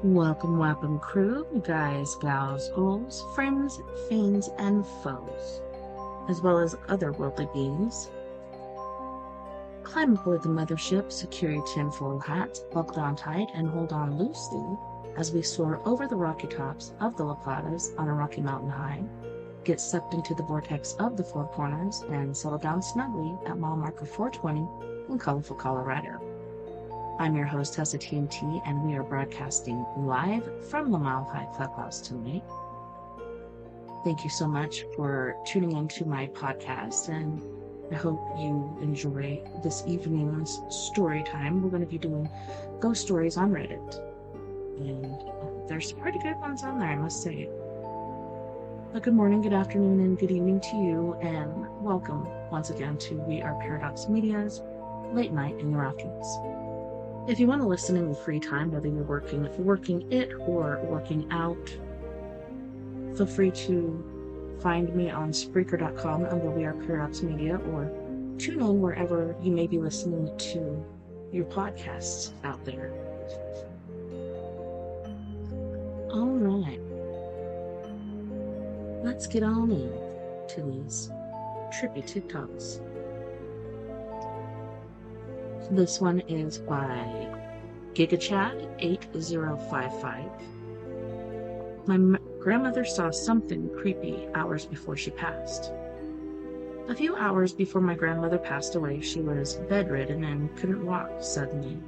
Welcome, crew, guys, gals, ghouls, friends, fiends, and foes, as well as otherworldly beings. Climb aboard the mothership, secure your tinfoil hats, buckle down tight, and hold on loosely as we soar over the rocky tops of the La Platas on a rocky mountain high, get sucked into the vortex of the Four Corners, and settle down snugly at mile marker 420 in colorful Colorado. I'm your host, TessaTNT, and we are broadcasting live from the Mile High Clubhouse tonight. Thank you so much for tuning into my podcast, and I hope you enjoy this evening's story time. We're going to be doing ghost stories on Reddit, and there's some pretty good ones on there, I must say. But good morning, good afternoon, and good evening to you, and welcome once again to We Are Paradox Media's Late Night in the Rockies. If you want to listen in your free time, whether you're working it or working out, feel free to find me on Spreaker.com under We Are Paradox Media, or tune in wherever you may be listening to your podcasts out there. All right, let's get on in to these trippy TikToks. This one is by GigaChat8055. My grandmother saw something creepy hours before she passed. A few hours before my grandmother passed away, she was bedridden and couldn't walk suddenly.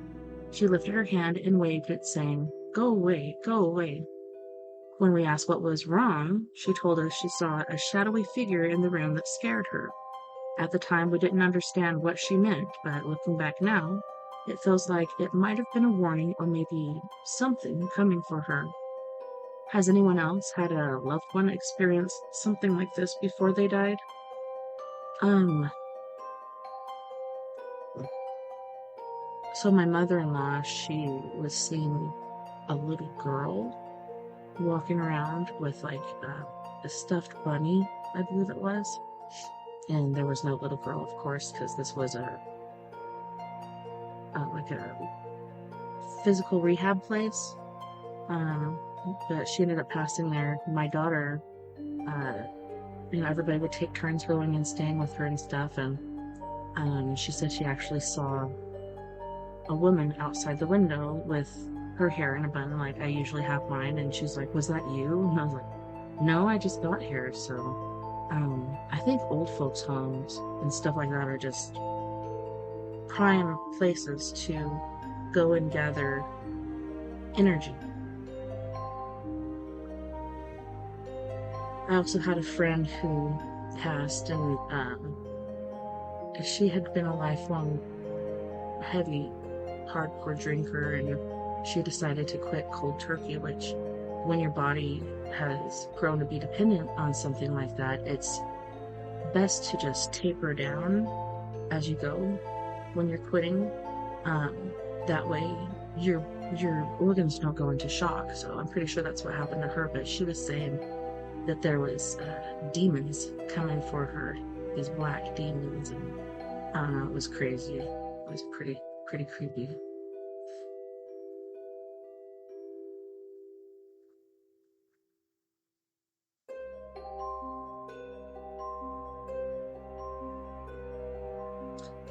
She lifted her hand and waved it, saying, "Go away, go away." When we asked what was wrong, she told us she saw a shadowy figure in the room that scared her. At the time, we didn't understand what she meant, but looking back now, it feels like it might have been a warning or maybe something coming for her. Has anyone else had a loved one experience something like this before they died? So my mother-in-law, she was seeing a little girl walking around with like a stuffed bunny, I believe it was. And there was no little girl, of course, because this was a physical rehab place. But she ended up passing there. My daughter, everybody would take turns going and staying with her and stuff. And she said she actually saw a woman outside the window with her hair in a bun, like I usually have mine. And she's like, "Was that you?" And I was like, "No, I just got here." So I think old folks' homes and stuff like that are just prime places to go and gather energy. I also had a friend who passed, and she had been a lifelong heavy, hardcore drinker, and she decided to quit cold turkey, which when your body has grown to be dependent on something like that, it's best to just taper down as you go when you're quitting. That way your organs don't go into shock. So I'm pretty sure that's what happened to her, but she was saying that there was demons coming for her, these black demons, and I don't know, it was crazy. It was pretty creepy.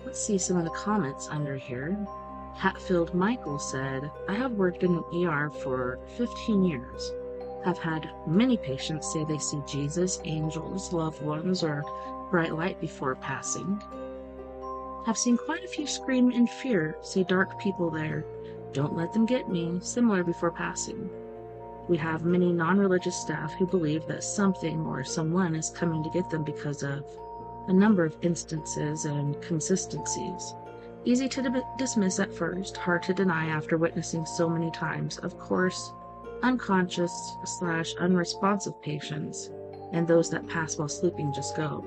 Let's see some of the comments under here. Hatfield Michael said, "I have worked in an ER for 15 years. Have had many patients say they see Jesus, angels, loved ones, or bright light before passing. Have seen quite a few scream in fear, say dark people there. Don't let them get me, similar before passing. We have many non-religious staff who believe that something or someone is coming to get them because of a number of instances and consistencies. Easy to dismiss at first, hard to deny after witnessing so many times. Of course, unconscious/unresponsive patients and those that pass while sleeping just go."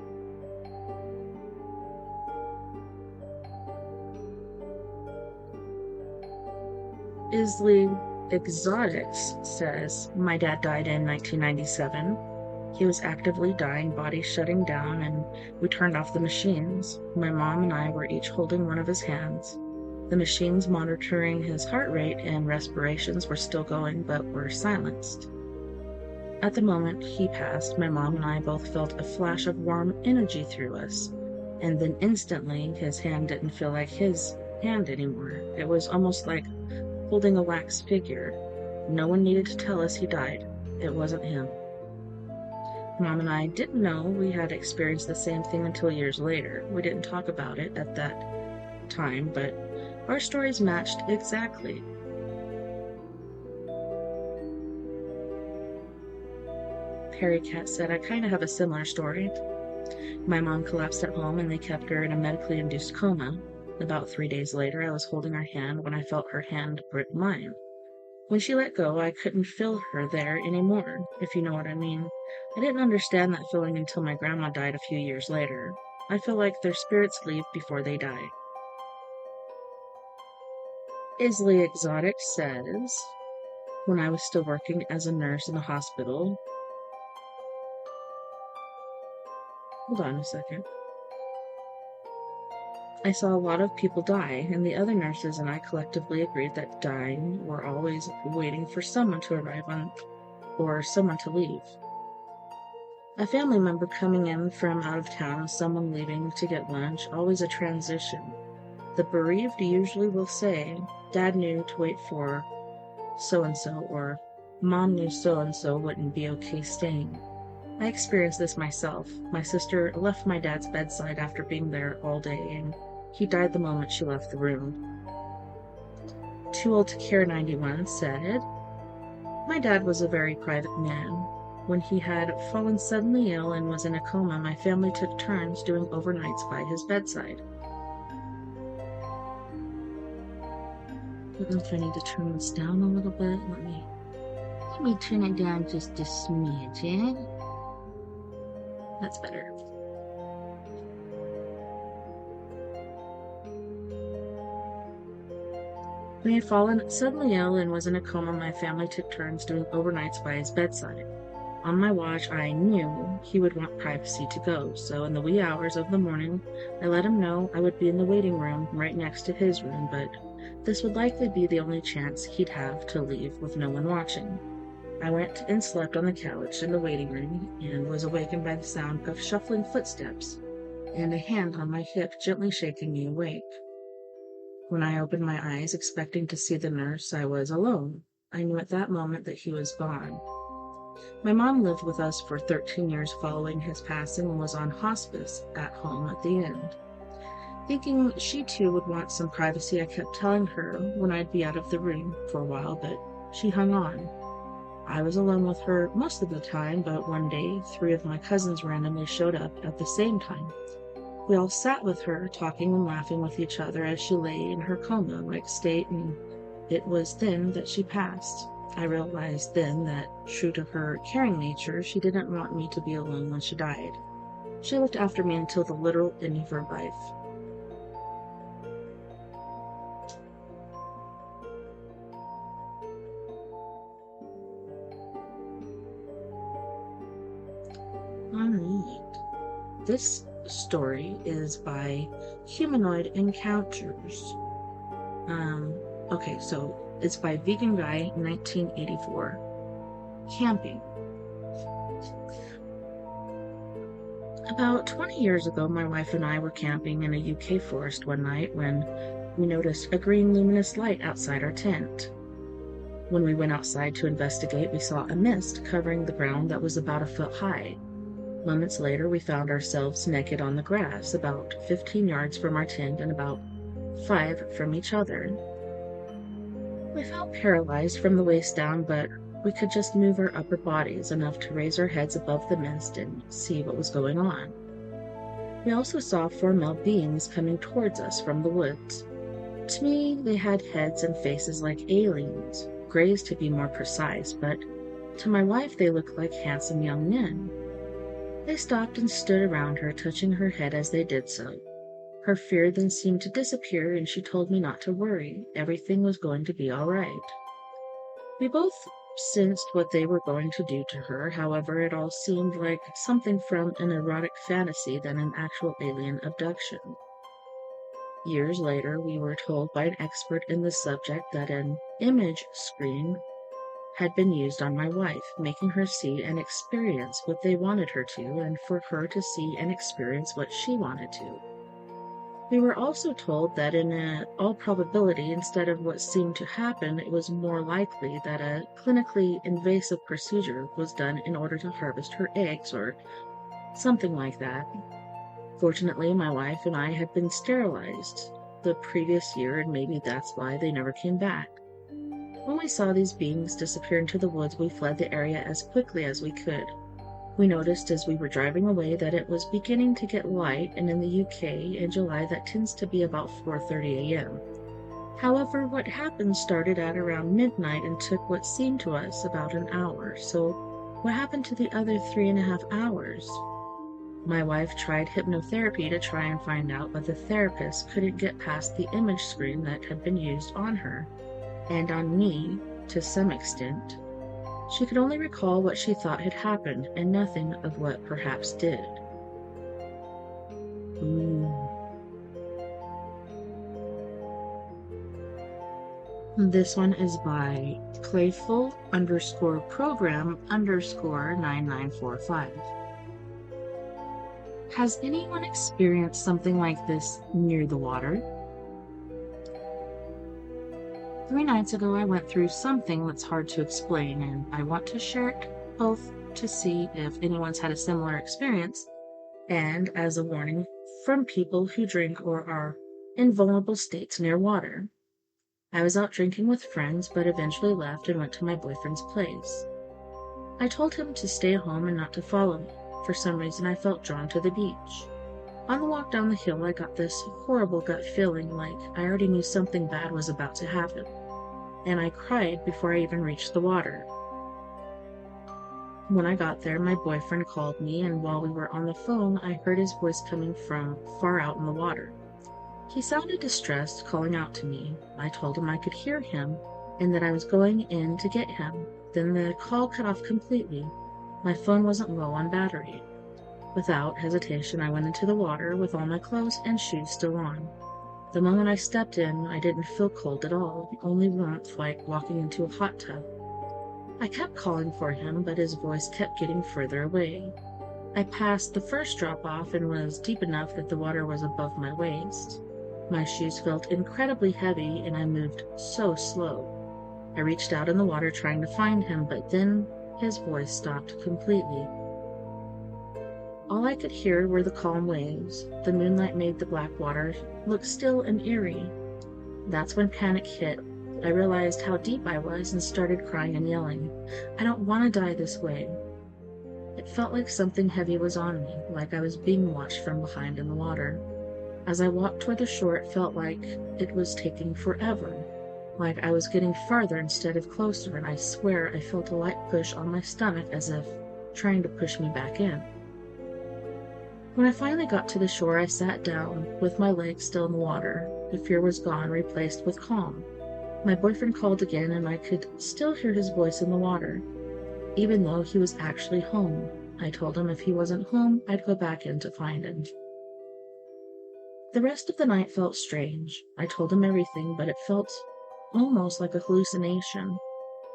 Isley Exotics says, "My dad died in 1997. He was actively dying, body shutting down, and we turned off the machines. My mom and I were each holding one of his hands. The machines monitoring his heart rate and respirations were still going, but were silenced. At the moment he passed, my mom and I both felt a flash of warm energy through us, and then instantly his hand didn't feel like his hand anymore. It was almost like holding a wax figure. No one needed to tell us he died. It wasn't him. Mom and I didn't know we had experienced the same thing until years later. We didn't talk about it at that time, but our stories matched exactly. Harry Cat said, I kind of have a similar story. My mom collapsed at home and they kept her in a medically induced coma. About 3 days later, I was holding her hand when I felt her hand grip mine. When she let go, I couldn't feel her there anymore, if you know what I mean. I didn't understand that feeling until my grandma died a few years later. I feel like their spirits leave before they die. Isley Exotic says, when I was still working as a nurse in a hospital. Hold on a second. I saw a lot of people die, and the other nurses and I collectively agreed that dying were always waiting for someone to arrive or someone to leave. A family member coming in from out of town, someone leaving to get lunch, always a transition. The bereaved usually will say, Dad knew to wait for so-and-so, or Mom knew so-and-so wouldn't be okay staying. I experienced this myself. My sister left my dad's bedside after being there all day, and he died the moment she left the room. Too Old to Care 91 said, my dad was a very private man. When he had fallen suddenly ill and was in a coma, my family took turns doing overnights by his bedside. I don't know if I need to turn this down a little bit. Let me turn it down just a smidgen. That's better. When he had fallen suddenly ill and was in a coma, my family took turns doing overnights by his bedside. On my watch, I knew he would want privacy to go, so in the wee hours of the morning, I let him know I would be in the waiting room right next to his room, but this would likely be the only chance he'd have to leave with no one watching. I went and slept on the couch in the waiting room and was awakened by the sound of shuffling footsteps and a hand on my hip gently shaking me awake. When I opened my eyes, expecting to see the nurse, I was alone. I knew at that moment that he was gone. My mom lived with us for 13 years following his passing and was on hospice at home at the end. Thinking she too would want some privacy, I kept telling her when I'd be out of the room for a while, but she hung on. I was alone with her most of the time, but one day 3 of my cousins randomly showed up at the same time. We all sat with her, talking and laughing with each other as she lay in her coma-like state, and it was then that she passed. I realized then that, true to her caring nature, she didn't want me to be alone when she died. She looked after me until the literal end of her life. Alright. This story is by Humanoid Encounters. Okay, so it's by Vegan Guy, 1984. Camping. About 20 years ago, my wife and I were camping in a UK forest one night when we noticed a green luminous light outside our tent. When we went outside to investigate, we saw a mist covering the ground that was about a foot high. Moments later, we found ourselves naked on the grass, about 15 yards from our tent and about 5 from each other. We felt paralyzed from the waist down, but we could just move our upper bodies enough to raise our heads above the mist and see what was going on. We also saw 4 male beings coming towards us from the woods. To me, they had heads and faces like aliens, grays to be more precise, but to my wife they looked like handsome young men. They stopped and stood around her, touching her head as they did so. Her fear then seemed to disappear, and she told me not to worry. Everything was going to be all right. We both sensed what they were going to do to her. However, it all seemed like something from an erotic fantasy than an actual alien abduction. Years later, we were told by an expert in the subject that an image screen had been used on my wife, making her see and experience what they wanted her to, and for her to see and experience what she wanted to. We were also told that in all probability, instead of what seemed to happen, it was more likely that a clinically invasive procedure was done in order to harvest her eggs or something like that. Fortunately, my wife and I had been sterilized the previous year, and maybe that's why they never came back. When we saw these beings disappear into the woods, we fled the area as quickly as we could. We noticed as we were driving away that it was beginning to get light, and in the UK in July that tends to be about 4:30 a.m. However, what happened started at around midnight and took what seemed to us about an hour. So what happened to the other 3.5 hours? My wife tried hypnotherapy to try and find out, but the therapist couldn't get past the image screen that had been used on her, and on me, to some extent. She could only recall what she thought had happened, and nothing of what perhaps did. This one is by playful_program_9945. Has anyone experienced something like this near the water? 3 nights ago, I went through something that's hard to explain, and I want to share it both to see if anyone's had a similar experience, and as a warning from people who drink or are in vulnerable states near water. I was out drinking with friends, but eventually left and went to my boyfriend's place. I told him to stay home and not to follow me. For some reason, I felt drawn to the beach. On the walk down the hill, I got this horrible gut feeling like I already knew something bad was about to happen, and I cried before I even reached the water. When I got there, my boyfriend called me, and while we were on the phone, I heard his voice coming from far out in the water. He sounded distressed, calling out to me. I told him I could hear him and that I was going in to get him. Then the call cut off completely. My phone wasn't low on battery. Without hesitation, I went into the water with all my clothes and shoes still on. The moment I stepped in, I didn't feel cold at all, only warmth like walking into a hot tub. I kept calling for him, but his voice kept getting further away. I passed the first drop-off and was deep enough that the water was above my waist. My shoes felt incredibly heavy, and I moved so slow. I reached out in the water trying to find him, but then his voice stopped completely. All I could hear were the calm waves. The moonlight made the black water look still and eerie. That's when panic hit. I realized how deep I was and started crying and yelling. I don't want to die this way. It felt like something heavy was on me, like I was being watched from behind in the water. As I walked toward the shore, it felt like it was taking forever, like I was getting farther instead of closer, and I swear I felt a light push on my stomach as if trying to push me back in. When I finally got to the shore, I sat down, with my legs still in the water. The fear was gone, replaced with calm. My boyfriend called again, and I could still hear his voice in the water, even though he was actually home. I told him if he wasn't home, I'd go back in to find him. The rest of the night felt strange. I told him everything, but it felt almost like a hallucination,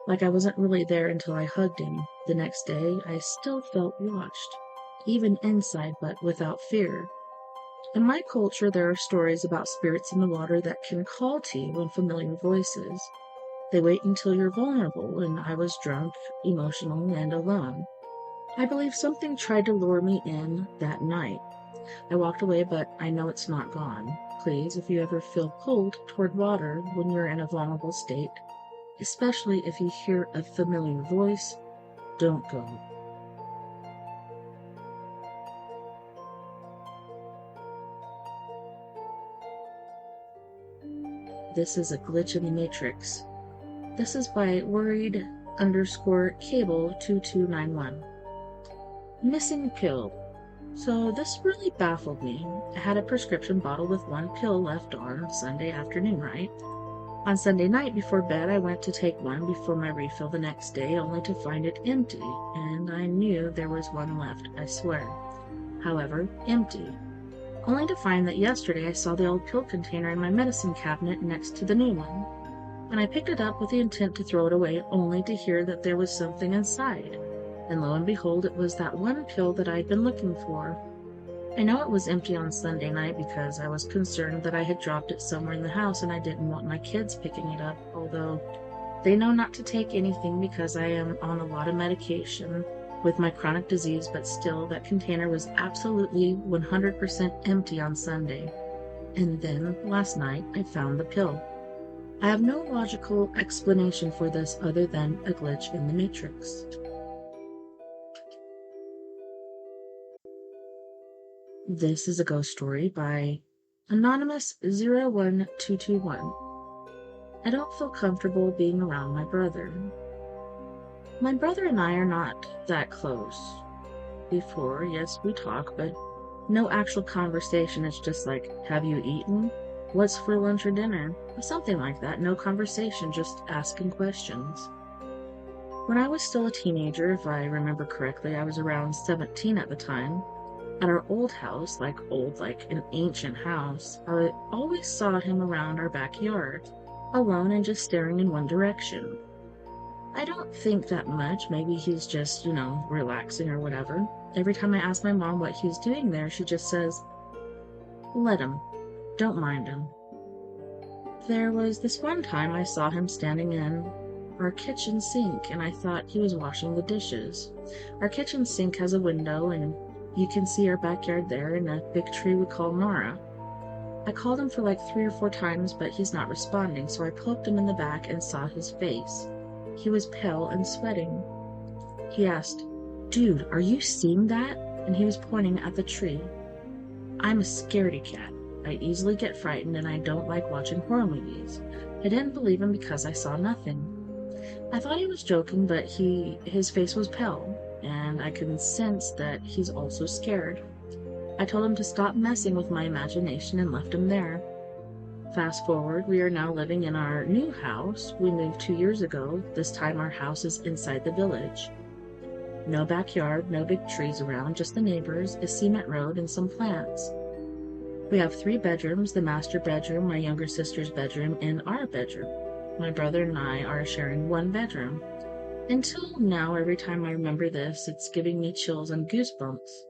like I wasn't really there until I hugged him. The next day, I still felt watched, even inside, but without fear. In my culture, there are stories about spirits in the water that can call to you in familiar voices. They wait until you're vulnerable, and I was drunk, emotional, and alone. I believe something tried to lure me in that night. I walked away, but I know it's not gone. Please, if you ever feel pulled toward water when you're in a vulnerable state, especially if you hear a familiar voice, don't go. This is a glitch in the matrix. This is by worried_cable2291. Missing pill. So this really baffled me. I had a prescription bottle with one pill left on Sunday afternoon, right? On Sunday night before bed, I went to take one before my refill the next day, only to find it empty, and I knew there was one left, I swear. However, empty. only to find that yesterday I saw the old pill container in my medicine cabinet next to the new one, and I picked it up with the intent to throw it away, only to hear that there was something inside, and lo and behold, it was that one pill that I'd been looking for. I know it was empty on Sunday night because I was concerned that I had dropped it somewhere in the house and I didn't want my kids picking it up, although they know not to take anything because I am on a lot of medication with my chronic disease, but still, that container was absolutely 100% empty on Sunday. And then, last night, I found the pill. I have no logical explanation for this other than a glitch in the matrix. This is a ghost story by Anonymous 01221. I don't feel comfortable being around my brother. My brother and I are not that close. Before, yes, we talk, but no actual conversation. It's just like, have you eaten? What's for lunch or dinner? Something like that. No conversation, just asking questions. When I was still a teenager, if I remember correctly, I was around 17 at the time. At our old house, like an ancient house, I always saw him around our backyard, alone and just staring in one direction. I don't think that much. Maybe he's just, relaxing or whatever. Every time I ask my mom what he's doing there, she just says, "Let him. Don't mind him." There was this one time I saw him standing in our kitchen sink, and I thought he was washing the dishes. Our kitchen sink has a window, and you can see our backyard there and a big tree we call Nora. I called him for like 3 or 4 times, but he's not responding, so I poked him in the back and saw his face. He was pale and sweating. He asked, "Dude, are you seeing that?" And he was pointing at the tree. I'm a scaredy cat. I easily get frightened and I don't like watching horror movies. I didn't believe him because I saw nothing. I thought he was joking, but his face was pale, and I could sense that he's also scared. I told him to stop messing with my imagination and left him there. Fast forward, we are now living in our new house. We moved 2 years ago. This time our house is inside the village. No backyard, no big trees around, just the neighbors, a cement road, and some plants. We have 3 bedrooms, the master bedroom, my younger sister's bedroom, and our bedroom. My brother and I are sharing 1 bedroom. Until now, every time I remember this, it's giving me chills and goosebumps.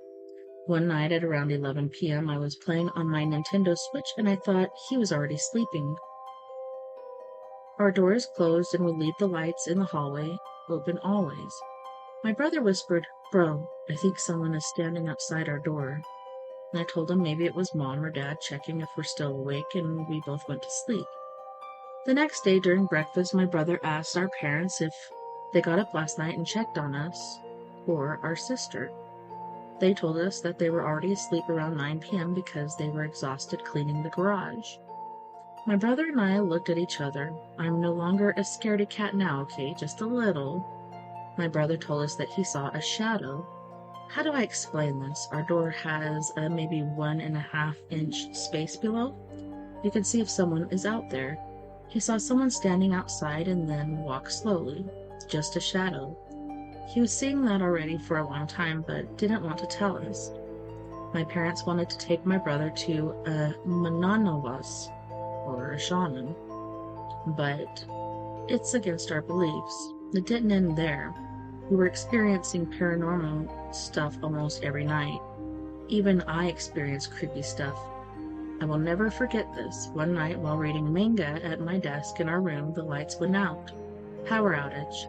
One night at around 11 p.m., I was playing on my Nintendo Switch and I thought he was already sleeping. Our door is closed and we leave the lights in the hallway open always. My brother whispered, "Bro, I think someone is standing outside our door." And I told him maybe it was Mom or Dad checking if we're still awake, and we both went to sleep. The next day during breakfast, my brother asked our parents if they got up last night and checked on us or our sister. They told us that they were already asleep around 9 p.m. because they were exhausted cleaning the garage. My brother and I looked at each other. I'm no longer a scaredy cat now, okay? Just a little. My brother told us that he saw a shadow. How do I explain this? Our door has a maybe 1.5-inch space below. You can see if someone is out there. He saw someone standing outside and then walk slowly. Just a shadow. He was seeing that already for a long time, but didn't want to tell us. My parents wanted to take my brother to a mananawas, or a shaman, but it's against our beliefs. It didn't end there. We were experiencing paranormal stuff almost every night. Even I experienced creepy stuff. I will never forget this. One night while reading manga at my desk in our room, the lights went out. Power outage.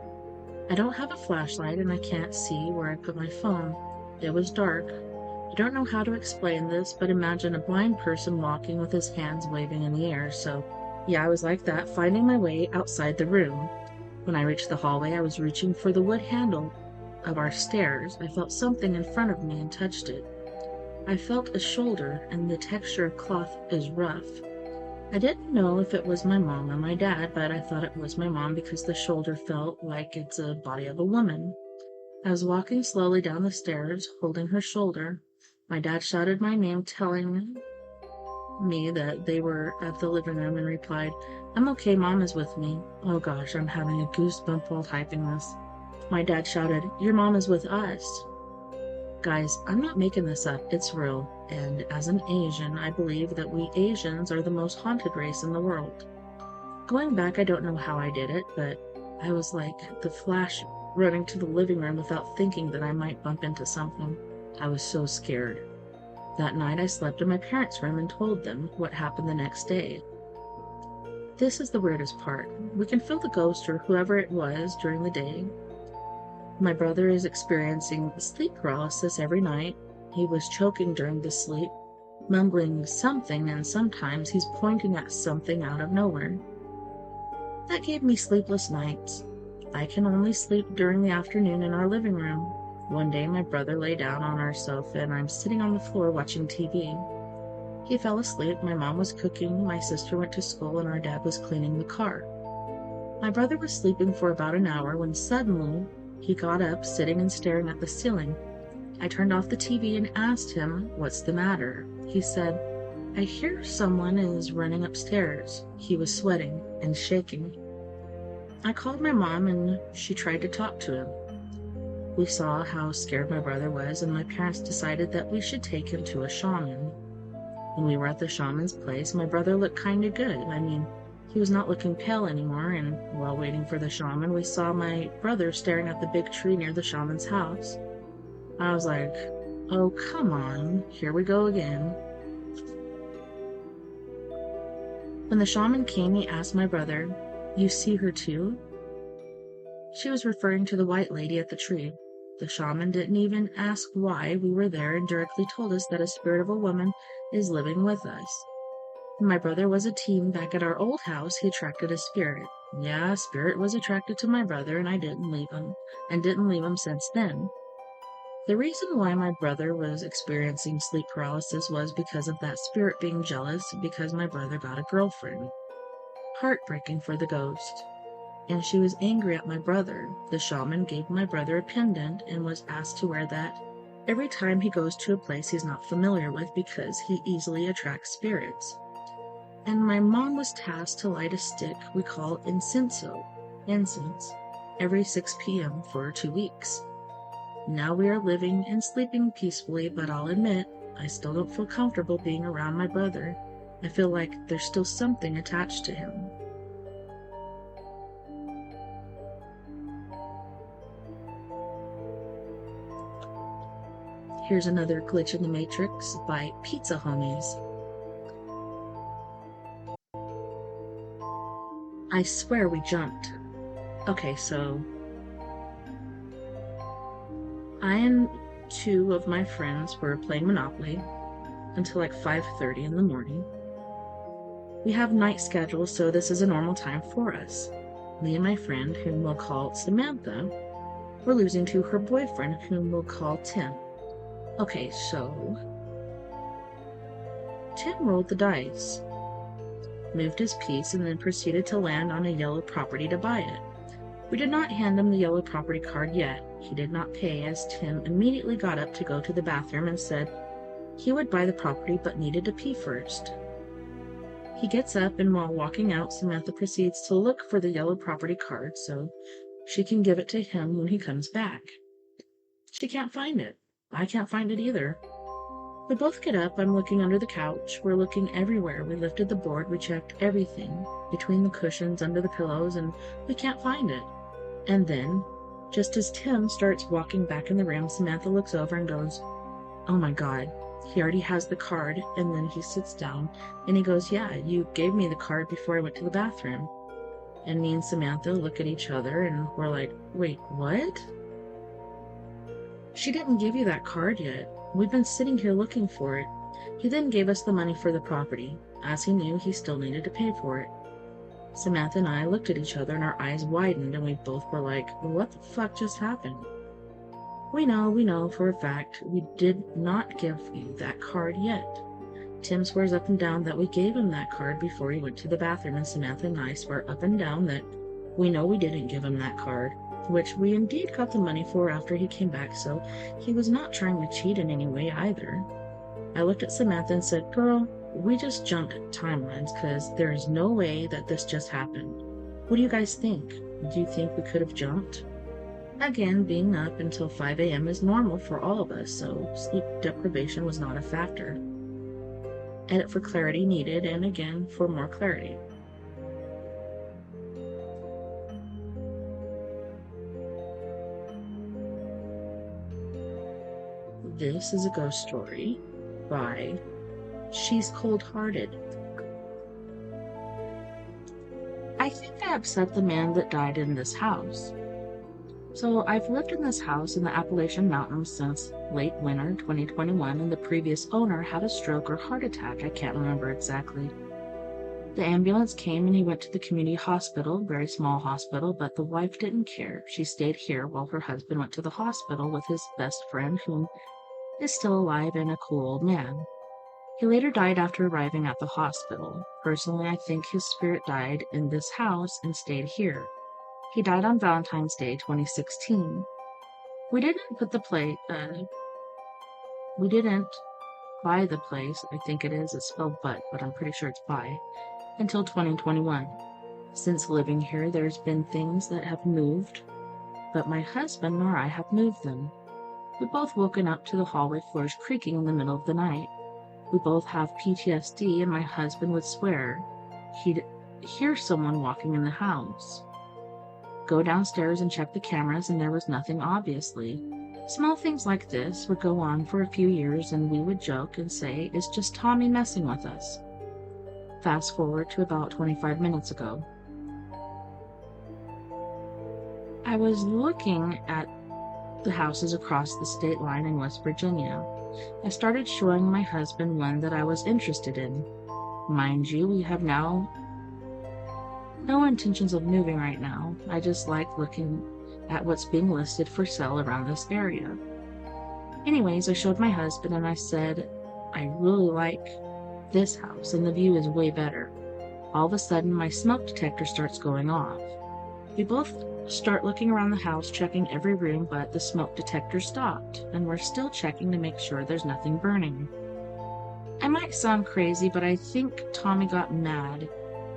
I don't have a flashlight and I can't see where I put my phone. It was dark. I don't know how to explain this, but imagine a blind person walking with his hands waving in the air. So yeah, I was like that, finding my way outside the room. When I reached the hallway, I was reaching for the wood handle of our stairs. I felt something in front of me and touched it. I felt a shoulder, and the texture of cloth is rough. I didn't know if it was my mom or my dad, but I thought it was my mom because the shoulder felt like it's a body of a woman. I was walking slowly down the stairs, holding her shoulder. My dad shouted my name, telling me that they were at the living room, and replied, "I'm okay, Mom is with me." Oh gosh, I'm having a goosebump while typing this. My dad shouted, "Your mom is with us." Guys, I'm not making this up. It's real. and as an Asian, I believe that we Asians are the most haunted race in the world. Going back, I don't know how I did it, but I was like the Flash running to the living room without thinking that I might bump into something. I was so scared. That night I slept in my parents' room and told them what happened the next day. This is the weirdest part. We can feel the ghost or whoever it was during the day. My brother is experiencing sleep paralysis every night. He was choking during the sleep, mumbling something, and sometimes he's pointing at something out of nowhere. That gave me sleepless nights. I can only sleep during the afternoon in our living room. One day my brother lay down on our sofa and I'm sitting on the floor watching TV. He fell asleep, my mom was cooking, my sister went to school, and our dad was cleaning the car. My brother was sleeping for about an hour when suddenly he got up, sitting and staring at the ceiling. I turned off the TV and asked him, "What's the matter?" He said, "I hear someone is running upstairs." He was sweating and shaking. I called my mom and she tried to talk to him. We saw how scared my brother was, and my parents decided that we should take him to a shaman. When we were at the shaman's place, my brother looked kind of good. I mean, he was not looking pale anymore, and while waiting for the shaman, we saw my brother staring at the big tree near the shaman's house. I was like, oh, come on, here we go again. When the shaman came, he asked my brother, "You see her too?" She was referring to the white lady at the tree. The shaman didn't even ask why we were there and directly told us that a spirit of a woman is living with us. When my brother was a teen back at our old house, he attracted a spirit. Yeah, a spirit was attracted to my brother, and I didn't leave him since then. The reason why my brother was experiencing sleep paralysis was because of that spirit being jealous because my brother got a girlfriend. Heartbreaking for the ghost. And she was angry at my brother. The shaman gave my brother a pendant and was asked to wear that every time he goes to a place he's not familiar with because he easily attracts spirits. And my mom was tasked to light a stick we call incense, every 6 p.m. for 2 weeks. Now we are living and sleeping peacefully, but I'll admit, I still don't feel comfortable being around my brother. I feel like there's still something attached to him. Here's another glitch in the Matrix by Pizza Homies. I swear we jumped. Okay, so I and 2 of my friends were playing Monopoly until like 5:30 in the morning. We have night schedules, so this is a normal time for us. Me and my friend, whom we'll call Samantha, were losing to her boyfriend, whom we'll call Tim. Okay, so Tim rolled the dice, moved his piece, and then proceeded to land on a yellow property to buy it. We did not hand him the yellow property card yet. He did not pay, as Tim immediately got up to go to the bathroom and said he would buy the property but needed to pee first. He gets up, and while walking out, Samantha proceeds to look for the yellow property card so she can give it to him when he comes back. She can't find it. I can't find it either. We both get up. I'm looking under the couch. We're looking everywhere. We lifted the board. We checked everything, between the cushions, under the pillows, and we can't find it. And then, just as Tim starts walking back in the room, Samantha looks over and goes, "Oh my God, he already has the card." And then he sits down and he goes, "Yeah, you gave me the card before I went to the bathroom." And me and Samantha look at each other and we're like, "Wait, what? She didn't give you that card yet. We've been sitting here looking for it." He then gave us the money for the property, as he knew he still needed to pay for it. Samantha and I looked at each other and our eyes widened and we both were like, "What the fuck just happened?" We know for a fact we did not give you that card yet. Tim swears up and down that we gave him that card before he went to the bathroom, and Samantha and I swear up and down that we know we didn't give him that card, which we indeed got the money for after he came back, so he was not trying to cheat in any way either. I looked at Samantha and said, "Girl, we just jumped timelines because there is no way that this just happened. What do you guys think? Do you think we could have jumped?" Again, being up until 5 a.m. is normal for all of us, so sleep deprivation was not a factor. Edit for clarity needed, and again, for more clarity. This is a ghost story by She's Cold-Hearted. I think I upset the man that died in this house. So I've lived in this house in the Appalachian Mountains since late winter 2021, and the previous owner had a stroke or heart attack. I can't remember exactly. The ambulance came and he went to the community hospital, very small hospital, but the wife didn't care. She stayed here while her husband went to the hospital with his best friend, whom is still alive and a cool old man. He later died after arriving at the hospital. Personally, I think his spirit died in this house and stayed here. He died on Valentine's Day 2016. We didn't buy the place, I think it is. It's spelled but I'm pretty sure it's buy, until 2021. Since living here, there's been things that have moved, but my husband nor I have moved them. We've both woken up to the hallway floors creaking in the middle of the night. We both have PTSD, and my husband would swear he'd hear someone walking in the house. Go downstairs and check the cameras, and there was nothing, obviously. Small things like this would go on for a few years, and we would joke and say, "It's just Tommy messing with us." Fast forward to about 25 minutes ago. I was looking at the houses across the state line in West Virginia. I started showing my husband one that I was interested in. Mind you, we have now no intentions of moving right now. I just like looking at what's being listed for sale around this area. Anyways, I showed my husband and I said, "I really like this house and the view is way better." All of a sudden, my smoke detector starts going off. We both start looking around the house, checking every room, but the smoke detector stopped, and we're still checking to make sure there's nothing burning. I might sound crazy, but I think Tommy got mad.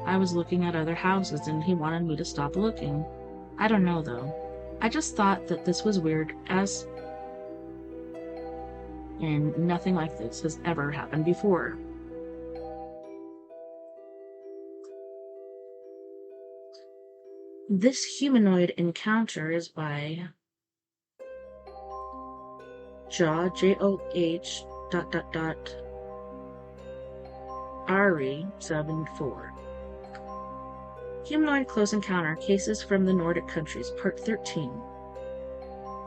I was looking at other houses and he wanted me to stop looking. I don't know though. I just thought that this was weird, and nothing like this has ever happened before. This humanoid encounter is by Joh Ari 74. Humanoid Close Encounter Cases from the Nordic Countries, Part 13.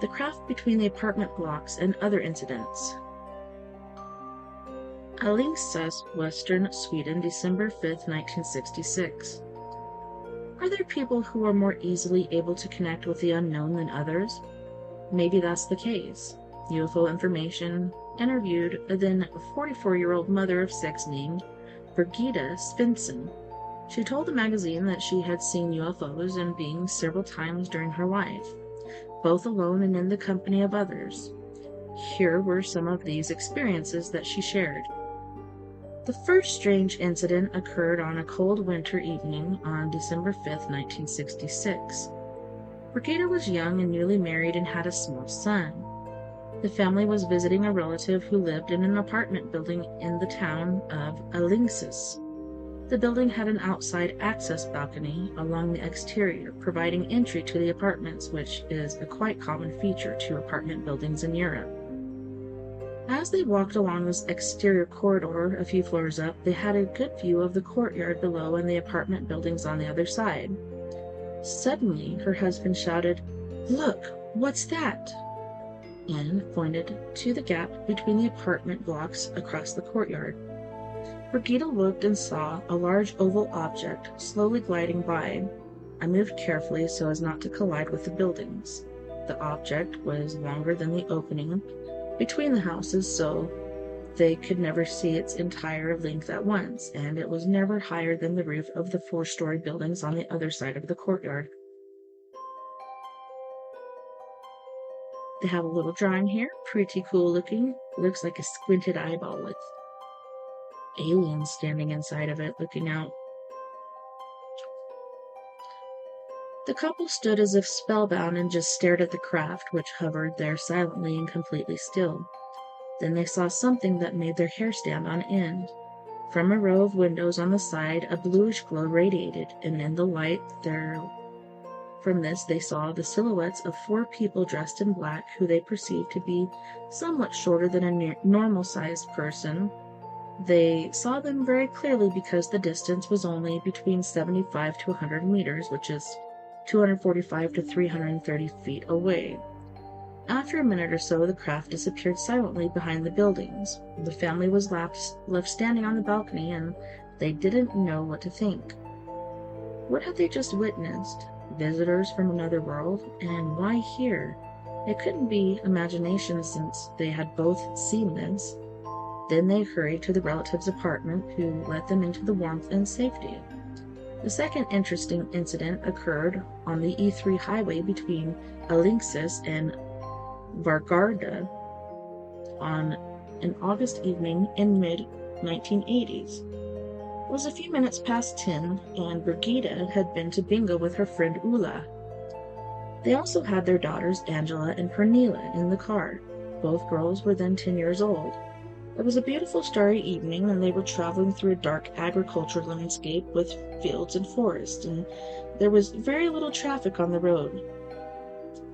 The Craft Between the Apartment Blocks and Other Incidents. Alingsås, Western Sweden, December 5th, 1966. Are there people who are more easily able to connect with the unknown than others? Maybe that's the case. UFO information interviewed a then 44-year-old mother of 6 named Birgitta Svensson. She told the magazine that she had seen UFOs and beings several times during her life, both alone and in the company of others. Here were some of these experiences that she shared. The first strange incident occurred on a cold winter evening on December 5th, 1966. Birgitta was young and newly married and had a small son. The family was visiting a relative who lived in an apartment building in the town of Alingsås. The building had an outside access balcony along the exterior, providing entry to the apartments, which is a quite common feature to apartment buildings in Europe. As they walked along this exterior corridor a few floors up, they had a good view of the courtyard below and the apartment buildings on the other side. Suddenly, her husband shouted, "Look, what's that?" and pointed to the gap between the apartment blocks across the courtyard. Birgitta looked and saw a large oval object slowly gliding by. I moved carefully so as not to collide with the buildings. The object was longer than the opening between the houses, so they could never see its entire length at once, and it was never higher than the roof of the 4-story buildings on the other side of the courtyard. They have a little drawing here, pretty cool looking. Looks like a squinted eyeball with aliens standing inside of it, looking out. The couple stood as if spellbound and just stared at the craft, which hovered there silently and completely still. Then they saw something that made their hair stand on end. From a row of windows on the side, a bluish glow radiated, and in the light from this they saw the silhouettes of 4 people dressed in black who they perceived to be somewhat shorter than a normal-sized person. They saw them very clearly because the distance was only between 75 to 100 meters, which is 245 to 330 feet away. After a minute or so, the craft disappeared silently behind the buildings. The family was left standing on the balcony, and they didn't know what to think. What had they just witnessed? Visitors from another world? And why here? It couldn't be imagination since they had both seen this. Then they hurried to the relative's apartment, who let them into the warmth and safety. The second interesting incident occurred on the E3 highway between Alexis and Vargarda on an August evening in mid-1980s. It was a few minutes past 10, and Brigitte had been to bingo with her friend Ulla. They also had their daughters Angela and Pernilla in the car. Both girls were then 10 years old. It was a beautiful starry evening, and they were traveling through a dark agricultural landscape with fields and forests, and there was very little traffic on the road.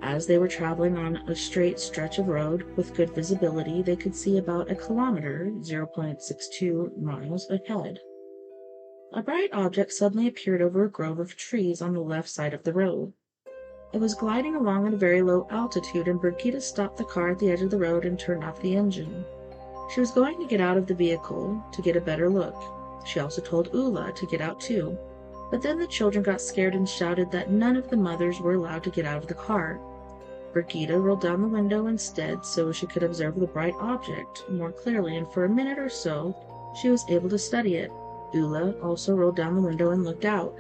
As they were traveling on a straight stretch of road with good visibility, they could see about a kilometer, 0.62 miles ahead. A bright object suddenly appeared over a grove of trees on the left side of the road. It was gliding along at a very low altitude, and Brigitte stopped the car at the edge of the road and turned off the engine. She was going to get out of the vehicle to get a better look. She also told Ulla to get out too. But then the children got scared and shouted that none of the mothers were allowed to get out of the car. Brigitte rolled down the window instead so she could observe the bright object more clearly, and for a minute or so she was able to study it. Ulla also rolled down the window and looked out.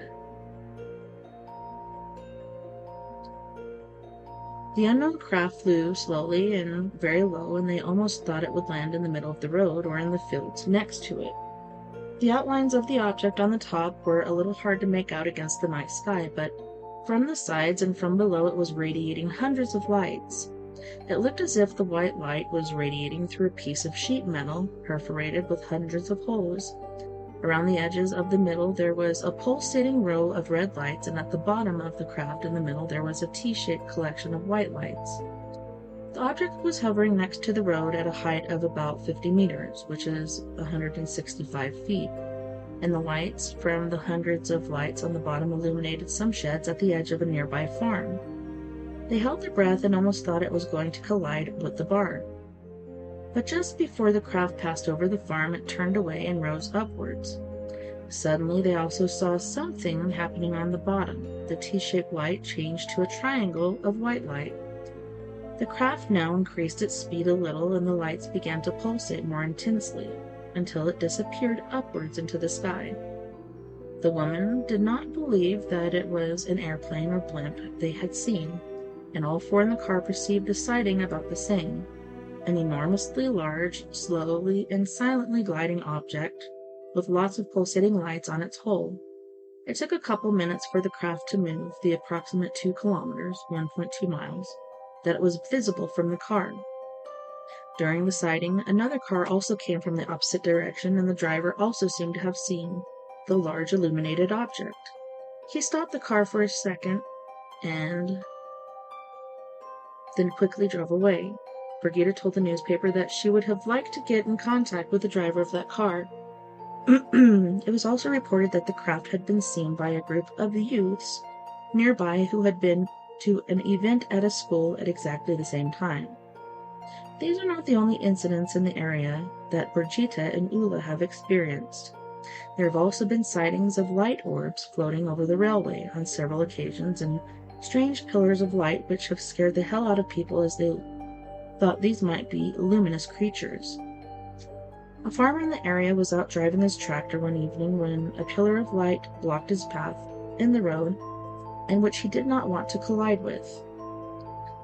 The unknown craft flew slowly and very low, and they almost thought it would land in the middle of the road or in the fields next to it. The outlines of the object on the top were a little hard to make out against the night sky, but from the sides and from below it was radiating hundreds of lights. It looked as if the white light was radiating through a piece of sheet metal perforated with hundreds of holes. Around the edges of the middle there was a pulsating row of red lights, and at the bottom of the craft in the middle there was a T-shaped collection of white lights. The object was hovering next to the road at a height of about 50 meters, which is 165 feet, and the lights from the hundreds of lights on the bottom illuminated some sheds at the edge of a nearby farm. They held their breath and almost thought it was going to collide with the bar. But just before the craft passed over the farm, it turned away and rose upwards. Suddenly, they also saw something happening on the bottom. The T-shaped light changed to a triangle of white light. The craft now increased its speed a little, and the lights began to pulsate more intensely, until it disappeared upwards into the sky. The woman did not believe that it was an airplane or blimp they had seen, and all 4 in the car perceived the sighting about the same. An enormously large, slowly and silently gliding object, with lots of pulsating lights on its hull. It took a couple minutes for the craft to move the approximate 2 kilometers, 1.2 miles, that it was visible from the car. During the sighting, another car also came from the opposite direction, and the driver also seemed to have seen the large illuminated object. He stopped the car for a second, and then quickly drove away. Brigitte told the newspaper that she would have liked to get in contact with the driver of that car. It was also reported that the craft had been seen by a group of youths nearby who had been to an event at a school at exactly the same time. These are not the only incidents in the area that Brigitte and Ulla have experienced. There have also been sightings of light orbs floating over the railway on several occasions, and strange pillars of light which have scared the hell out of people as they thought these might be luminous creatures. A farmer in the area was out driving his tractor one evening when a pillar of light blocked his path in the road, and which he did not want to collide with.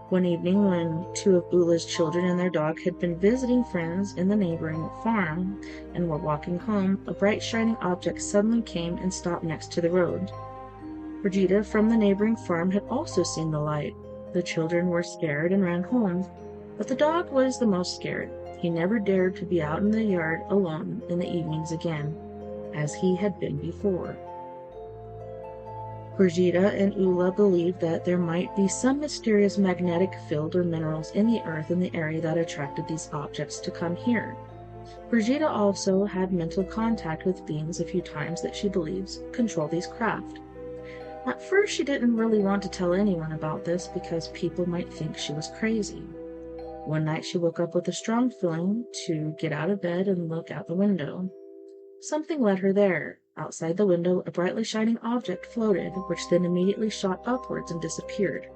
One evening, when 2 of Ulla's children and their dog had been visiting friends in the neighboring farm and were walking home, a bright shining object suddenly came and stopped next to the road. Brigida from the neighboring farm had also seen the light. The children were scared and ran home, but the dog was the most scared. He never dared to be out in the yard alone in the evenings again, as he had been before. Brigida and Ula believed that there might be some mysterious magnetic field or minerals in the earth in the area that attracted these objects to come here. Brigida also had mental contact with beings a few times that she believes control these craft. At first, she didn't really want to tell anyone about this because people might think she was crazy. One night, she woke up with a strong feeling to get out of bed and look out the window. Something led her there. Outside the window, a brightly shining object floated, which then immediately shot upwards and disappeared.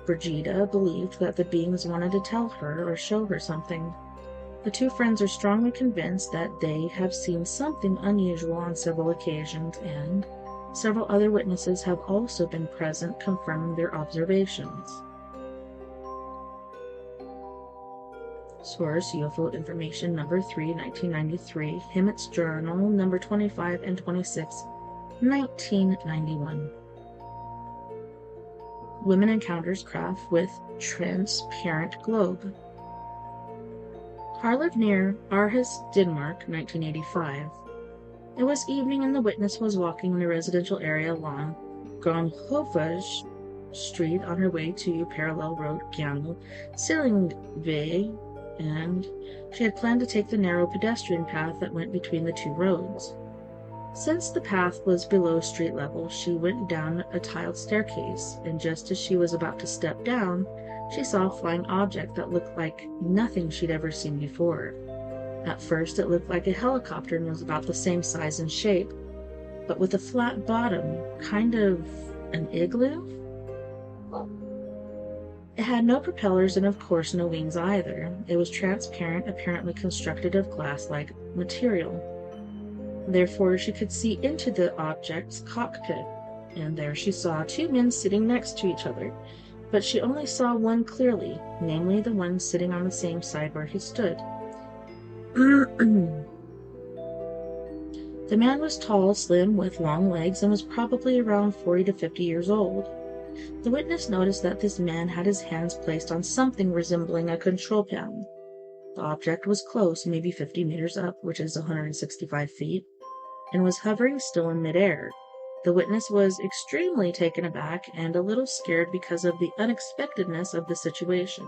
Brigida believed that the beings wanted to tell her or show her something. The two friends are strongly convinced that they have seen something unusual on several occasions, and several other witnesses have also been present, confirming their observations. Source: UFO Information Number 3, 1993, Himmett's Journal, Number 25 and 26, 1991. Woman encounters craft with transparent globe. Har lived near Aarhus, Denmark, 1985. It was evening and the witness was walking in a residential area along Grønhofers Street on her way to Parallel Road, Gamle, Sillingvej, and she had planned to take the narrow pedestrian path that went between the two roads. Since the path was below street level, she went down a tiled staircase, and just as she was about to step down, she saw a flying object that looked like nothing she'd ever seen before. At first, it looked like a helicopter and was about the same size and shape, but with a flat bottom, kind of an igloo. It had no propellers and, of course, no wings either. It was transparent, apparently constructed of glass-like material. Therefore, she could see into the object's cockpit, and there she saw two men sitting next to each other, but she only saw one clearly, namely the one sitting on the same side where he stood. The man was tall, slim, with long legs, and was probably around 40 to 50 years old. The witness noticed that this man had his hands placed on something resembling a control panel. The object was close, maybe 50 meters up, which is 165 feet, and was hovering still in midair. The witness was extremely taken aback and a little scared because of the unexpectedness of the situation,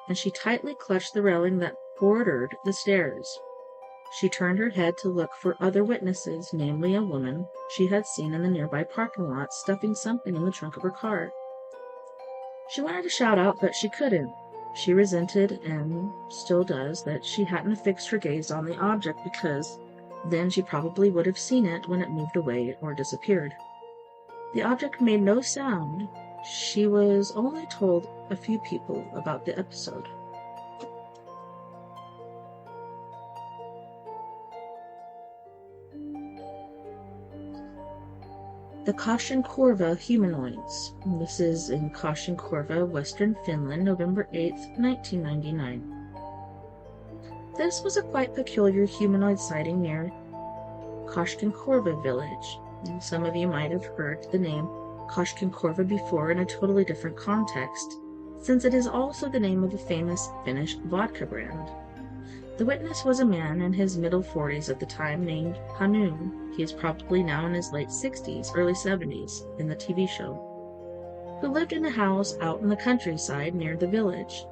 and she tightly clutched the railing that bordered the stairs. She turned her head to look for other witnesses, namely a woman she had seen in the nearby parking lot stuffing something in the trunk of her car. She wanted to shout out, but she couldn't. She resented, and still does, that she hadn't fixed her gaze on the object, because then she probably would have seen it when it moved away or disappeared. The object made no sound. She was only told a few people about the episode. The Koskenkorva humanoids. This is in Koskenkorva, Western Finland, November 8, 1999. This was a quite peculiar humanoid sighting near Koskenkorva village. Some of you might have heard the name Koskenkorva before in a totally different context, since it is also the name of a famous Finnish vodka brand. The witness was a man in his middle 40s at the time named Hanu. He is probably now in his late 60s, early 70s, in the TV show, who lived in a house out in the countryside near the village.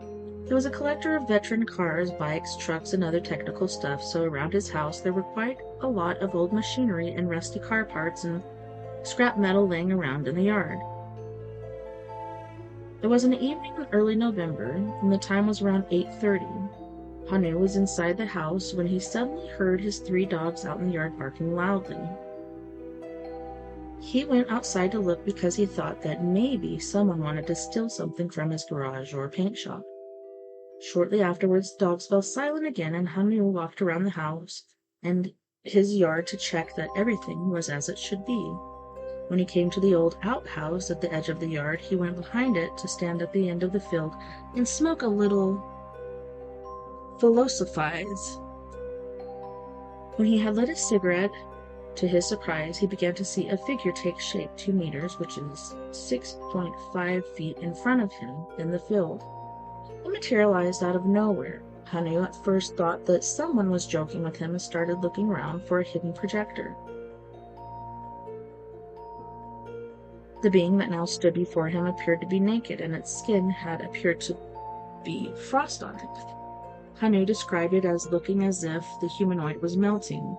He was a collector of veteran cars, bikes, trucks, and other technical stuff, so around his house there were quite a lot of old machinery and rusty car parts and scrap metal laying around in the yard. It was an evening in early November, and the time was around 8:30. Hanu was inside the house when he suddenly heard his 3 dogs out in the yard barking loudly. He went outside to look because he thought that maybe someone wanted to steal something from his garage or paint shop. Shortly afterwards, the dogs fell silent again, and Hanu walked around the house and his yard to check that everything was as it should be. When he came to the old outhouse at the edge of the yard, he went behind it to stand at the end of the field and smoke a little philosophize. When he had lit a cigarette, To his surprise, he began to see a figure take shape 2 meters, which is 6.5 feet in front of him in the field. It materialized out of nowhere. Hanu at first thought that someone was joking with him and started looking around for a hidden projector. The being that now stood before him appeared to be naked, and its skin had appeared to be frost on it. Hanu described it as looking as if the humanoid was melting.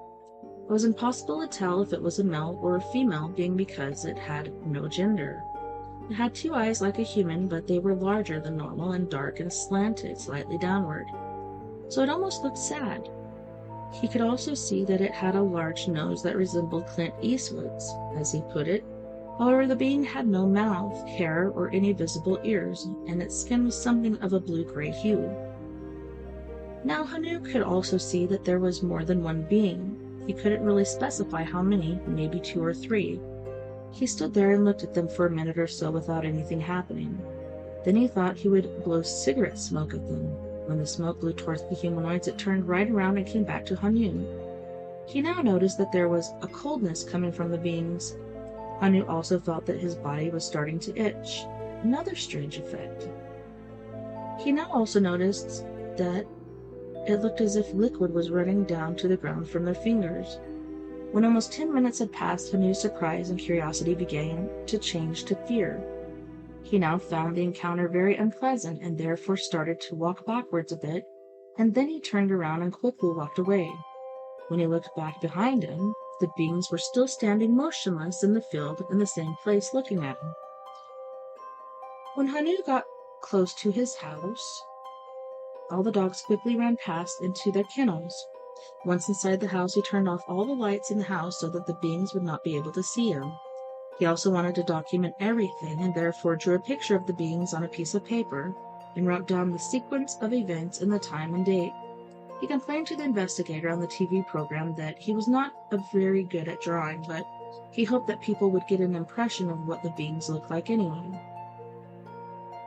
It was impossible to tell if it was a male or a female being because it had no gender. It had 2 eyes like a human, but they were larger than normal and dark and slanted slightly downward, so it almost looked sad. He could also see that it had a large nose that resembled Clint Eastwood's, as he put it. However, the being had no mouth, hair, or any visible ears, and its skin was something of a blue-gray hue. Now Hanu could also see that there was more than one being. He couldn't really specify how many, maybe 2 or 3. He stood there and looked at them for a minute or so without anything happening. Then he thought he would blow cigarette smoke at them. When the smoke blew towards the humanoids, it turned right around and came back to Hanu. He now noticed that there was a coldness coming from the beings. Hanu also felt that his body was starting to itch, another strange effect. He now also noticed that it looked as if liquid was running down to the ground from their fingers. When almost 10 minutes had passed, Hanu's surprise and curiosity began to change to fear. He now found the encounter very unpleasant and therefore started to walk backwards a bit, and then he turned around and quickly walked away. When he looked back behind him, the beings were still standing motionless in the field in the same place looking at him. When Hanu got close to his house, all the dogs quickly ran past into their kennels. Once inside the house, he turned off all the lights in the house so that the beings would not be able to see him. He also wanted to document everything and therefore drew a picture of the beings on a piece of paper and wrote down the sequence of events and the time and date. He complained to the investigator on the TV program that he was not very good at drawing, but he hoped that people would get an impression of what the beings looked like anyway.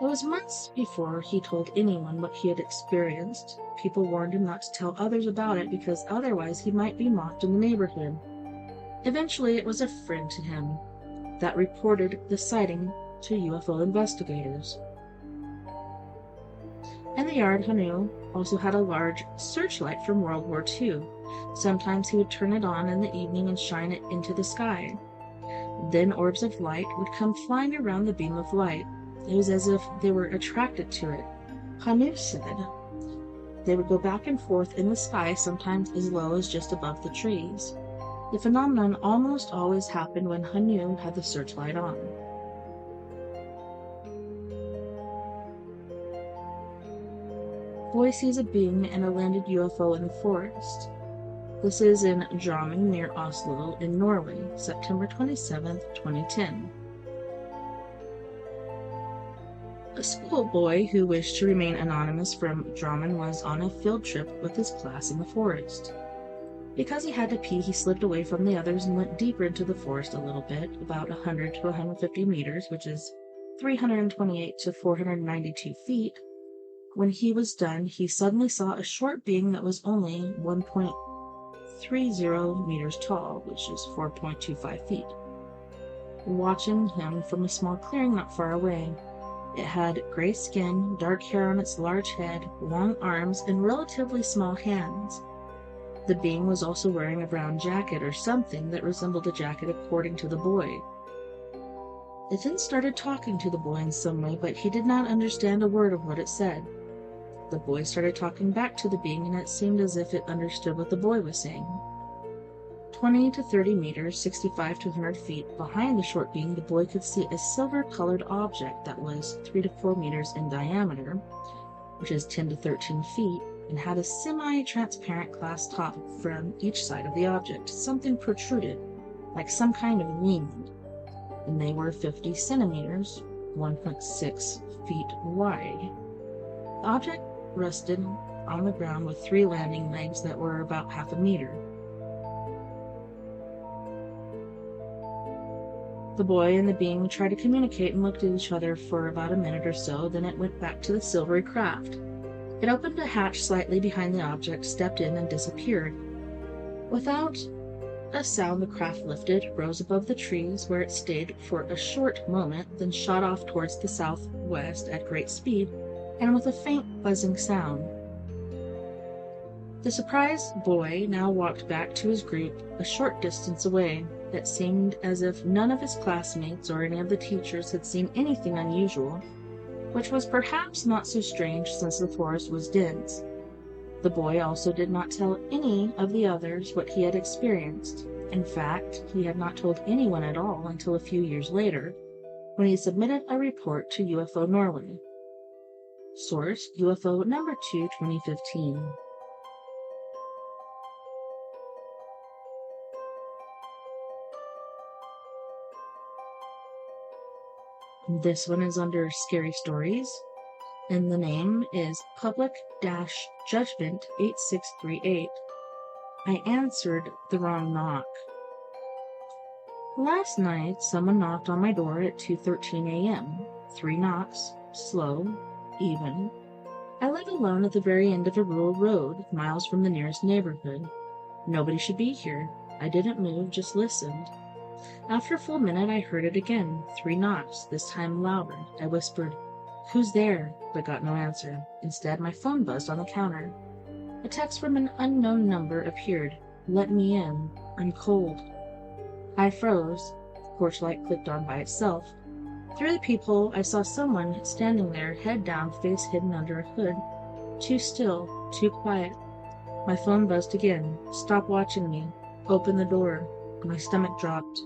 It was months before he told anyone what he had experienced. People warned him not to tell others about it because otherwise he might be mocked in the neighborhood. Eventually, it was a friend to him that reported the sighting to UFO investigators. In the yard, Hanu also had a large searchlight from World War II. Sometimes he would turn it on in the evening and shine it into the sky. Then orbs of light would come flying around the beam of light. It was as if they were attracted to it. Hanu said they would go back and forth in the sky, sometimes as low as just above the trees. The phenomenon almost always happened when Hanu had the searchlight on. Boy sees a being and a landed UFO in the forest. This is in Drammen near Oslo in Norway, September 27, 2010. A schoolboy who wished to remain anonymous from Drammen was on a field trip with his class in the forest. Because he had to pee, he slipped away from the others and went deeper into the forest a little bit, about 100 to 150 meters, which is 328 to 492 feet. When he was done, he suddenly saw a short being that was only 1.30 meters tall, which is 4.25 feet, watching him from a small clearing not far away. It had gray skin, dark hair on its large head, long arms, and relatively small hands. The being was also wearing a brown jacket or something that resembled a jacket according to the boy. It then started talking to the boy in some way, but he did not understand a word of what it said. The boy started talking back to the being, and it seemed as if it understood what the boy was saying. 20 to 30 meters, 65 to 100 feet behind the short being, the boy could see a silver-colored object that was 3 to 4 meters in diameter, which is 10 to 13 feet, and had a semi-transparent glass top from each side of the object. Something protruded, like some kind of wing, and they were 50 centimeters, 1.6 feet wide. The object rested on the ground with 3 landing legs that were about half a meter. The boy and the being tried to communicate and looked at each other for about a minute or so, then it went back to the silvery craft. It opened a hatch slightly behind the object, stepped in, and disappeared. Without A sound the craft lifted rose above the trees, where it stayed for a short moment, then shot off towards the southwest at great speed, and with a faint buzzing sound. The surprised boy now walked back to his group a short distance away. It seemed as if none of his classmates or any of the teachers had seen anything unusual, which was perhaps not so strange since the forest was dense. The boy also did not tell any of the others what he had experienced. In fact, he had not told anyone at all until a few years later, when he submitted a report to UFO Norway. Source: UFO number 2, 2015. This one is under Scary Stories, and the name is Public-Judgment 8638. I answered the wrong knock. Last night, someone knocked on my door at 2:13 a.m. 3 knocks, slow, even. I live alone at the very end of a rural road, miles from the nearest neighborhood. Nobody should be here. I didn't move, just listened. After a full minute, I heard it again. 3 knocks, this time louder. I whispered, "Who's there?" but got no answer. Instead, my phone buzzed on the counter. A text from an unknown number appeared. "Let me in. I'm cold." I froze. The porch light clicked on by itself. Through the peephole, I saw someone standing there, head down, face hidden under a hood. Too still, too quiet. My phone buzzed again. "Stop watching me. Open the door." My stomach dropped.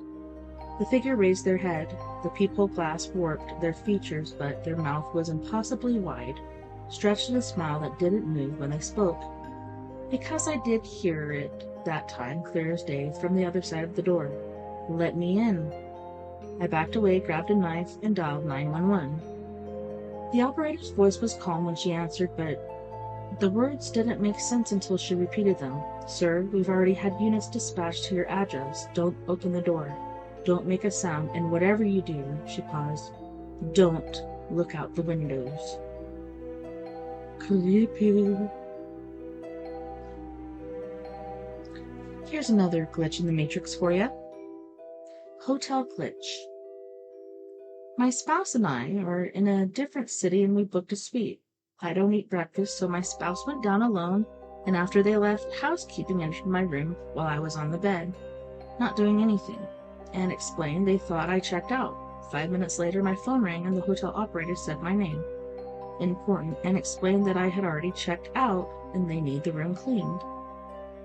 The figure raised their head. The peephole glass warped their features, but their mouth was impossibly wide, stretched in a smile that didn't move when they spoke. Because I did hear it that time, clear as day, from the other side of the door. "Let me in." I backed away, grabbed a knife, and dialed 911. The operator's voice was calm when she answered, but the words didn't make sense until she repeated them. "Sir, we've already had units dispatched to your address. Don't open the door. Don't make a sound, and whatever you do," she paused, "don't look out the windows." Creepy. Here's another glitch in the Matrix for you. Hotel glitch. My spouse and I are in a different city and we booked a suite. I don't eat breakfast, so my spouse went down alone, and after they left, housekeeping entered my room while I was on the bed, not doing anything, and explained they thought I checked out. 5 minutes later, my phone rang and the hotel operator said my name, important, and explained that I had already checked out and they need the room cleaned.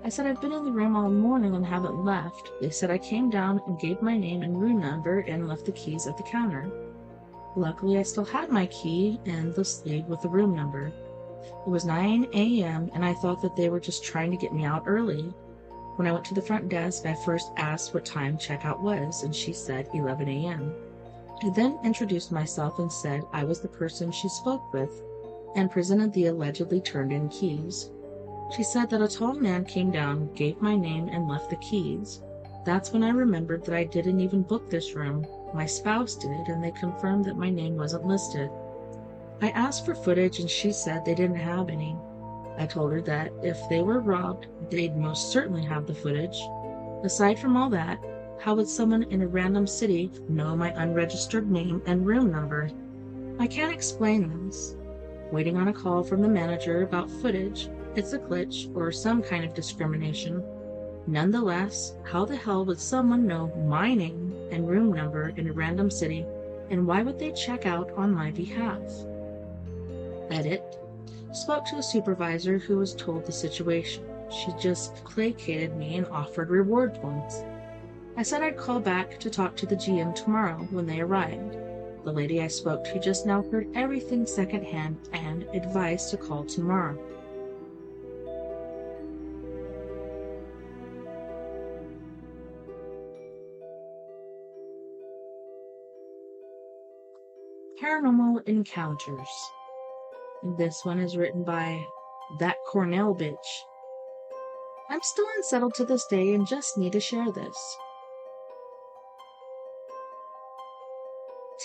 I said I've been in the room all morning and haven't left. They said I came down and gave my name and room number and left the keys at the counter. Luckily, I still had my key and the sleeve with the room number. It was 9 a.m. and I thought that they were just trying to get me out early. When I went to the front desk, I first asked what time checkout was, and she said 11 a.m. I then introduced myself and said I was the person she spoke with and presented the allegedly turned-in keys. She said that a tall man came down, gave my name, and left the keys. That's when I remembered that I didn't even book this room. My spouse did, and they confirmed that my name wasn't listed. I asked for footage, and she said they didn't have any. I told her that if they were robbed, they'd most certainly have the footage. Aside from all that, how would someone in a random city know my unregistered name and room number? I can't explain this. Waiting on a call from the manager about footage. It's a glitch or some kind of discrimination. Nonetheless, how the hell would someone know my name and room number in a random city, and why would they check out on my behalf? Edit. Spoke to a supervisor who was told the situation. She just placated me and offered reward points. I said I'd call back to talk to the GM tomorrow when they arrived. The lady I spoke to just now heard everything secondhand and advised to call tomorrow. Paranormal encounters. This one is written by That Cornell Bitch. I'm still unsettled to this day and just need to share this.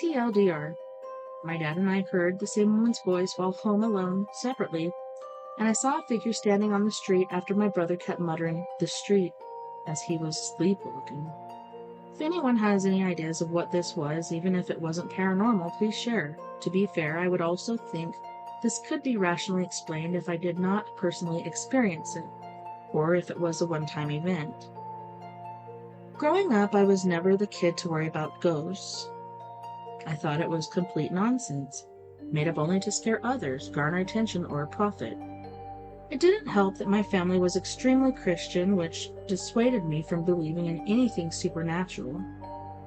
TLDR. My dad and I heard the same woman's voice while home alone, separately, and I saw a figure standing on the street after my brother kept muttering, "The street." as he was sleepwalking. If anyone has any ideas of what this was, even if it wasn't paranormal, please share. To be fair, I would also think this could be rationally explained if I did not personally experience it, or if it was a one-time event. Growing up, I was never the kid to worry about ghosts. I thought it was complete nonsense, made up only to scare others, garner attention, or profit. It didn't help that my family was extremely Christian, which dissuaded me from believing in anything supernatural.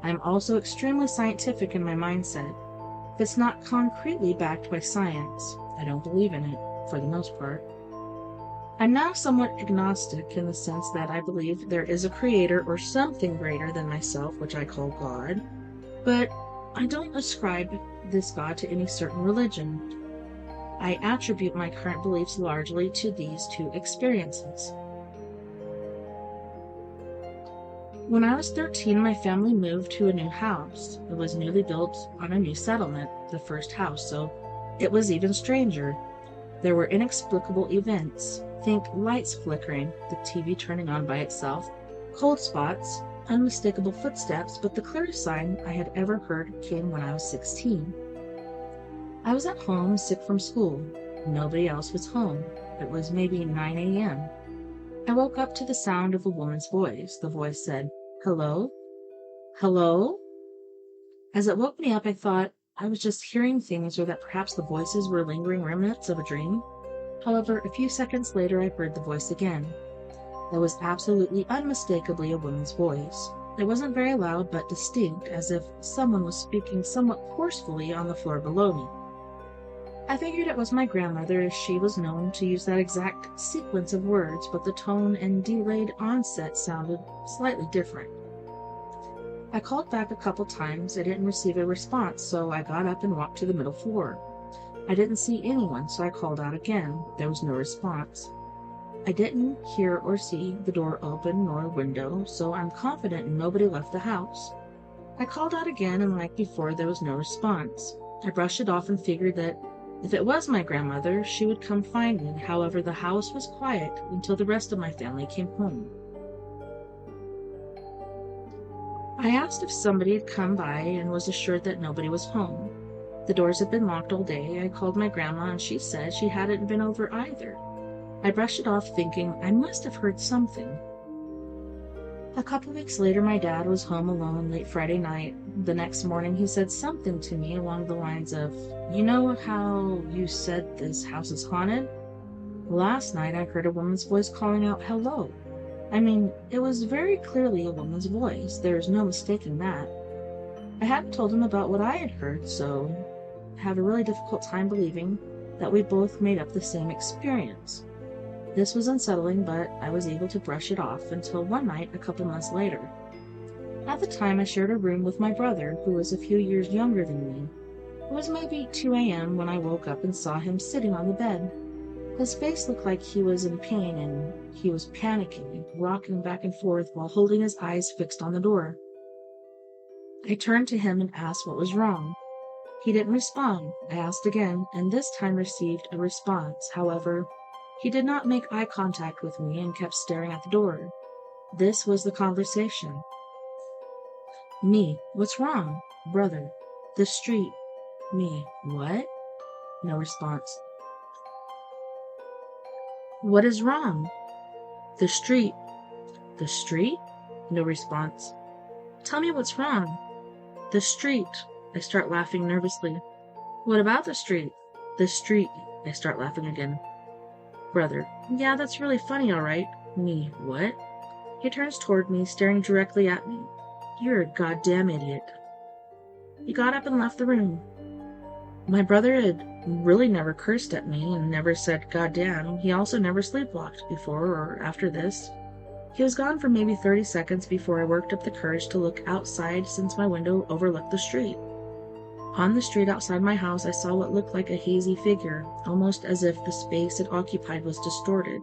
I am also extremely scientific in my mindset. If it's not concretely backed by science, I don't believe in it, for the most part. I'm now somewhat agnostic in the sense that I believe there is a creator or something greater than myself, which I call God, but I don't ascribe this God to any certain religion. I attribute my current beliefs largely to these two experiences. When I was 13, my family moved to a new house. It was newly built on a new settlement, the first house, so it was even stranger. There were inexplicable events. Think lights flickering, the TV turning on by itself, cold spots, unmistakable footsteps, but the clearest sign I had ever heard came when I was 16. I was at home, sick from school. Nobody else was home. It was maybe 9 a.m. I woke up to the sound of a woman's voice. The voice said, "Hello? Hello?" As it woke me up, I thought I was just hearing things, or that perhaps the voices were lingering remnants of a dream. However, a few seconds later, I heard the voice again. That was absolutely unmistakably a woman's voice. It wasn't very loud, but distinct, as if someone was speaking somewhat forcefully on the floor below me. I figured it was my grandmother, as she was known to use that exact sequence of words, but the tone and delayed onset sounded slightly different. I called back a couple times. I didn't receive a response, so I got up and walked to the middle floor. I didn't see anyone, so I called out again. There was no response. I didn't hear or see the door open nor a window, so I'm confident nobody left the house. I called out again, and like before, there was no response. I brushed it off and figured that if it was my grandmother, she would come find me. However, the house was quiet until the rest of my family came home. I asked if somebody had come by and was assured that nobody was home. The doors had been locked all day. I called my grandma, and she said she hadn't been over either. I brushed it off, thinking I must have heard something. A couple weeks later, my dad was home alone late Friday night. The next morning, he said something to me along the lines of, "You know how you said this house is haunted? Last night, I heard a woman's voice calling out, 'Hello.' I mean, it was very clearly a woman's voice. There's no mistaking that." I hadn't told him about what I had heard, so I had a really difficult time believing that we both made up the same experience. This was unsettling, but I was able to brush it off until one night a couple months later. At the time, I shared a room with my brother, who was a few years younger than me. It was maybe 2 a.m. when I woke up and saw him sitting on the bed. His face looked like he was in pain, and he was panicking, rocking back and forth while holding his eyes fixed on the door. I turned to him and asked what was wrong. He didn't respond. I asked again, and this time received a response. However, he did not make eye contact with me and kept staring at the door. This was the conversation. Me, what's wrong? Brother, the street. Me, what? No response. What is wrong? The street. The street? No response. Tell me what's wrong. The street. I start laughing nervously. What about the street? The street. I start laughing again. Brother, yeah, that's really funny, all right. Me, what? He turns toward me, staring directly at me. You're a goddamn idiot. He got up and left the room. My brother had really never cursed at me and never said goddamn. He also never sleepwalked before or after this. He was gone for maybe 30 seconds before I worked up the courage to look outside, since my window overlooked the street. On the street outside my house, I saw what looked like a hazy figure, almost as if the space it occupied was distorted,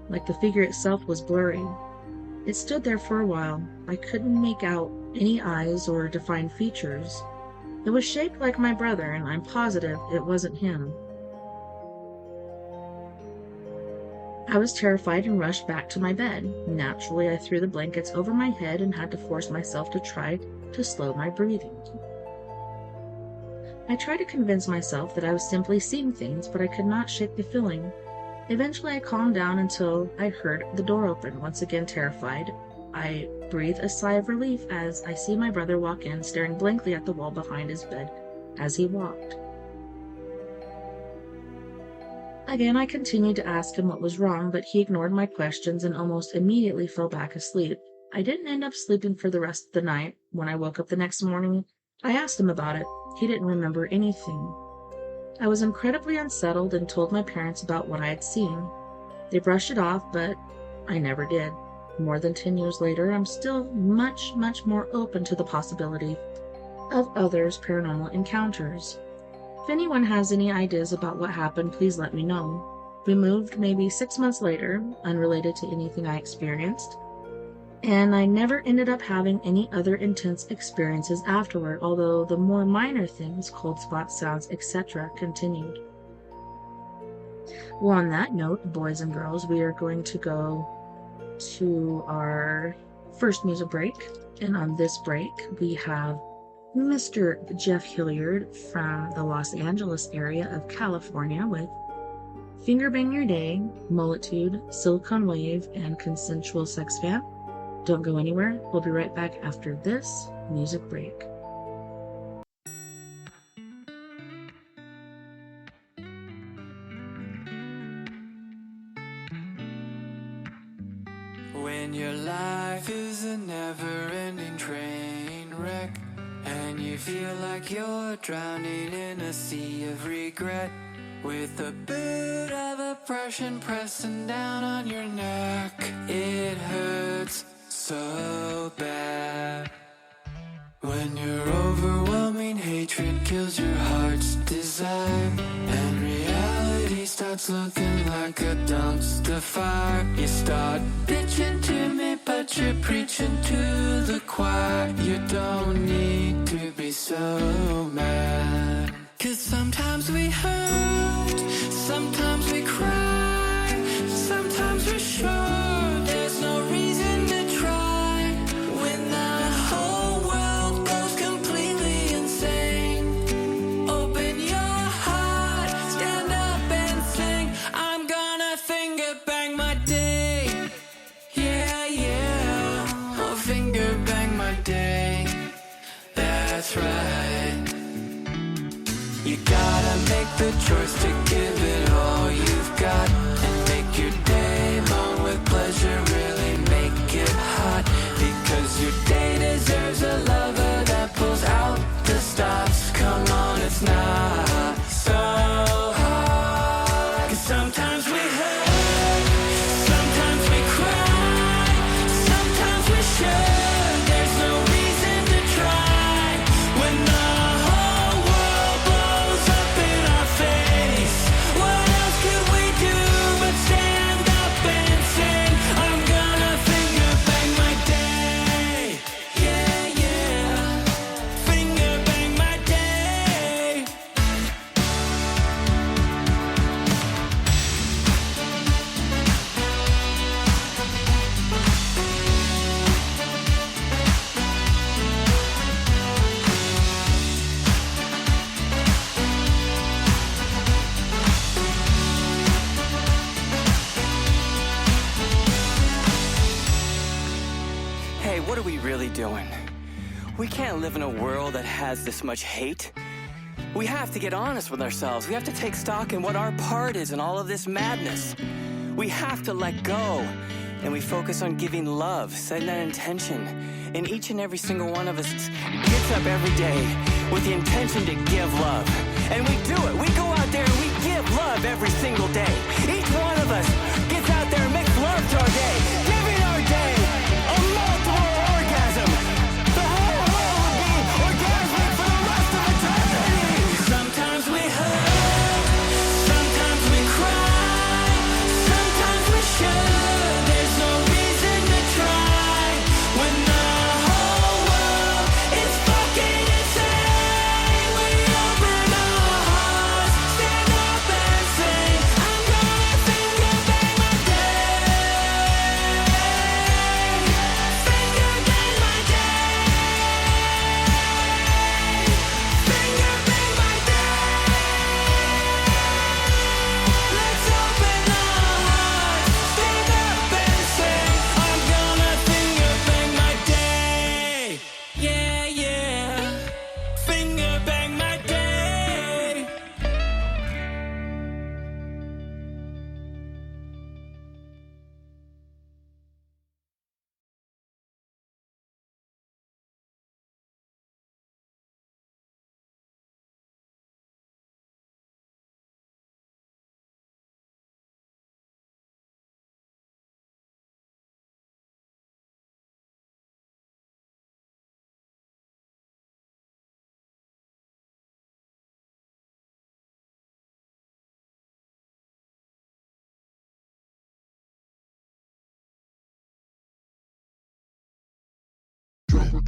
like the figure itself was blurry. It stood there for a while. I couldn't make out any eyes or defined features. It was shaped like my brother, and I'm positive it wasn't him. I was terrified and rushed back to my bed. Naturally, I threw the blankets over my head and had to force myself to try to slow my breathing. I tried to convince myself that I was simply seeing things, but I could not shake the feeling. Eventually, I calmed down until I heard the door open. Once again terrified, I breathe a sigh of relief as I see my brother walk in, staring blankly at the wall behind his bed as he walked. Again, I continued to ask him what was wrong, but he ignored my questions and almost immediately fell back asleep. I didn't end up sleeping for the rest of the night. When I woke up the next morning, I asked him about it. He didn't remember anything. I was incredibly unsettled and told my parents about what I had seen. They brushed it off, but I never did. More than 10 years later, I'm still much more open to the possibility of others' paranormal encounters. If anyone has any ideas about what happened, please let me know. We moved maybe 6 months later, unrelated to anything I experienced, and I never ended up having any other intense experiences afterward, although the more minor things, cold spots, sounds, etc., continued. Well, on that note, boys and girls, we are going to go to our first music break, and on this break, we have Mr. Jeff Hilliard from the Los Angeles area of California with Finger Bang Your Day, Multitude, Silicon Wave, and Consensual Sex Fan. Don't go anywhere. We'll be right back after this music break. When your life is a never-ending train wreck, and you feel like you're drowning in a sea of regret, with a bit of oppression pressing down on your neck, it hurts so bad. When your overwhelming hatred kills your heart's desire, and reality starts looking like a dumpster fire, you start bitching to me, but you're preaching to the choir. You don't need to be so mad, 'cause sometimes we hurt, sometimes we cry, sometimes we're sure there's no reason to try. When the whole world goes completely insane, open your heart, stand up and sing. I'm gonna finger bang my day. Yeah, yeah, I'll finger bang my day. That's right. You gotta make the choice to give it all you've got, and make your day long with pleasure, really make it hot, because your day deserves a lover that pulls out the stops. Come on, it's not so hard, 'cause sometimes we hurt, sometimes we cry, sometimes we're sure there's no reason to try. When the whole world blows up in our face, what else could we do but stand up and sing? I'm gonna finger bang my day. Yeah, yeah, finger bang my day. Hey, what are we really doing? We can't live in a world that has this much hate. We have to get honest with ourselves. We have to take stock in what our part is in all of this madness. We have to let go, and we focus on giving love, setting that intention. And each and every single one of us gets up every day with the intention to give love. And we do it. We go out there and we give love every single day. Each one of us gets out there and makes love to our day, giving our day a multiple orgasm. The whole world will be orgasmic for the rest of eternity. Sometimes we hurt, sometimes we cry, sometimes we sure there's no reason to try. When the whole world is fucking insane, we open our hearts, stand up and sing. I'm gonna finger bang my day. I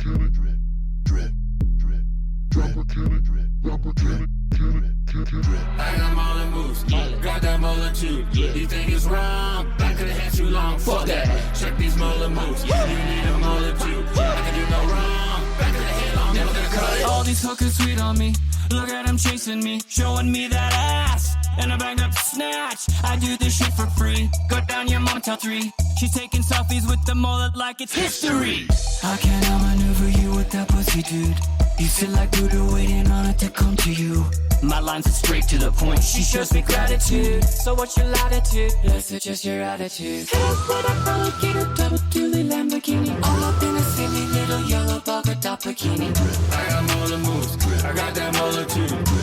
got molar moves, got that molar too. You think it's wrong? I could've had too long. Fuck that. Check these molar moves. You need a molar too. I can do no wrong. Back of the head long, never gonna cut it. All these hookers sweet on me. Look at them chasing me, showing me that ass. And I banged up the snatch. I do this shit for free. Go down your mom till 3. She's taking selfies with the mullet like it's history. How can I maneuver you with that pussy, dude? You sit like Buddha waiting on it to come to you. My lines are straight to the point. She shows me gratitude. So what's your latitude? Let's adjust your attitude. Head with a alligator, double dually Lamborghini. All up in a silly little yellow polka dot bikini. I got molar moves, I got that molar too.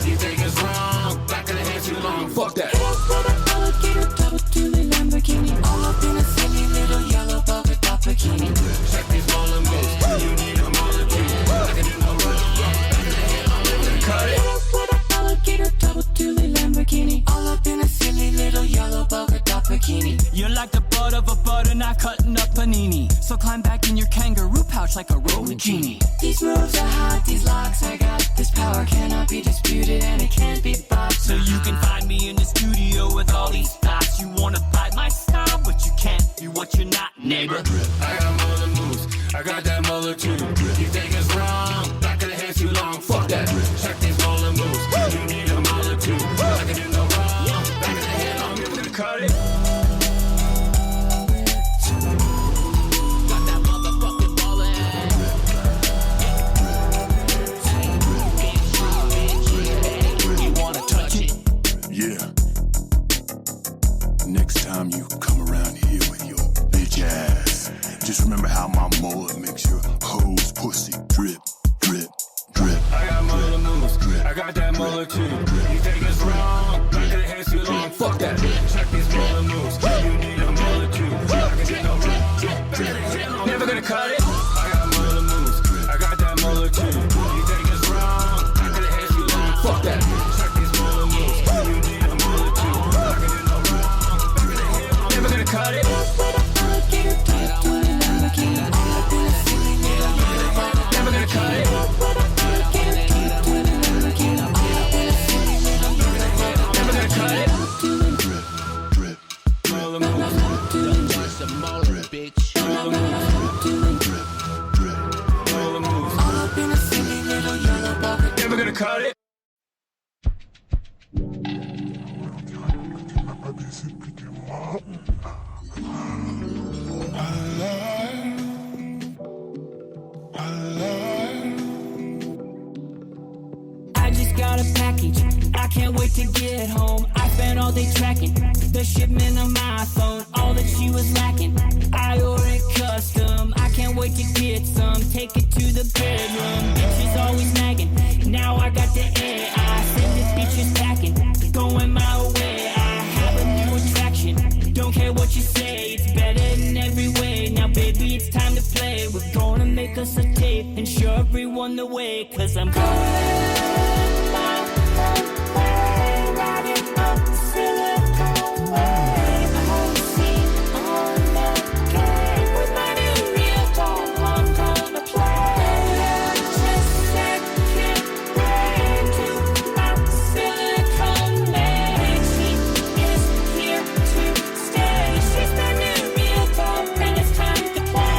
You think it's wrong? Back of the head too long. Fuck that. Head with a alligator, double dually Lamborghini. All up in a silly little yellow polka dot bikini. Check these molar moves. You need a molar too. I can do no wrong. Back of the head, I'm never gonna cut it. Alligator, double dually Lamborghini. All up in a silly little yellow polka dot bikini. You're like the butt of a butternut cutting up panini. So climb back in your kangaroo pouch like a rolling genie. These moves are hot, these locks I got. This power cannot be disputed and it can't be bought. So you can find me in the studio with all these thoughts. You wanna fight my style, but you can't be what you're not, neighbor. I got molar moves, I got that molar too. You think it's wrong? Back of the head too long. Fuck that. Check these molar moves. You need a molar too. I can do no wrong. Back of the head long, never gonna cut it. Got that motherfucking ballin'. You wanna touch it? Yeah. Next time you come around here with your bitch ass, just remember how my mullet makes your hose pussy drip, drip, drip. I got molar moves, I got that molar too. You think it's wrong? Back of the head too long. Fuck that. Check these molar moves. You need a molar too. I can do no wrong. Back of the head long, never gonna cut it. I got molar moves, I got that molar too. You think it's wrong? Back of the head too long. Fuck that. Check these molar moves. You need a molar too. I can do no wrong. Back of the head long, never gonna cut it. Never gonna cut it. Never gonna cut it. Drip, drip, Molar moves. Just a mullet, bitch. Molar moves. drip, drip. Molar moves. All up in a silly little yellow bucket. Never gonna cut it. I just got a package. I can't wait to get home. I spent all day tracking the shipment on my phone. All that she was lacking, I ordered custom. I can't wait to get some. Take it to the bedroom. Bitches always nagging. Now I got the air. I send this bitch is packing. Going my way. I have a new attraction. Don't care what you say. It's better in every way. Now baby, it's time to play. We're gonna make us a tape and show everyone the way. Cause I'm going my way, riding up the Silicon Way. I wanna see on the game with my new real dog. I'm gonna play. Just second way to my Silicon Way. She is here to stay. She's my new real dog, and it's time to play.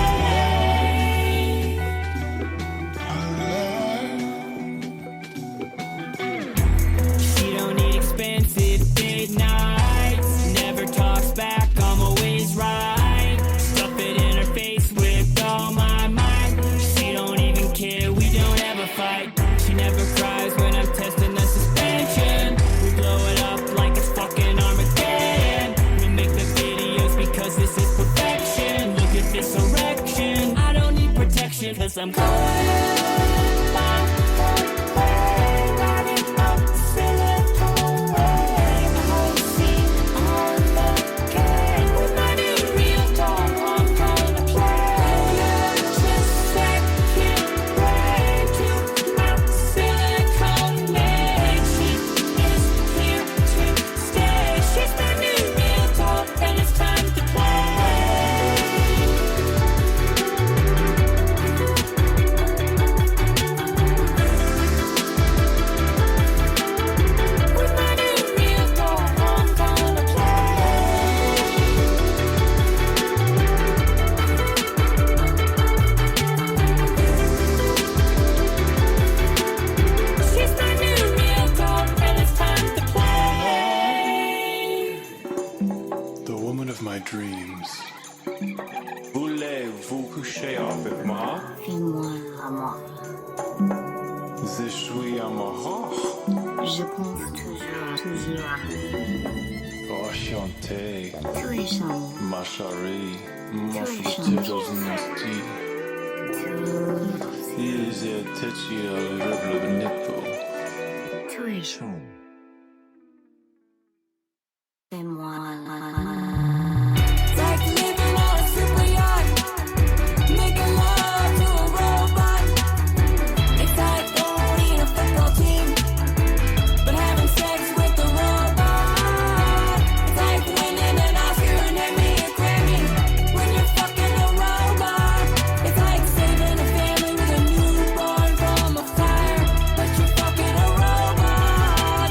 She don't need expensive date nights. Never talks back, I'm always right. Stuff it in her face with all my might. She don't even care, we don't ever fight. She never cries when I'm testing the suspension. We blow it up like it's fucking Armageddon. We make the videos because this is perfection. Look at this erection. I don't need protection, cause I'm going my way, riding up the Silicon Way. I wanna see on the game with my new real dog. I'm gonna play. Just second way to my Silicon Way. She is here to stay. She's my new real dog, and it's time to play. Fais-moi l'amour. Je suis amoureux. Je pense toujours à Enchanté, tous les champs. ma chérie, mon futur nasty. Easy touchy of the nipple. Tous les champs. Fais-moi l'amour. Like living on a super yacht, making love to a robot. It's like owning a football team, but having sex with the robot. It's like winning an Oscar and Emmy or Grammy when you're fucking a robot. It's like saving a family with a newborn from a fire, but you're fucking a robot.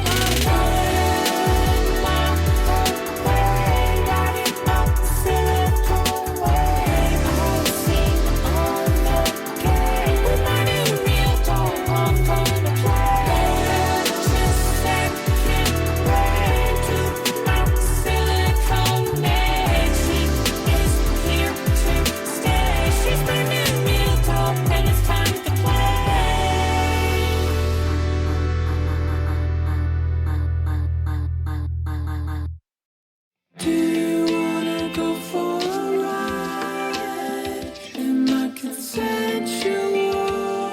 Do you wanna go for a ride in my consensual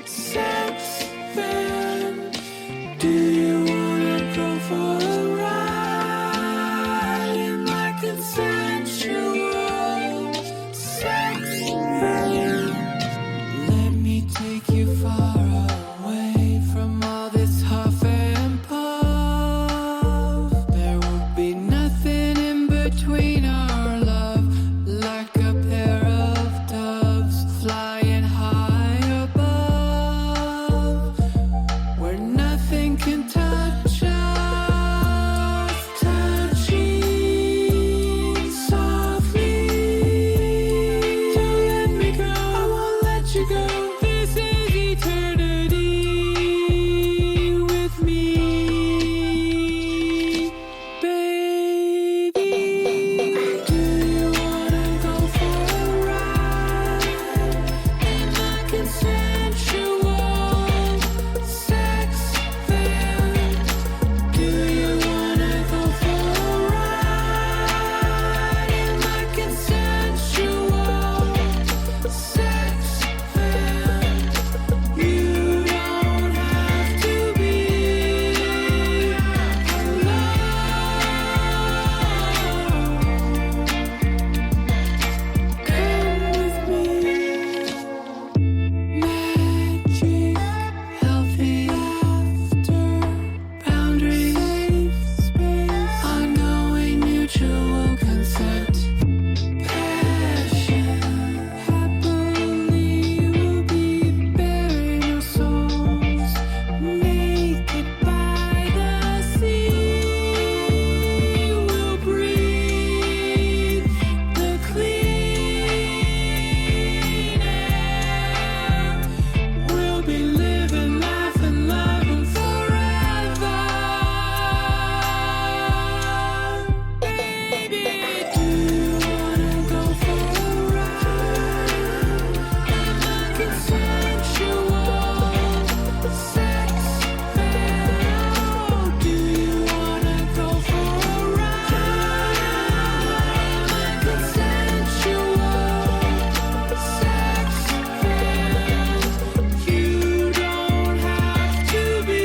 sex van? Do you wanna go for a ride in my consensual sex van? Let me take you far away from all this huff and puff. There will be nothing in between our love, like a pair of doves flying high above, where nothing can touch us, touching softly. Don't let me go, I won't let you go. This is eternity with me, baby. Do you wanna go for a ride in my consensual sex van? Do you wanna go for a ride in my consensual sex van? You don't have to be alone. Come with me. Magic, healthy laughter, boundaries, safe space, ongoing mutual consent, passion, happily we'll be bearing our souls, naked by the sea. We'll breathe the clean air. We'll be living, laughing, loving forever. Baby, do you wanna go for a ride in my consensual sex van? Do you wanna go for a ride in my consensual sex van? You don't have to be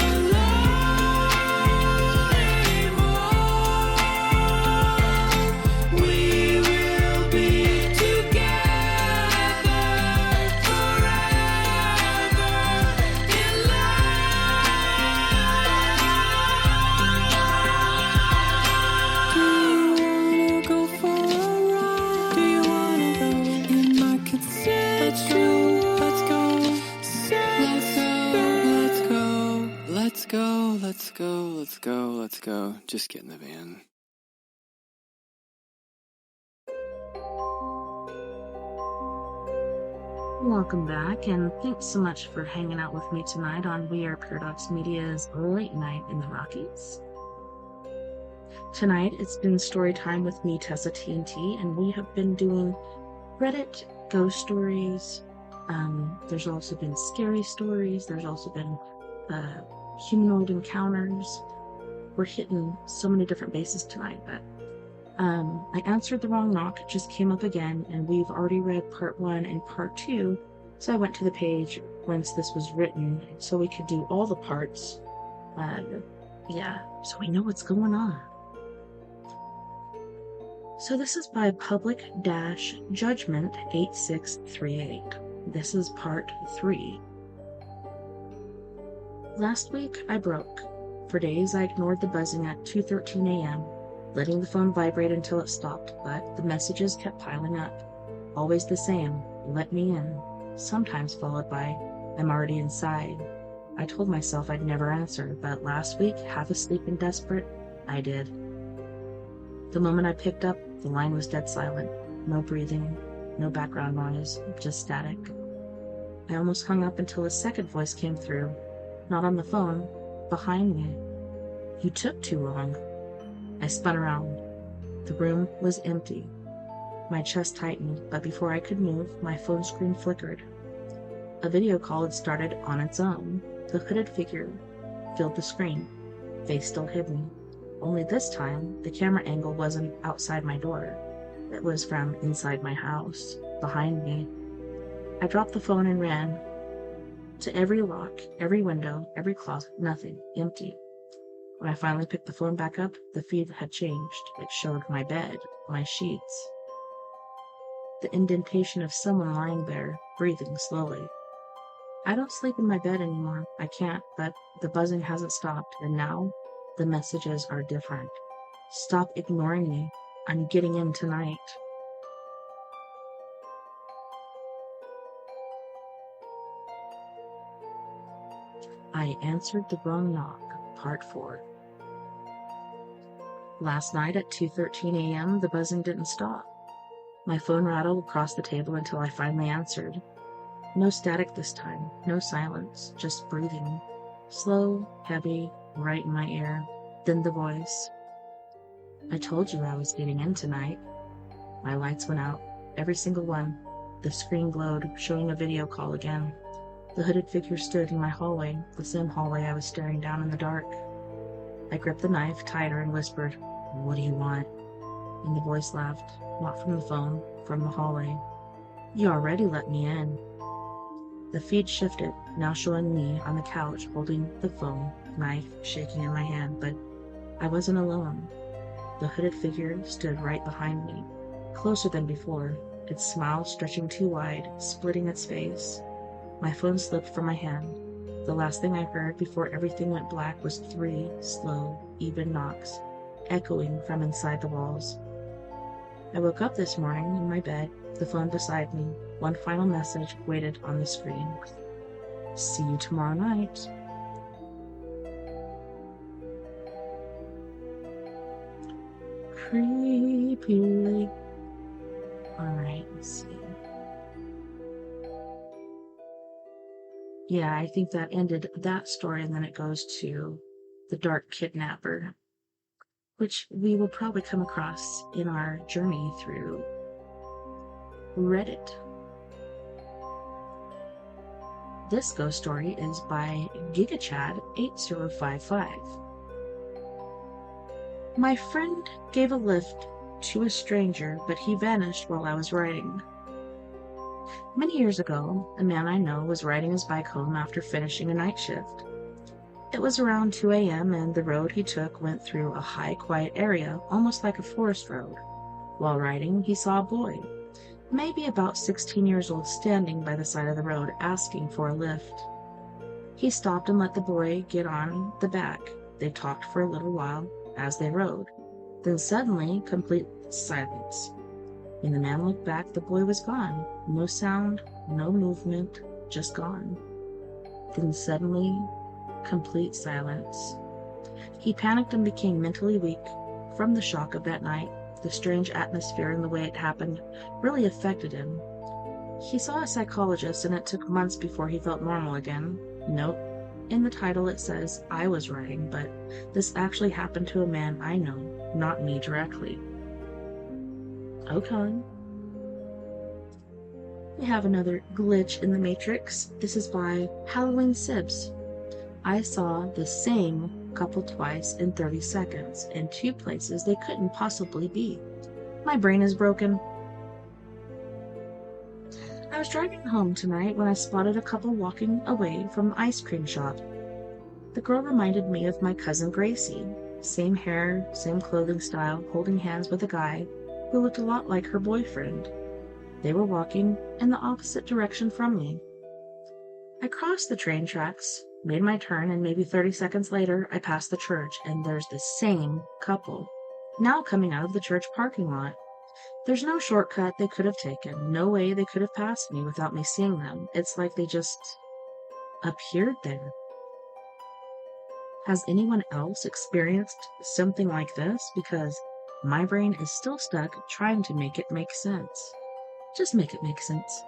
alone anymore. We will be together forever in love. Do you wanna go for a ride? Do you wanna go in my consensual? Let's go. Let's go. Let's go. Let's go. Let's go. Let's go. Just get in the van. Welcome back, and thanks so much for hanging out with me tonight on We Are Paradox Media's Late Night in the Rockies. Tonight, it's been story time with me, TessaTNT, and we have been doing Reddit ghost stories. There's also been scary stories. There's also been humanoid encounters. We're hitting so many different bases tonight, but I answered the wrong knock. It just came up again, and we've already read part 1 and part 2, so I went to the page once this was written so we could do all the parts. So we know what's going on. So this is by Public-Judgment 8638. This is part 3. Last week I broke. For days I ignored the buzzing at 2:13 a.m., letting the phone vibrate until it stopped, but the messages kept piling up. Always the same, let me in, sometimes followed by, I'm already inside. I told myself I'd never answer, but last week, half asleep and desperate, I did. The moment I picked up, the line was dead silent. No breathing, no background noise, just static. I almost hung up until a second voice came through, not on the phone, behind me. You took too long. I spun around. The room was empty. My chest tightened, but before I could move, my phone screen flickered. A video call had started on its own. The hooded figure filled the screen, face still hidden. Only this time, the camera angle wasn't outside my door. It was from inside my house, behind me. I dropped the phone and ran. To every lock, every window, every closet, nothing, empty. When I finally picked the phone back up, the feed had changed. It showed my bed, my sheets, the indentation of someone lying there, breathing slowly. I don't sleep in my bed anymore. I can't, but the buzzing hasn't stopped, and now the messages are different. Stop ignoring me. I'm getting in tonight. I answered the wrong knock, part 4. Last night at 2:13 a.m., the buzzing didn't stop. My phone rattled across the table until I finally answered. No static this time, no silence, just breathing. Slow, heavy, right in my ear. Then the voice. I told you I was getting in tonight. My lights went out, every single one. The screen glowed, showing a video call again. The hooded figure stood in my hallway, the same hallway I was staring down in the dark. I gripped the knife tighter and whispered, "What do you want?" And the voice laughed, not from the phone, from the hallway. "You already let me in." The feed shifted, now showing me on the couch holding the phone, knife shaking in my hand, but I wasn't alone. The hooded figure stood right behind me, closer than before, its smile stretching too wide, splitting its face. My phone slipped from my hand. The last thing I heard before everything went black was 3 slow, even knocks, echoing from inside the walls. I woke up this morning in my bed, the phone beside me. One final message waited on the screen. See you tomorrow night. Creepy. Alright, let's see. Yeah, I think that ended that story, and then it goes to the Dark Kidnapper, which we will probably come across in our journey through Reddit. This ghost story is by GigaChad8055. My friend gave a lift to a stranger, but he vanished while I was riding. Many years ago, a man I know was riding his bike home after finishing a night shift. It was around 2 a.m. and the road he took went through a high, quiet area, almost like a forest road. While riding, he saw a boy, maybe about 16 years old, standing by the side of the road asking for a lift. He stopped and let the boy get on the back. They talked for a little while as they rode. Then suddenly, complete silence. When the man looked back, the boy was gone. No sound, no movement, just gone. Then suddenly, complete silence. He panicked and became mentally weak from the shock of that night. The strange atmosphere and the way it happened really affected him. He saw a psychologist, and it took months before he felt normal again. Nope. In the title it says I was writing, but this actually happened to a man I know, not me directly. Okay. We have another glitch in the Matrix. This is by Halloween Sibs. I saw the same couple twice in 30 seconds in two places they couldn't possibly be. My brain is broken. I was driving home tonight when I spotted a couple walking away from the ice cream shop. The girl reminded me of my cousin Gracie. Same hair, same clothing style, holding hands with a guy who looked a lot like her boyfriend. They were walking in the opposite direction from me. I crossed the train tracks, made my turn, and maybe 30 seconds later, I passed the church, and there's the same couple, now coming out of the church parking lot. There's no shortcut they could have taken, no way they could have passed me without me seeing them. It's like they just appeared there. Has anyone else experienced something like this? Because my brain is still stuck trying to make it make sense. Just make it make sense.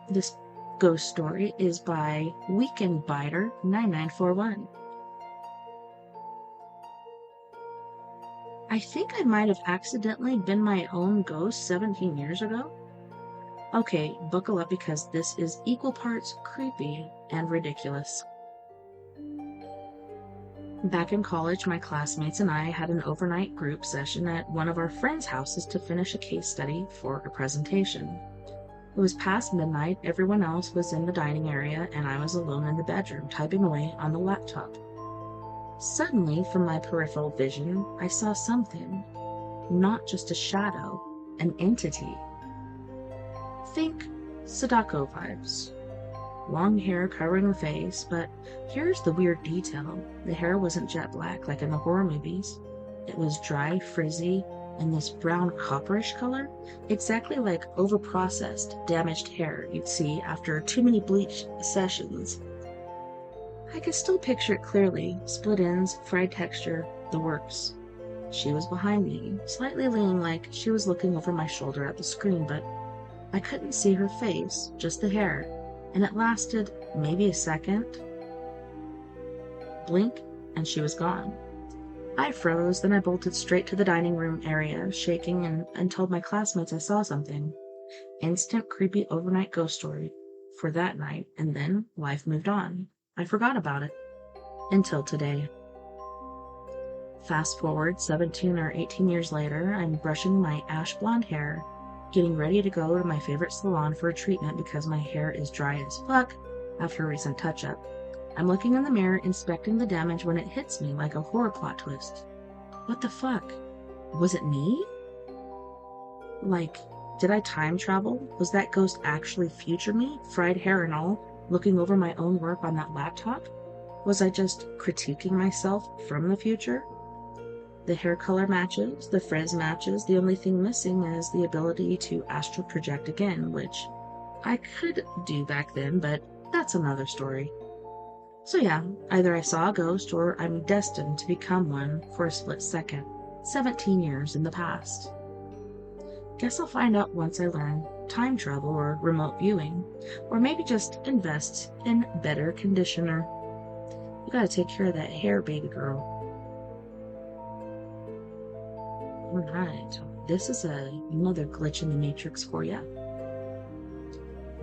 This ghost story is by Weekend Biter 9941. I think I might have accidentally been my own ghost 17 years ago. Okay, buckle up because this is equal parts creepy and ridiculous. Back in college, my classmates and I had an overnight group session at one of our friends' houses to finish a case study for a presentation. It was past midnight, everyone else was in the dining area, and I was alone in the bedroom, typing away on the laptop. Suddenly, from my peripheral vision, I saw something. Not just a shadow, an entity. Think Sadako vibes. Long hair covering the face, but here's the weird detail. The hair wasn't jet black like in the horror movies. It was dry, frizzy, and this brown copperish color, exactly like overprocessed, damaged hair you'd see after too many bleach sessions. I could still picture it clearly, split ends, fried texture, the works. She was behind me, slightly leaning like she was looking over my shoulder at the screen, but I couldn't see her face, just the hair, and it lasted maybe a second. Blink, and she was gone. I froze, then I bolted straight to the dining room area, shaking, and told my classmates I saw something. Instant creepy overnight ghost story for that night, and then life moved on. I forgot about it. Until today. Fast forward 17 or 18 years later, I'm brushing my ash blonde hair, getting ready to go to my favorite salon for a treatment because my hair is dry as fuck after a recent touch-up. I'm looking in the mirror, inspecting the damage when it hits me like a horror plot twist. What the fuck? Was it me? Like, did I time travel? Was that ghost actually future me, fried hair and all, looking over my own work on that laptop? Was I just critiquing myself from the future? The hair color matches, the frizz matches, the only thing missing is the ability to astral project again, which I could do back then, but that's another story. So yeah, either I saw a ghost or I'm destined to become one for a split second, 17 years in the past. Guess I'll find out once I learn time travel or remote viewing, or maybe just invest in better conditioner. You gotta take care of that hair, baby girl. Alright, this is another glitch in the Matrix for you.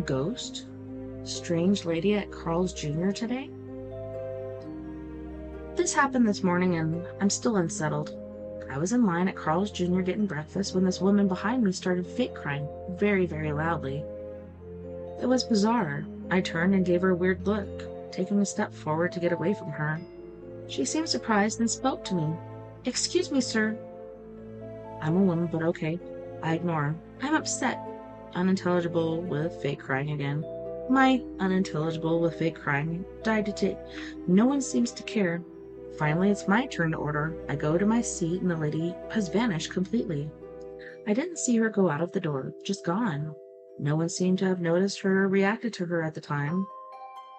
Ghost? Strange lady at Carl's Jr. today? This happened this morning and I'm still unsettled. I was in line at Carl's Jr. getting breakfast when this woman behind me started fake crying very, very loudly. It was bizarre. I turned and gave her a weird look, taking a step forward to get away from her. She seemed surprised and spoke to me. "Excuse me, sir." I'm a woman, but okay. I ignore. I'm upset. Unintelligible with fake crying again. My unintelligible with fake crying died to take. No one seems to care. Finally, it's my turn to order. I go to my seat and the lady has vanished completely. I didn't see her go out of the door, just gone. No one seemed to have noticed her or reacted to her at the time.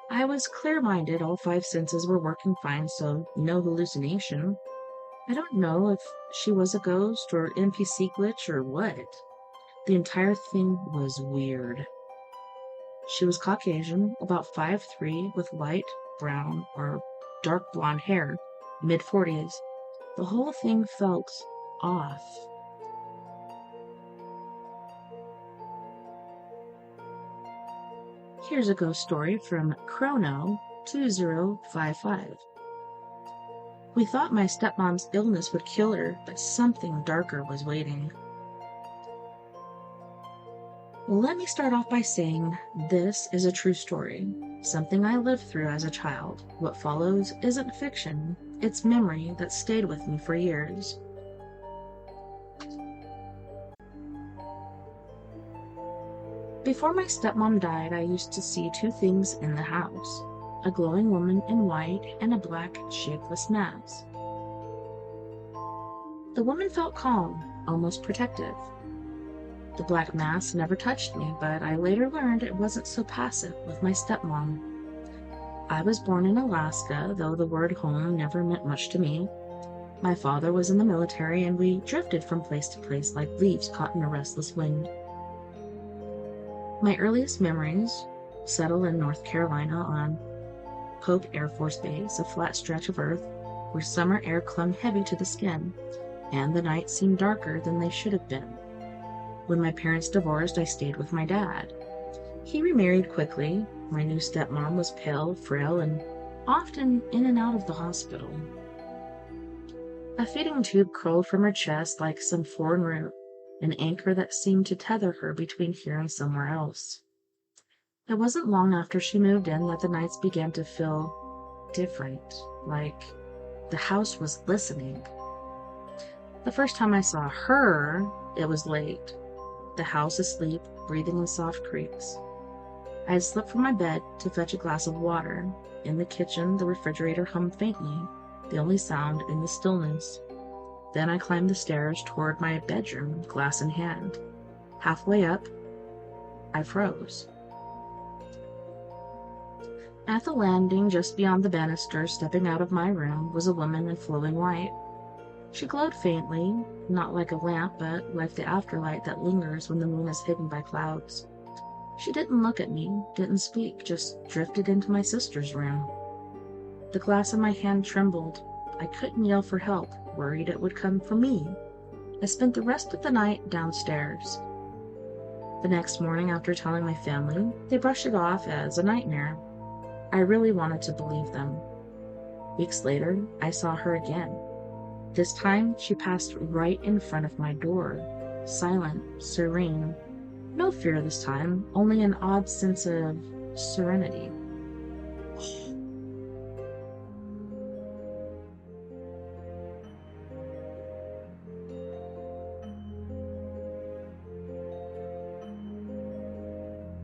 I was clear-minded, all 5 senses were working fine, so no hallucination. I don't know if she was a ghost or NPC glitch or what. The entire thing was weird. She was Caucasian, about 5'3", with light brown or dark blonde hair, mid-40s. The whole thing felt off. Here's a ghost story from Chrono2055. We thought my stepmom's illness would kill her, but something darker was waiting. Let me start off by saying this is a true story, something I lived through as a child. What follows isn't fiction, it's memory that stayed with me for years. Before my stepmom died, I used to see two things in the house: a glowing woman in white and a black, shapeless mass. The woman felt calm, almost protective. The black mass never touched me, but I later learned it wasn't so passive with my stepmom. I was born in Alaska, though the word home never meant much to me. My father was in the military, and we drifted from place to place like leaves caught in a restless wind. My earliest memories settle in North Carolina on Pope Air Force Base, a flat stretch of earth where summer air clung heavy to the skin, and the nights seemed darker than they should have been. When my parents divorced, I stayed with my dad. He remarried quickly. My new stepmom was pale, frail, and often in and out of the hospital. A feeding tube curled from her chest like some foreign root, an anchor that seemed to tether her between here and somewhere else. It wasn't long after she moved in that the nights began to feel different, like the house was listening. The first time I saw her, it was late. The house asleep, breathing in soft creaks. I had slipped from my bed to fetch a glass of water. In the kitchen, the refrigerator hummed faintly, the only sound in the stillness. Then I climbed the stairs toward my bedroom, glass in hand. Halfway up, I froze. At the landing just beyond the banister, stepping out of my room, was a woman in flowing white. She glowed faintly, not like a lamp, but like the afterlight that lingers when the moon is hidden by clouds. She didn't look at me, didn't speak, just drifted into my sister's room. The glass in my hand trembled. I couldn't yell for help, worried it would come for me. I spent the rest of the night downstairs. The next morning, after telling my family, they brushed it off as a nightmare. I really wanted to believe them. Weeks later, I saw her again. This time, she passed right in front of my door, silent, serene. No fear this time, only an odd sense of serenity.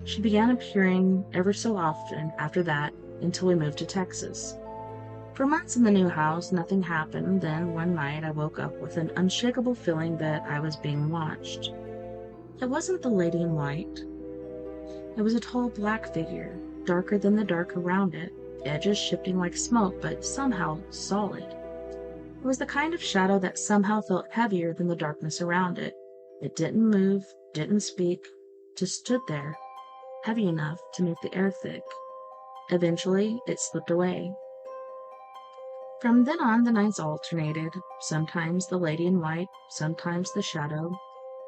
She began appearing ever so often after that until we moved to Texas. For months in the new house, nothing happened. Then one night I woke up with an unshakable feeling that I was being watched. It wasn't the lady in white. It was a tall black figure, darker than the dark around it, edges shifting like smoke, but somehow solid. It was the kind of shadow that somehow felt heavier than the darkness around it. It didn't move, didn't speak, just stood there, heavy enough to make the air thick. Eventually, it slipped away. From then on, the nights alternated. Sometimes the lady in white, sometimes the shadow,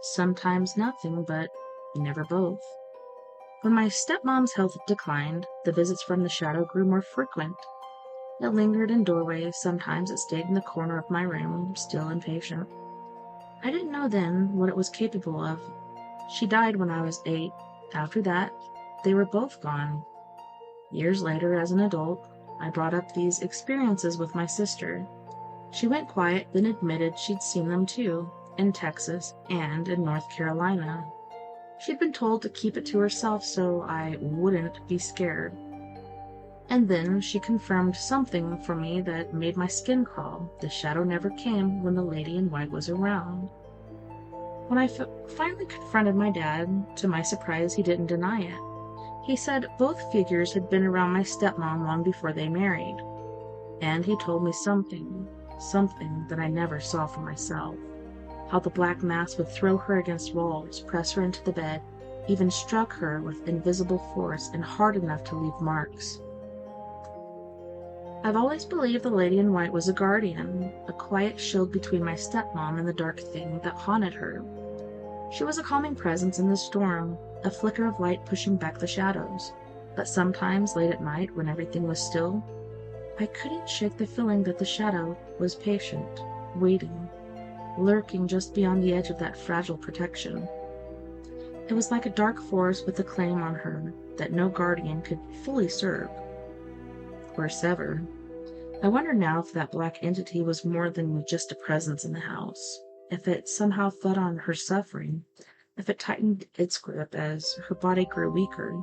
sometimes nothing, but never both. When my stepmom's health declined, the visits from the shadow grew more frequent. It lingered in doorways, sometimes it stayed in the corner of my room, still impatient. I didn't know then what it was capable of. She died when I was 8. After that, they were both gone. Years later, as an adult, I brought up these experiences with my sister. She went quiet, then admitted she'd seen them too, in Texas and in North Carolina. She'd been told to keep it to herself so I wouldn't be scared. And then she confirmed something for me that made my skin crawl. The shadow never came when the lady in white was around. When I finally confronted my dad, to my surprise, he didn't deny it. He said both figures had been around my stepmom long before they married. And he told me something that I never saw for myself. How the black mass would throw her against walls, press her into the bed, even struck her with invisible force and hard enough to leave marks. I've always believed the lady in white was a guardian, a quiet shield between my stepmom and the dark thing that haunted her. She was a calming presence in the storm, a flicker of light pushing back the shadows. But sometimes, late at night, when everything was still, I couldn't shake the feeling that the shadow was patient, waiting, lurking just beyond the edge of that fragile protection. It was like a dark force with a claim on her that no guardian could fully serve or sever. I wonder now if that black entity was more than just a presence in the house, if it somehow fed on her suffering, if it tightened its grip as her body grew weaker.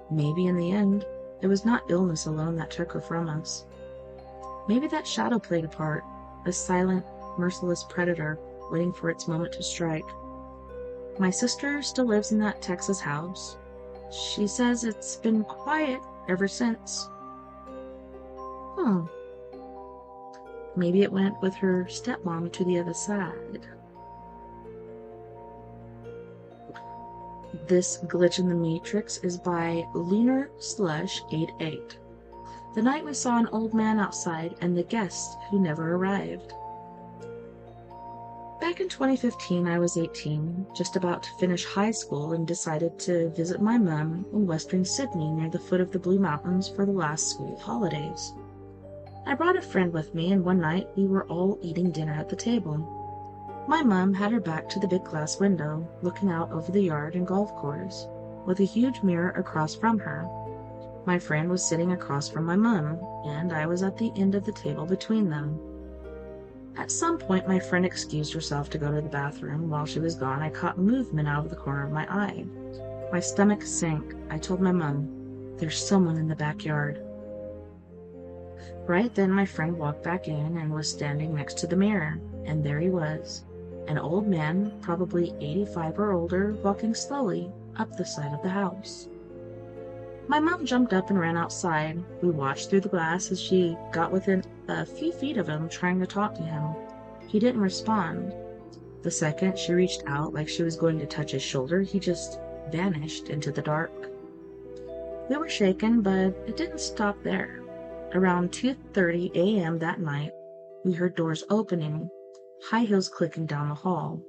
Maybe in the end, it was not illness alone that took her from us. Maybe that shadow played a part, a silent, merciless predator waiting for its moment to strike. My sister still lives in that Texas house. She says it's been quiet ever since. Maybe it went with her stepmom to the other side. This glitch in the Matrix is by Lunar/88. The night we saw an old man outside and the guest who never arrived. Back in 2015, I was 18, just about to finish high school, and decided to visit my mum in western Sydney near the foot of the Blue Mountains for the last school holidays. I brought a friend with me, and one night we were all eating dinner at the table. My mum had her back to the big glass window, looking out over the yard and golf course, with a huge mirror across from her. My friend was sitting across from my mum, and I was at the end of the table between them. At some point, my friend excused herself to go to the bathroom. While she was gone, I caught movement out of the corner of my eye. My stomach sank. I told my mum, "There's someone in the backyard." Right then, my friend walked back in and was standing next to the mirror, and there he was, an old man, probably 85 or older, walking slowly up the side of the house. My mom jumped up and ran outside. We watched through the glass as she got within a few feet of him, trying to talk to him. He didn't respond. The second she reached out like she was going to touch his shoulder, he just vanished into the dark. We were shaken, but it didn't stop there. Around 2:30 a.m. that night, we heard doors opening, high heels clicking down the hall,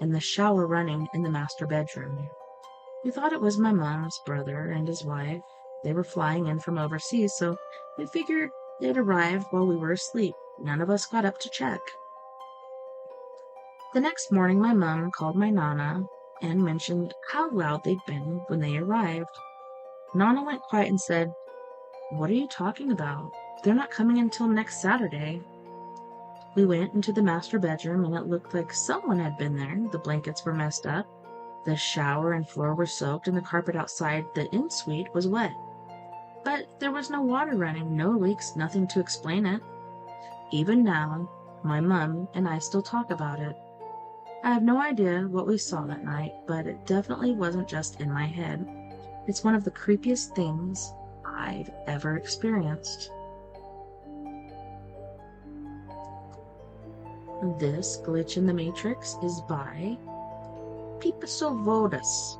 and the shower running in the master bedroom. We thought it was my mom's brother and his wife. They were flying in from overseas, so we figured they'd arrived while we were asleep. None of us got up to check. The next morning, my mom called my Nana and mentioned how loud they'd been when they arrived. Nana went quiet and said, "What are you talking about? They're not coming until next Saturday." We went into the master bedroom, and it looked like someone had been there. The blankets were messed up. The shower and floor were soaked, and the carpet outside the in-suite was wet. But there was no water running, no leaks, nothing to explain it. Even now, my mom and I still talk about it. I have no idea what we saw that night, but it definitely wasn't just in my head. It's one of the creepiest things I've ever experienced. This glitch in the Matrix is by Pipasavodas.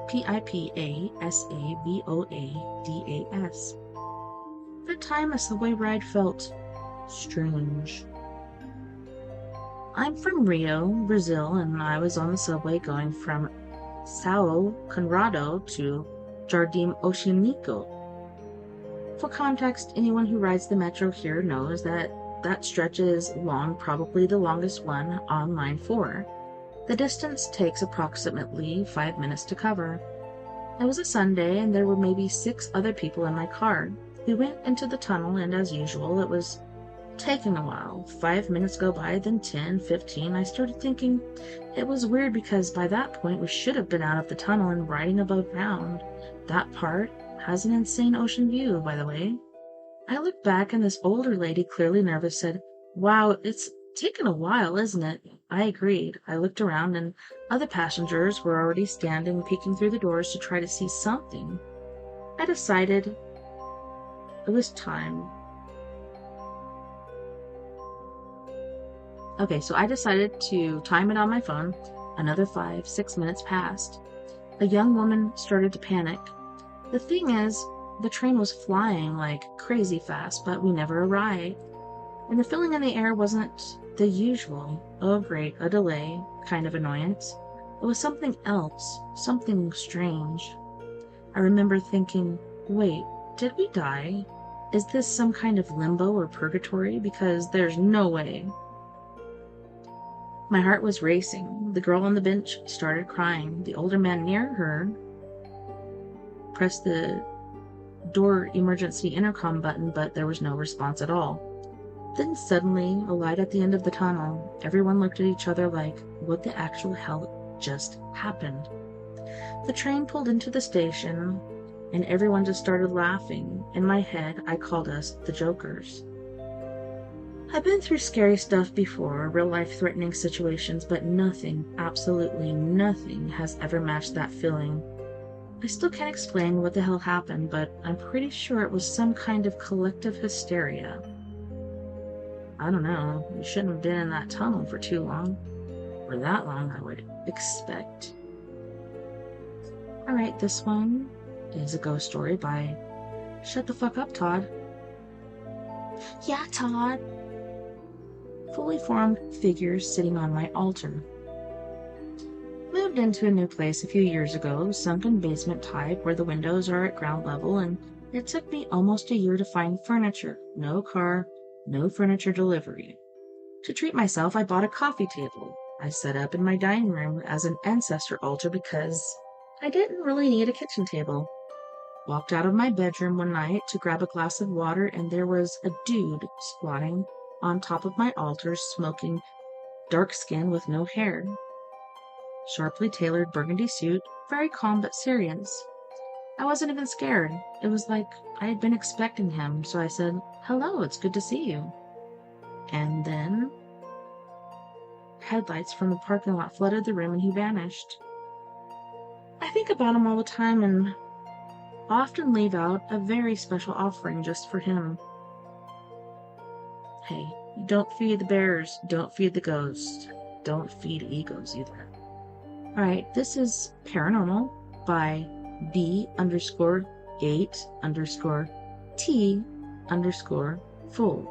Pipasavodas. At the time, a subway ride felt strange. I'm from Rio, Brazil, and I was on the subway going from Sao Conrado to Jardim Oceanico. For context, anyone who rides the metro here knows that that stretch is long, probably the longest one on Line 4. The distance takes approximately 5 minutes to cover. It was a Sunday, and there were maybe 6 other people in my car. We went into the tunnel, and as usual, it was taking a while. 5 minutes go by, then 10, 15. I started thinking it was weird because by that point we should have been out of the tunnel and riding above ground. That part has an insane ocean view, by the way. I looked back, and this older lady, clearly nervous, said, "Wow, it's taken a while, isn't it?" I agreed. I looked around, and other passengers were already standing, peeking through the doors to try to see something. I decided it was time. So I decided to time it on my phone. Another 5-6 minutes passed. A young woman started to panic. The thing is, the train was flying like crazy fast, but we never arrived. And the feeling in the air wasn't the usual, "Oh great, a delay" kind of annoyance. It was something else, something strange. I remember thinking, Wait, did we die? Is this some kind of limbo or purgatory? Because there's no way. My heart was racing. The girl on the bench started crying. The older man near her pressed the door emergency intercom button, but there was no response at all. Then suddenly, a light at the end of the tunnel. Everyone looked at each other like, what the actual hell just happened? The train pulled into the station, and everyone just started laughing. In my head, I called us the Jokers. I've been through scary stuff before, real-life threatening situations, but nothing, absolutely nothing, has ever matched that feeling. I still can't explain what the hell happened, but I'm pretty sure it was some kind of collective hysteria. I don't know, we shouldn't have been in that tunnel for too long. Or that long, I would expect. Alright, this one is a ghost story by Shut the Fuck Up, Todd. Yeah, Todd. Fully formed figures sitting on my altar. Moved into a new place a few years ago, sunken basement type where the windows are at ground level, and it took me almost a year to find furniture. No car, no furniture delivery. To treat myself, I bought a coffee table. I set up in my dining room as an ancestor altar because I didn't really need a kitchen table. Walked out of my bedroom one night to grab a glass of water, and there was a dude squatting on top of my altar, smoking, dark skin with no hair. Sharply tailored burgundy suit, very calm but serious. I wasn't even scared. It was like I had been expecting him, so I said, "Hello, it's good to see you." And then headlights from the parking lot flooded the room and he vanished. I think about him all the time and often leave out a very special offering just for him. Hey, don't feed the bears, don't feed the ghosts, don't feed egos either. Alright, this is Paranormal by B_8_T_full.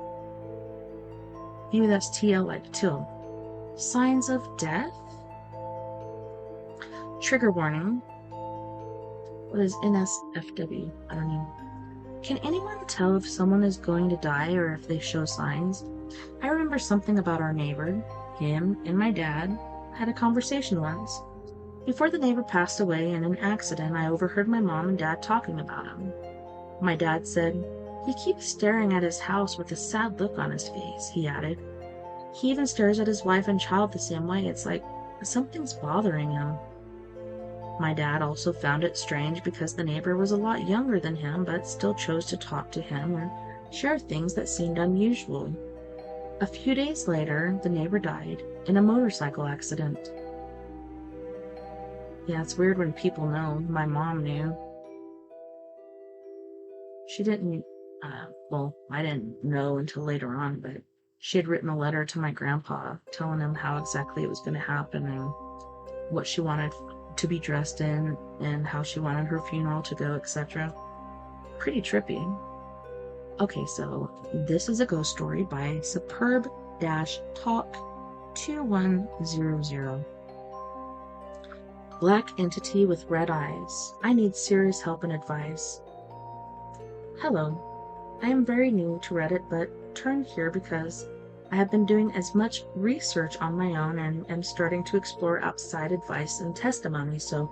Maybe that's TL like till. Signs of death? Trigger warning. What is NSFW? I don't know. Can anyone tell if someone is going to die or if they show signs? I remember something about our neighbor. Him and my dad had a conversation once. Before the neighbor passed away in an accident, I overheard my mom and dad talking about him. My dad said, "He keeps staring at his house with a sad look on his face," he added. "He even stares at his wife and child the same way. It's like something's bothering him." My dad also found it strange because the neighbor was a lot younger than him, but still chose to talk to him or share things that seemed unusual. A few days later, the neighbor died in a motorcycle accident. Yeah, it's weird when people know. My mom knew. She didn't, I didn't know until later on, but she had written a letter to my grandpa telling him how exactly it was going to happen and what she wanted to be dressed in and how she wanted her funeral to go, etc. Pretty trippy. Okay, so this is a ghost story by Superb-Talk2100. Black entity with red eyes. I need serious help and advice. Hello. I am very new to Reddit, but turned here because I have been doing as much research on my own and am starting to explore outside advice and testimony, so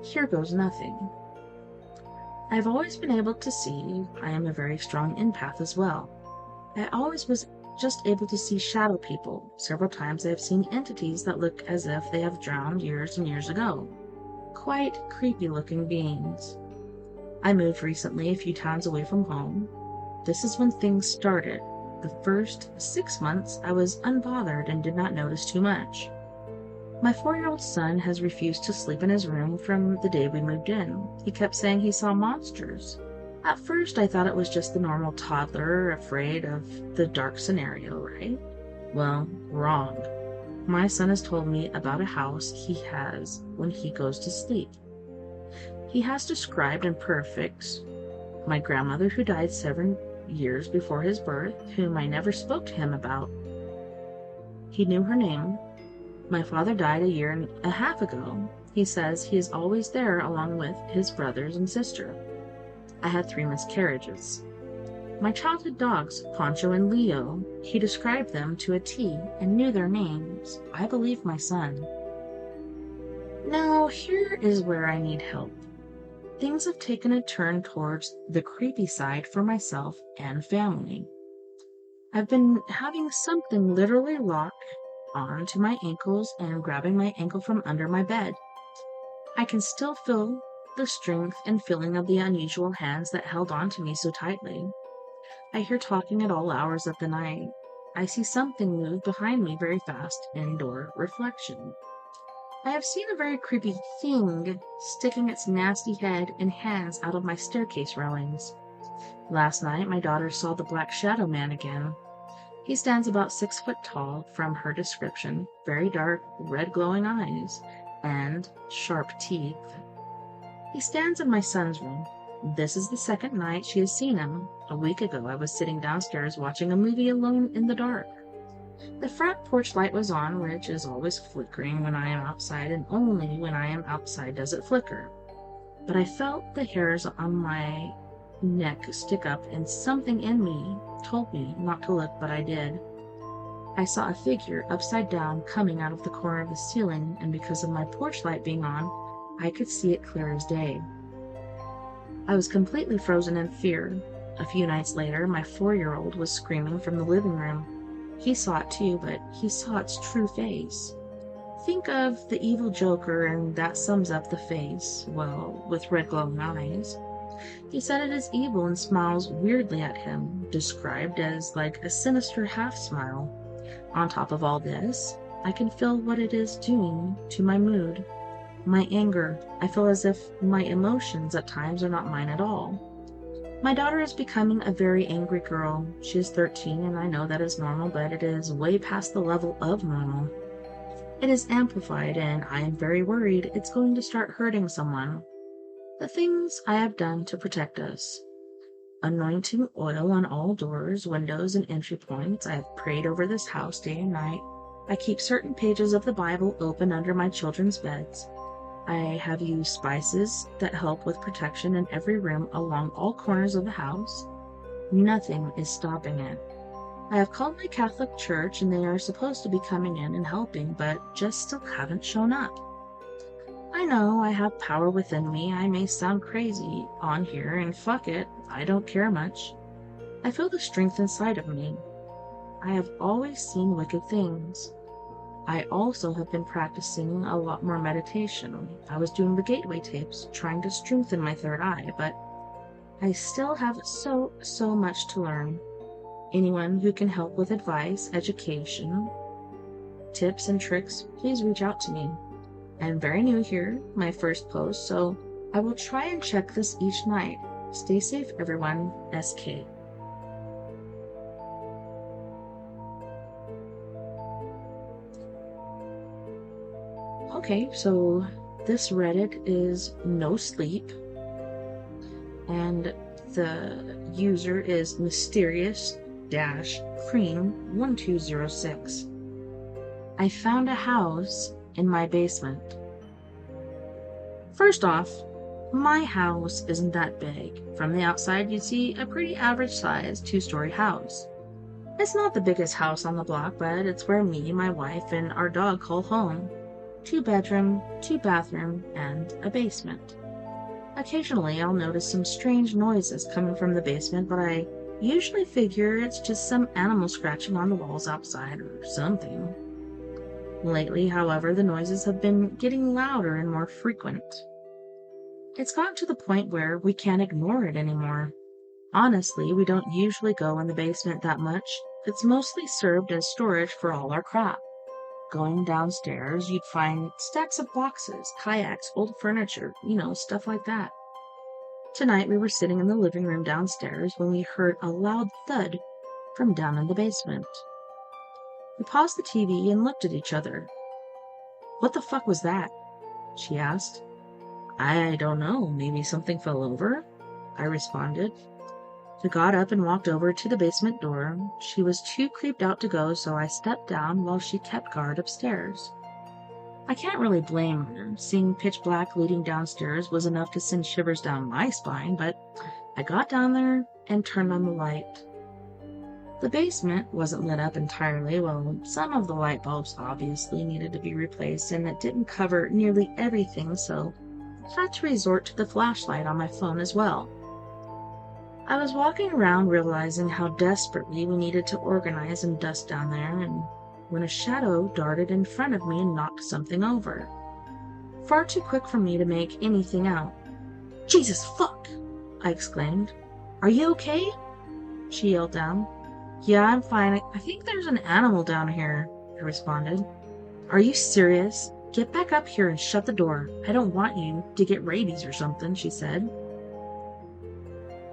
here goes nothing. I've always been able to see. I am a very strong empath as well. I always was just able to see shadow people. Several times I have seen entities that look as if they have drowned years and years ago. Quite creepy looking beings. I moved recently a few towns away from home. This is when things started. The first 6 months I was unbothered and did not notice too much. My 4-year-old son has refused to sleep in his room from the day we moved in. He kept saying he saw monsters. At first I thought it was just the normal toddler afraid of the dark scenario, right? Well, wrong. My son has told me about a house he has when he goes to sleep. He has described in perfect my grandmother who died 7 years before his birth, whom I never spoke to him about. He knew her name. My father died a year and a half ago. He says he is always there along with his brothers and sister. I had 3 miscarriages. My childhood dogs, Poncho and Leo, he described them to a T and knew their names. I believe my son. Now, here is where I need help. Things have taken a turn towards the creepy side for myself and family. I've been having something literally lock on to my ankles and grabbing my ankle from under my bed. I can still feel the strength and feeling of the unusual hands that held on to me so tightly. I hear talking at all hours of the night. I see something move behind me very fast, indoor reflection. I have seen a very creepy thing sticking its nasty head and hands out of my staircase railings. Last night, my daughter saw the black shadow man again. He stands about 6 foot tall, from her description, very dark, red glowing eyes, and sharp teeth. He stands in my son's room. This is the 2nd night she has seen him. A week ago, I was sitting downstairs watching a movie alone in the dark. The front porch light was on, which is always flickering when I am outside, and only when I am outside does it flicker. But I felt the hairs on my neck stick up, and something in me told me not to look, but I did. I saw a figure upside down coming out of the corner of the ceiling, and because of my porch light being on, I could see it clear as day. I was completely frozen in fear. A few nights later, my 4-year-old was screaming from the living room. He saw it too, but he saw its true face. Think of the evil Joker, and that sums up the face, well, with red glowing eyes. He said it is evil and smiles weirdly at him, described as like a sinister half-smile. On top of all this, I can feel what it is doing to my mood. My anger. I feel as if my emotions at times are not mine at all. My daughter is becoming a very angry girl. She is 13, and I know that is normal, but it is way past the level of normal. It is amplified, and I am very worried it's going to start hurting someone. The things I have done to protect us. Anointing oil on all doors, windows, and entry points. I have prayed over this house day and night. I keep certain pages of the Bible open under my children's beds. I have used spices that help with protection in every room along all corners of the house. Nothing is stopping it. I have called my Catholic church, and they are supposed to be coming in and helping, but just still haven't shown up. I know I have power within me. I may sound crazy on here, and fuck it, I don't care much. I feel the strength inside of me. I have always seen wicked things. I also have been practicing a lot more meditation. I was doing the gateway tapes, trying to strengthen my 3rd eye, but I still have so much to learn. Anyone who can help with advice, education, tips, and tricks, please reach out to me. I'm very new here, my first post, so I will try and check this each night. Stay safe, everyone. SK. Okay, so this Reddit is No Sleep, and the user is mysterious-cream1206. I found a house in my basement. First off, my house isn't that big. From the outside, you'd see a pretty average-sized 2-story house. It's not the biggest house on the block, but it's where me, my wife, and our dog call home. 2-bedroom, 2-bathroom, and a basement. Occasionally, I'll notice some strange noises coming from the basement, but I usually figure it's just some animal scratching on the walls outside or something. Lately, however, the noises have been getting louder and more frequent. It's gotten to the point where we can't ignore it anymore. Honestly, we don't usually go in the basement that much. It's mostly served as storage for all our crap. Going downstairs, you'd find stacks of boxes, kayaks, old furniture, stuff like that. Tonight, we were sitting in the living room downstairs when we heard a loud thud from down in the basement. We paused the TV and looked at each other. "What the fuck was that?" she asked. "I don't know, maybe something fell over," I responded. We got up and walked over to the basement door. She was too creeped out to go, so I stepped down while she kept guard upstairs. I can't really blame her. Seeing pitch black leading downstairs was enough to send shivers down my spine, but I got down there and turned on the light. The basement wasn't lit up entirely. Well, some of the light bulbs obviously needed to be replaced, and it didn't cover nearly everything, so I had to resort to the flashlight on my phone as well. I was walking around realizing how desperately we needed to organize and dust down there, and when a shadow darted in front of me and knocked something over. Far too quick for me to make anything out. "Jesus fuck!" I exclaimed. "Are you okay?" She yelled down. "Yeah, I'm fine. I think there's an animal down here," I responded. "Are you serious? Get back up here and shut the door. I don't want you to get rabies or something," she said.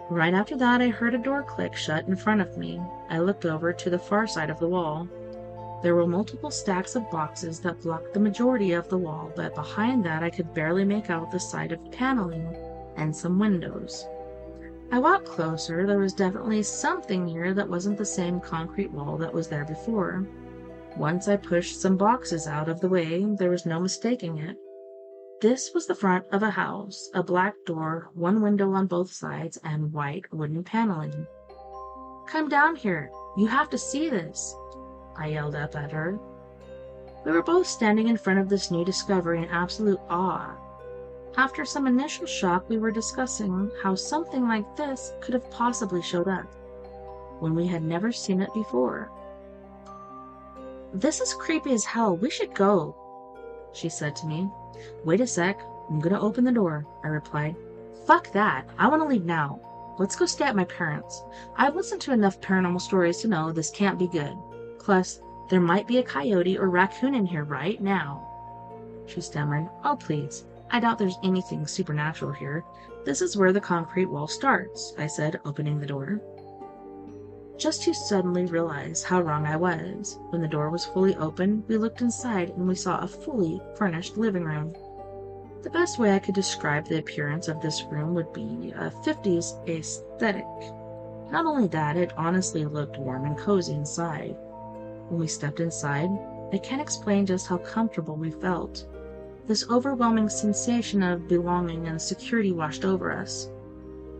Right after that, I heard a door click shut in front of me. I looked over to the far side of the wall. There were multiple stacks of boxes that blocked the majority of the wall, but behind that I could barely make out the side of paneling and some windows. I walked closer. There was definitely something here that wasn't the same concrete wall that was there before. Once I pushed some boxes out of the way, there was no mistaking it. This was the front of a house, a black door, one window on both sides, and white wooden paneling. "Come down here. You have to see this," I yelled up at her. We were both standing in front of this new discovery in absolute awe. After some initial shock, we were discussing how something like this could have possibly showed up, when we had never seen it before. "This is creepy as hell. We should go," she said to me. "Wait a sec. I'm gonna open the door," I replied. "Fuck that. I want to leave now. Let's go stay at my parents'. I've listened to enough paranormal stories to know this can't be good. Plus, there might be a coyote or raccoon in here right now." She stammered. "Oh, please. I doubt there's anything supernatural here. This is where the concrete wall starts," I said, opening the door. Just to suddenly realize how wrong I was. When the door was fully open, we looked inside and we saw a fully furnished living room. The best way I could describe the appearance of this room would be a 50s aesthetic. Not only that, it honestly looked warm and cozy inside. When we stepped inside, I can't explain just how comfortable we felt. This overwhelming sensation of belonging and security washed over us.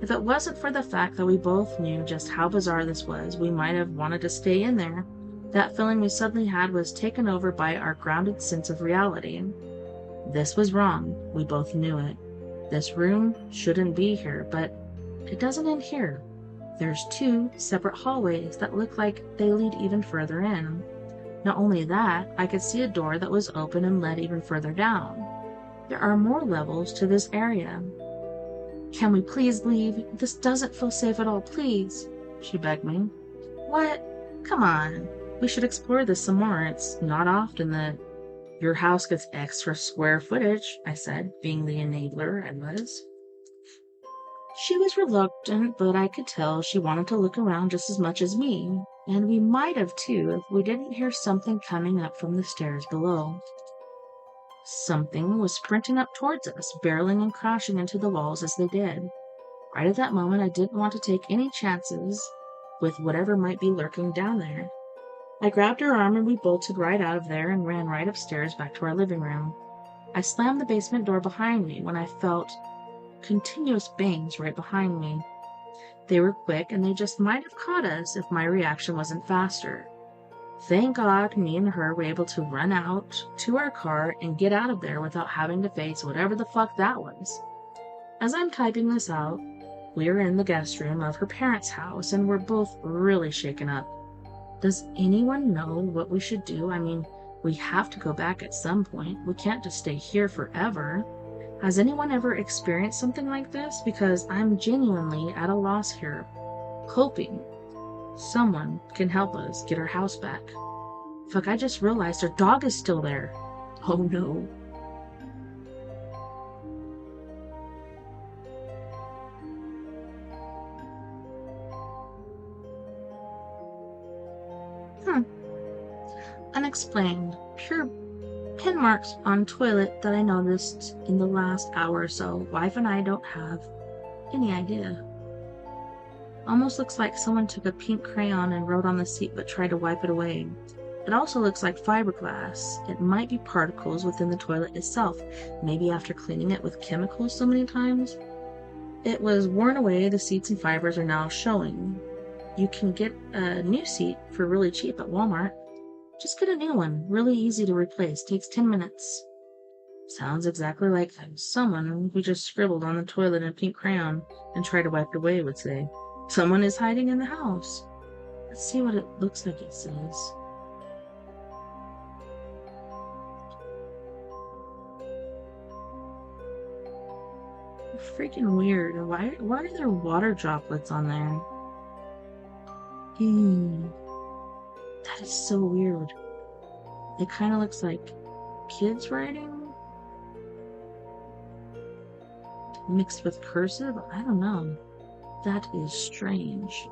If it wasn't for the fact that we both knew just how bizarre this was, we might have wanted to stay in there. That feeling we suddenly had was taken over by our grounded sense of reality. This was wrong. We both knew it. This room shouldn't be here, but it doesn't end here. There's 2 separate hallways that look like they lead even further in. Not only that, I could see a door that was open and led even further down. There are more levels to this area. "Can we please leave? This doesn't feel safe at all, please," she begged me. "What? Come on. We should explore this some more. It's not often that your house gets extra square footage," I said, being the enabler I was. She was reluctant, but I could tell she wanted to look around just as much as me, and we might have too if we didn't hear something coming up from the stairs below. Something was sprinting up towards us, barreling and crashing into the walls as they did. Right at that moment, I didn't want to take any chances with whatever might be lurking down there. I grabbed her arm and we bolted right out of there and ran right upstairs back to our living room. I slammed the basement door behind me when I felt continuous bangs right behind me. They were quick and they just might have caught us if my reaction wasn't faster. Thank God me and her were able to run out to our car and get out of there without having to face whatever the fuck that was. As I'm typing this out, we are in the guest room of her parents' house and we're both really shaken up. Does anyone know what we should do? I mean, we have to go back at some point. We can't just stay here forever. Has anyone ever experienced something like this? Because I'm genuinely at a loss here, hoping someone can help us get our house back. Fuck, I just realized our dog is still there. Oh no. Unexplained. Pure pin marks on toilet that I noticed in the last hour or so. Wife and I don't have any idea. Almost looks like someone took a pink crayon and wrote on the seat but tried to wipe it away. It also looks like fiberglass. It might be particles within the toilet itself, maybe after cleaning it with chemicals so many times. It was worn away. The seats and fibers are now showing. You can get a new seat for really cheap at Walmart. Just get a new one. Really easy to replace. Takes 10 minutes. Sounds exactly like someone who just scribbled on the toilet in pink crayon and tried to wipe it away would say. Someone is hiding in the house. Let's see what it looks like it says. Freaking weird. Why are there water droplets on there? That is so weird. It kind of looks like kids writing mixed with cursive. I don't know. That is strange.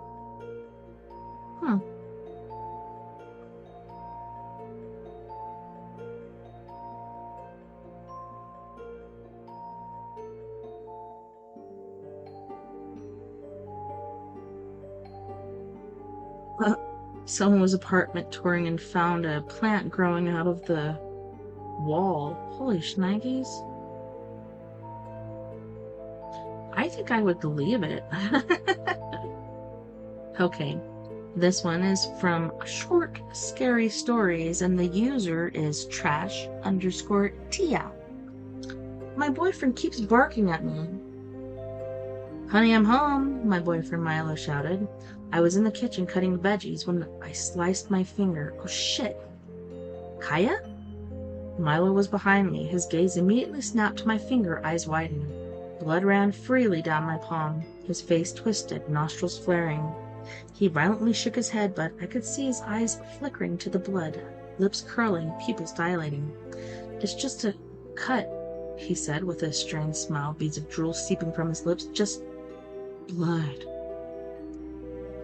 Someone was apartment touring and found a plant growing out of the wall. Holy shnikes. I think I would believe it. Okay, this one is from Short Scary Stories, and the user is trash_Tia. My boyfriend keeps barking at me. Honey, I'm home, my boyfriend Milo shouted. I was in the kitchen cutting the veggies when I sliced my finger. Oh shit. Kaya? Milo was behind me. His gaze immediately snapped to my finger, eyes widening. Blood ran freely down my palm. His face twisted, nostrils flaring. He violently shook his head, but I could see his eyes flickering to the blood, lips curling, pupils dilating. It's just a cut, he said with a strained smile, beads of drool seeping from his lips. Just blood.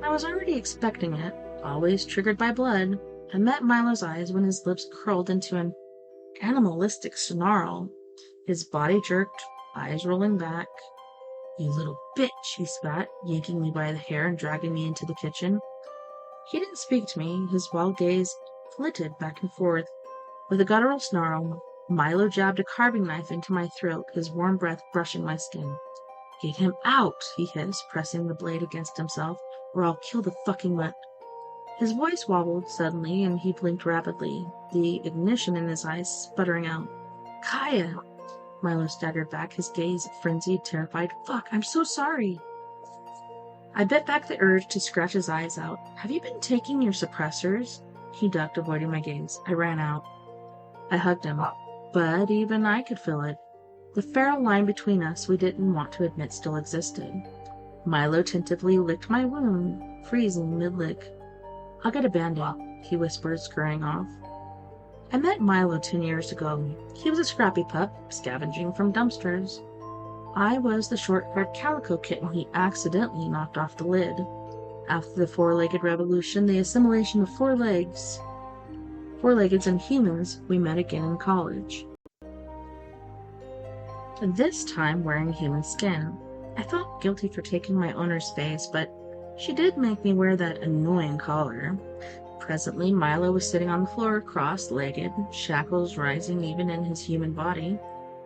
I was already expecting it, always triggered by blood. I met Milo's eyes when his lips curled into an animalistic snarl. His body jerked, eyes rolling back. You little bitch, he spat, yanking me by the hair and dragging me into the kitchen. He didn't speak to me. His wild gaze flitted back and forth. With a guttural snarl, Milo jabbed a carving knife into my throat, his warm breath brushing my skin. Get him out, he hissed, pressing the blade against himself, or I'll kill the fucking mutt. His voice wobbled suddenly, and he blinked rapidly, the ignition in his eyes sputtering out. Kaya! Milo staggered back, his gaze frenzied, terrified. Fuck, I'm so sorry. I bit back the urge to scratch his eyes out. Have you been taking your suppressors? He ducked, avoiding my gaze. I ran out. I hugged him, but even I could feel it. The feral line between us we didn't want to admit still existed. Milo tentatively licked my wound, freezing mid-lick. I'll get a band-aid, he whispered, scurrying off. I met Milo 10 years ago. He was a scrappy pup, scavenging from dumpsters. I was the short-haired calico kitten he accidentally knocked off the lid. After the four-legged revolution, the assimilation of four-leggeds and humans, we met again in college. This time wearing human skin. I felt guilty for taking my owner's space, but she did make me wear that annoying collar. Presently, Milo was sitting on the floor, cross-legged, shackles rising even in his human body.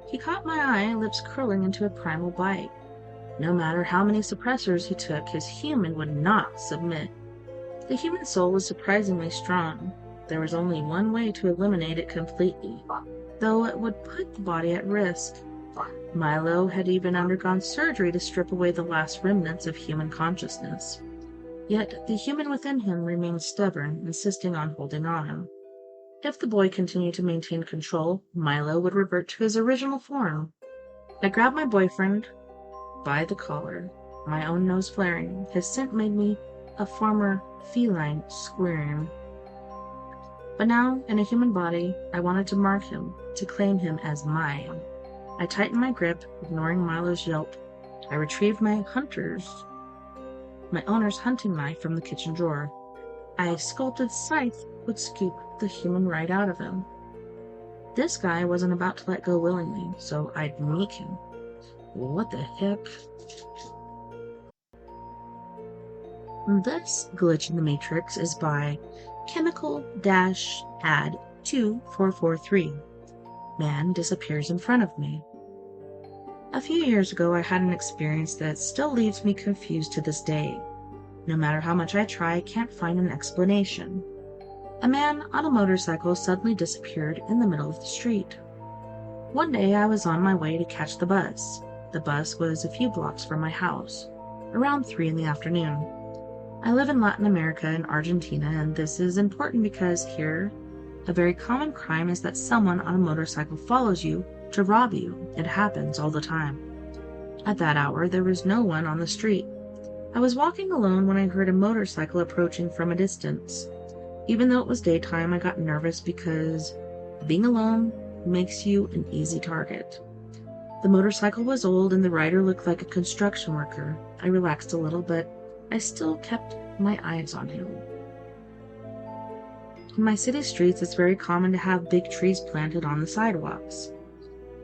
He caught my eye, lips curling into a primal bite. No matter how many suppressors he took, his human would not submit. The human soul was surprisingly strong. There was only one way to eliminate it completely, though it would put the body at risk. Milo had even undergone surgery to strip away the last remnants of human consciousness. Yet the human within him remained stubborn, insisting on holding on. If the boy continued to maintain control, Milo would revert to his original form. I grabbed my boyfriend by the collar, my own nose flaring. His scent made me a former feline squirm. But now, in a human body, I wanted to mark him, to claim him as mine. I tightened my grip, ignoring Milo's yelp. I retrieved my owner's hunting knife from the kitchen drawer. A sculpted scythe would scoop the human right out of him. This guy wasn't about to let go willingly, so I'd make him. What the heck? This glitch in the Matrix is by Chemical-Add 2443. Man disappears in front of me. A few years ago, I had an experience that still leaves me confused to this day. No matter how much I try, I can't find an explanation. A man on a motorcycle suddenly disappeared in the middle of the street. One day, I was on my way to catch the bus. The bus was a few blocks from my house, around 3 in the afternoon. I live in Latin America in Argentina, and this is important because here, a very common crime is that someone on a motorcycle follows you to rob you. It happens all the time. At that hour, there was no one on the street. I was walking alone when I heard a motorcycle approaching from a distance. Even though it was daytime, I got nervous because being alone makes you an easy target. The motorcycle was old and the rider looked like a construction worker. I relaxed a little, but I still kept my eyes on him. In my city streets, it's very common to have big trees planted on the sidewalks.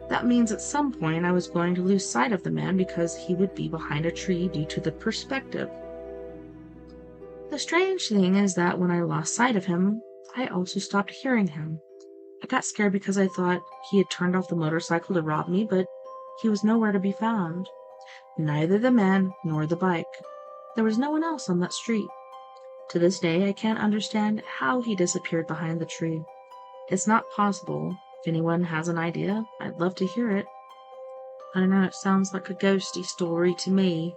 That means at some point I was going to lose sight of the man because he would be behind a tree due to the perspective. The strange thing is that when I lost sight of him, I also stopped hearing him. I got scared because I thought he had turned off the motorcycle to rob me, but he was nowhere to be found. Neither the man nor the bike. There was no one else on that street. To this day, I can't understand how he disappeared behind the tree. It's not possible. If anyone has an idea, I'd love to hear it. I don't know, it sounds like a ghosty story to me.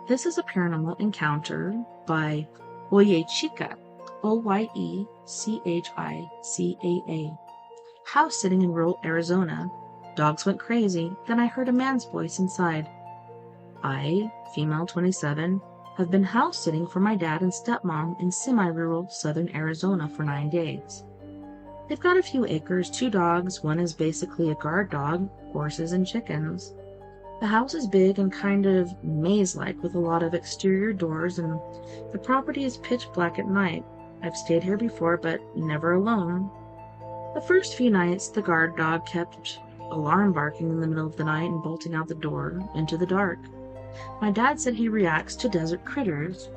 This is a paranormal encounter by Oyechika, Oyechicaa. House sitting in rural Arizona. Dogs went crazy, then I heard a man's voice inside. I, female 27, have been house sitting for my dad and stepmom in semi-rural southern Arizona for 9 days. They've got a few acres, 2 dogs, one is basically a guard dog, horses and chickens. The house is big and kind of maze-like with a lot of exterior doors, and the property is pitch black at night. I've stayed here before, but never alone. The first few nights, the guard dog kept alarm barking in the middle of the night and bolting out the door into the dark. My dad said he reacts to desert critters,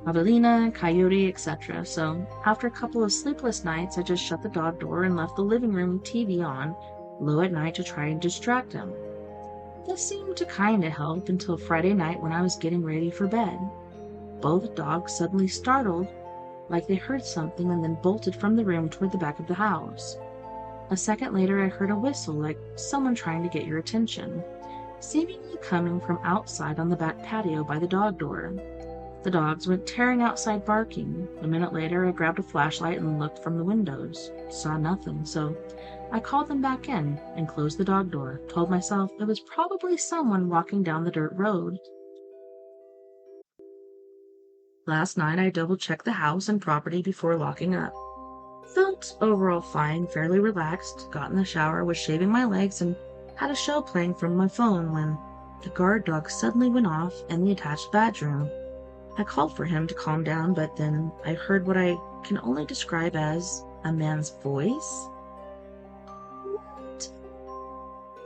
javelina, coyote, etc. So after a couple of sleepless nights, I just shut the dog door and left the living room TV on low at night to try and distract him. This seemed to kinda help until Friday night when I was getting ready for bed. Both dogs suddenly startled, like they heard something, and then bolted from the room toward the back of the house. A second later, I heard a whistle like someone trying to get your attention, seemingly coming from outside on the back patio by the dog door. The dogs went tearing outside barking. A minute later, I grabbed a flashlight and looked from the windows. Saw nothing, so I called them back in and closed the dog door. Told myself it was probably someone walking down the dirt road. Last night, I double-checked the house and property before locking up. Felt overall fine, fairly relaxed, got in the shower, was shaving my legs, and had a show playing from my phone when the guard dog suddenly went off in the attached bedroom. I called for him to calm down, but then I heard what I can only describe as a man's voice. What?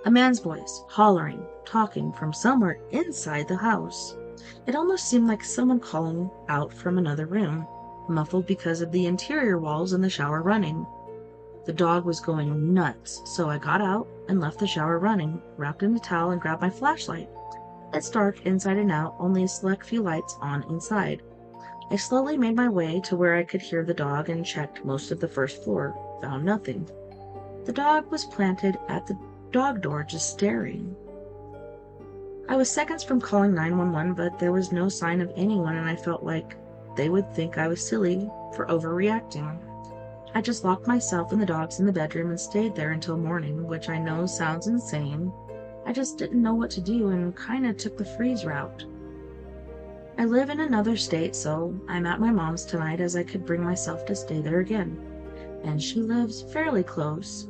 A man's voice, hollering, talking from somewhere inside the house. It almost seemed like someone calling out from another room, muffled because of the interior walls and the shower running. The dog was going nuts, so I got out and left the shower running, wrapped in a towel, and grabbed my flashlight. It's dark inside and out, only a select few lights on inside. I slowly made my way to where I could hear the dog and checked most of the first floor. Found nothing. The dog was planted at the dog door, just staring. I was seconds from calling 911, but there was no sign of anyone, and I felt like they would think I was silly for overreacting. I just locked myself and the dogs in the bedroom and stayed there until morning, which I know sounds insane. I just didn't know what to do and kinda took the freeze route. I live in another state, so I'm at my mom's tonight as I could bring myself to stay there again. And she lives fairly close.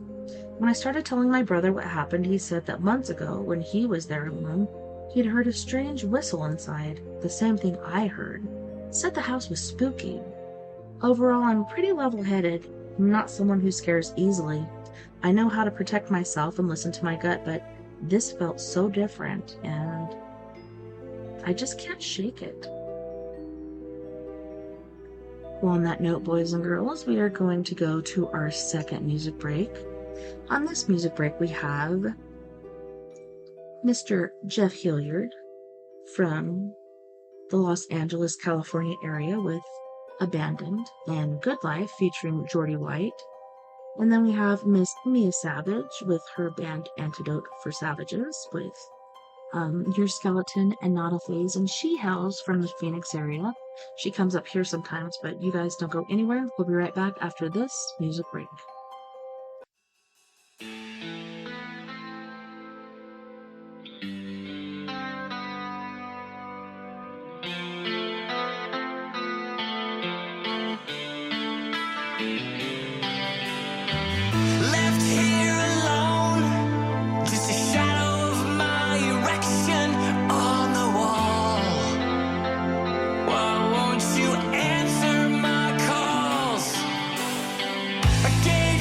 When I started telling my brother what happened, he said that months ago, when he was there alone, he'd heard a strange whistle inside, the same thing I heard. Said the house was spooky. Overall, I'm pretty level-headed. I'm not someone who scares easily. I know how to protect myself and listen to my gut, but this felt so different, and I just can't shake it. Well, on that note, boys and girls, we are going to go to our second music break. On this music break, we have Mr. Jeff Hilliard from the Los Angeles, California area with Abandoned and Good Life featuring Jordy White. And then we have Miss Mia Savage with her band Antidote for Savages with Your Skeleton and Not a Phase. And she hails from the Phoenix area. She comes up here sometimes, but you guys don't go anywhere. We'll be right back after this music break. Left here alone, just a shadow of my erection on the wall. Why won't you answer my calls? I gave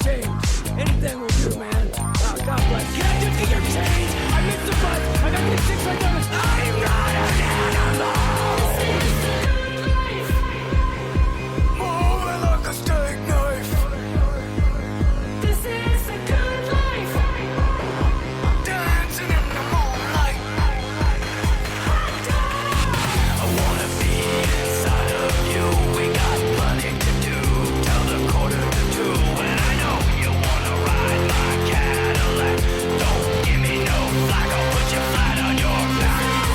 change. Anything will do, man. Oh, God bless. Can I just get your change? I missed the bus. I got these 6 right down. I'm not an animal. Moving like a steak knife. This is the good life. Dancing in the moonlight. I wanna be inside of you. We got plenty to do. Tell the 1:45, and I know you wanna ride my Cadillac. Don't give me no slack. I'll put you flat on your back.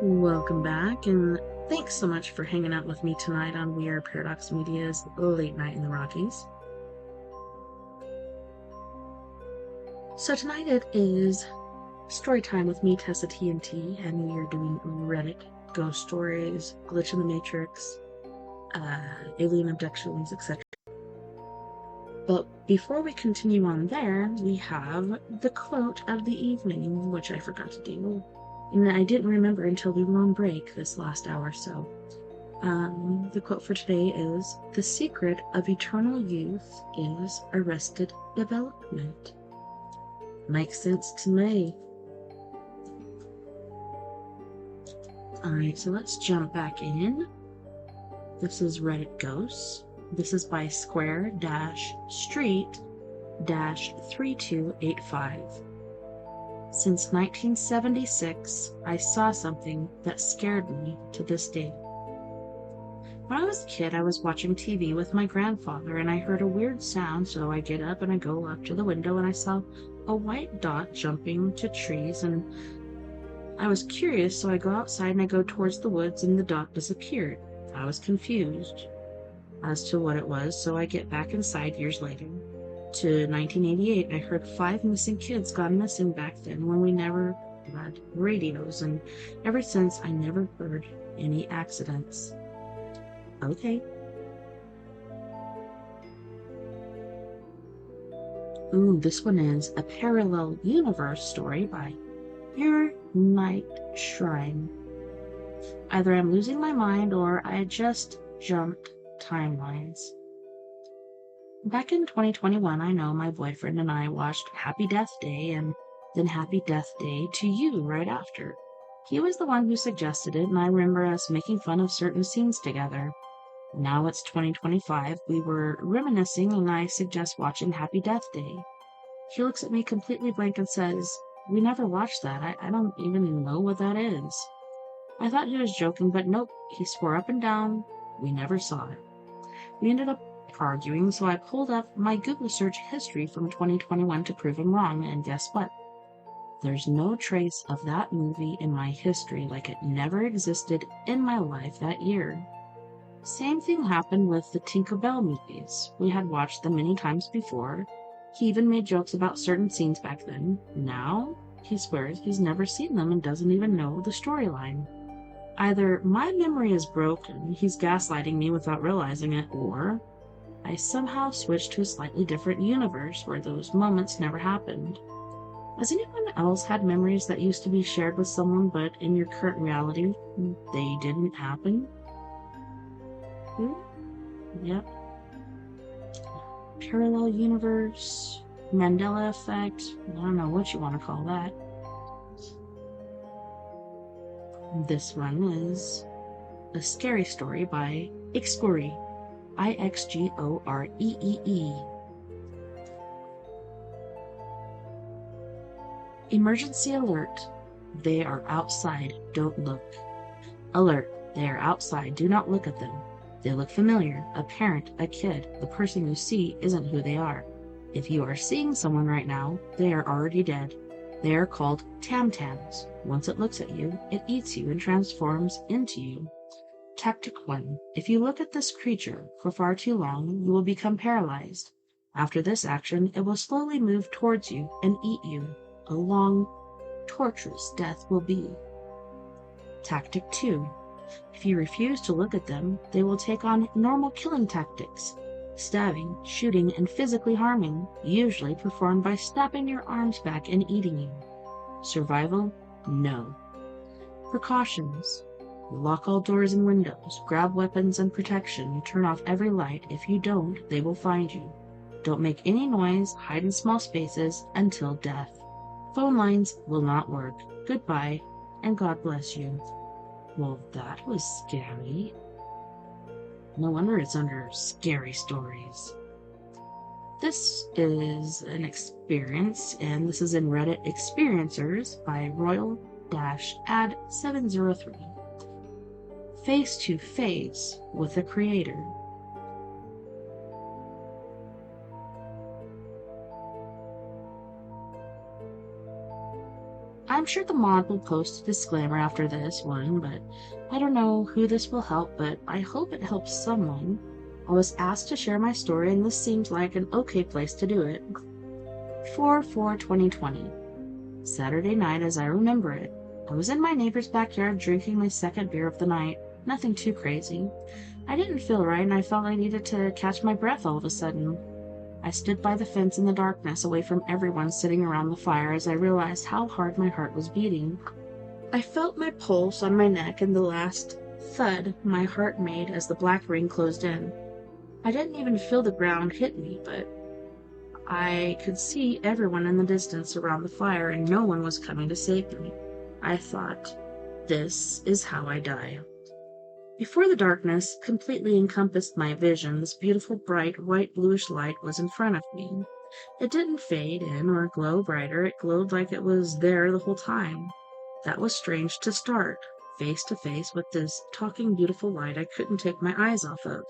Welcome back, and thanks so much for hanging out with me tonight on We Are Paradox Media's Late Night in the Rockies. So tonight it is story time with me, TessaTNT, and we are doing Reddit, ghost stories, glitch in the matrix, alien abductions, etc. But before we continue on there, we have the quote of the evening, which I forgot to do. And I didn't remember until we were on break this last hour or so. The quote for today is, "The secret of eternal youth is arrested development." Makes sense to me. Alright, so let's jump back in. This is Reddit Ghosts. This is by Square-Street-3285. Since 1976, I saw something that scared me to this day. When I was a kid, I was watching TV with my grandfather and I heard a weird sound, so I get up and I go up to the window and I saw a white dot jumping to trees, and I was curious, so I go outside and I go towards the woods and the dot disappeared. I was confused as to what it was, so I get back inside years later. To 1988, I heard 5 missing kids gone missing back then when we never had radios, and ever since I never heard any accidents. Okay. Ooh, this one is a parallel universe story by Your Night Shrine. Either I'm losing my mind or I just jumped timelines. Back in 2021, I know my boyfriend and I watched Happy Death Day and then Happy Death Day to You right after. He was the one who suggested it, and I remember us making fun of certain scenes together. Now it's 2025, we were reminiscing, and I suggest watching Happy Death Day. He looks at me completely blank and says, "We never watched that. I don't even know what that is." I thought he was joking, but nope, he swore up and down we never saw it. We ended up arguing, so I pulled up my Google search history from 2021 to prove him wrong, and guess what? There's no trace of that movie in my history, like it never existed in my life that year. Same thing happened with the Tinker Bell movies. We had watched them many times before. He even made jokes about certain scenes back then. Now, he swears he's never seen them and doesn't even know the storyline. Either my memory is broken, he's gaslighting me without realizing it, or I somehow switched to a slightly different universe where those moments never happened. Has anyone else had memories that used to be shared with someone, but in your current reality, they didn't happen? Yep. Parallel universe, Mandela effect, I don't know what you want to call that. This one is a scary story by Ixgoree, Ixgoree. Emergency alert. They are outside. Don't look. Alert. They are outside. Do not look at them. They look familiar. A parent, a kid. The person you see isn't who they are. If you are seeing someone right now, they are already dead. They are called tam-tams. Once it looks at you, it eats you and transforms into you. Tactic 1. If you look at this creature for far too long, you will become paralyzed. After this action, it will slowly move towards you and eat you. A long, torturous death will be. Tactic 2. If you refuse to look at them, they will take on normal killing tactics. Stabbing, shooting, and physically harming, usually performed by snapping your arms back and eating you. Survival? No. Precautions. Lock all doors and windows, grab weapons and protection, turn off every light. If you don't, they will find you. Don't make any noise, hide in small spaces until death. Phone lines will not work. Goodbye, and God bless you. Well, that was scary. No wonder it's under scary stories. This is an experience, and this is in Reddit Experiencers by Royal-Ad703. Face to face with the Creator. I'm sure the mod will post a disclaimer after this one, but I don't know who this will help, but I hope it helps someone. I was asked to share my story, and this seemed like an okay place to do it. 4/4/2020. Saturday night as I remember it. I was in my neighbor's backyard drinking my second beer of the night. Nothing too crazy. I didn't feel right, and I felt I needed to catch my breath all of a sudden. I stood by the fence in the darkness, away from everyone sitting around the fire, as I realized how hard my heart was beating. I felt my pulse on my neck and the last thud my heart made as the black ring closed in. I didn't even feel the ground hit me, but I could see everyone in the distance around the fire, and no one was coming to save me. I thought, this is how I die. Before the darkness completely encompassed my vision, this beautiful, bright, white-bluish light was in front of me. It didn't fade in or glow brighter. It glowed like it was there the whole time. That was strange to start, face to face with this talking, beautiful light I couldn't take my eyes off of.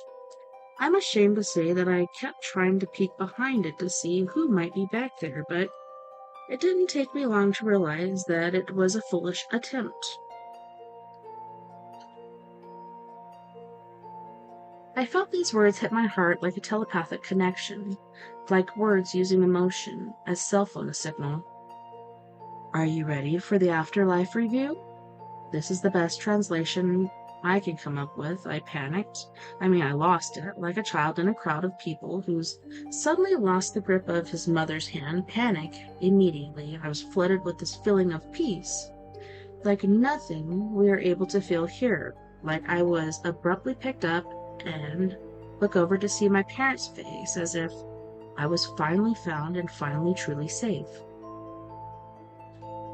I'm ashamed to say that I kept trying to peek behind it to see who might be back there, but it didn't take me long to realize that it was a foolish attempt. I felt these words hit my heart like a telepathic connection, like words using emotion as cell phone signal. Are you ready for the afterlife review? This is the best translation I can come up with. I panicked. I lost it, like a child in a crowd of people who's suddenly lost the grip of his mother's hand. Panic immediately. I was flooded with this feeling of peace, like nothing we are able to feel here, like I was abruptly picked up and look over to see my parents' face, as if I was finally found and finally truly safe.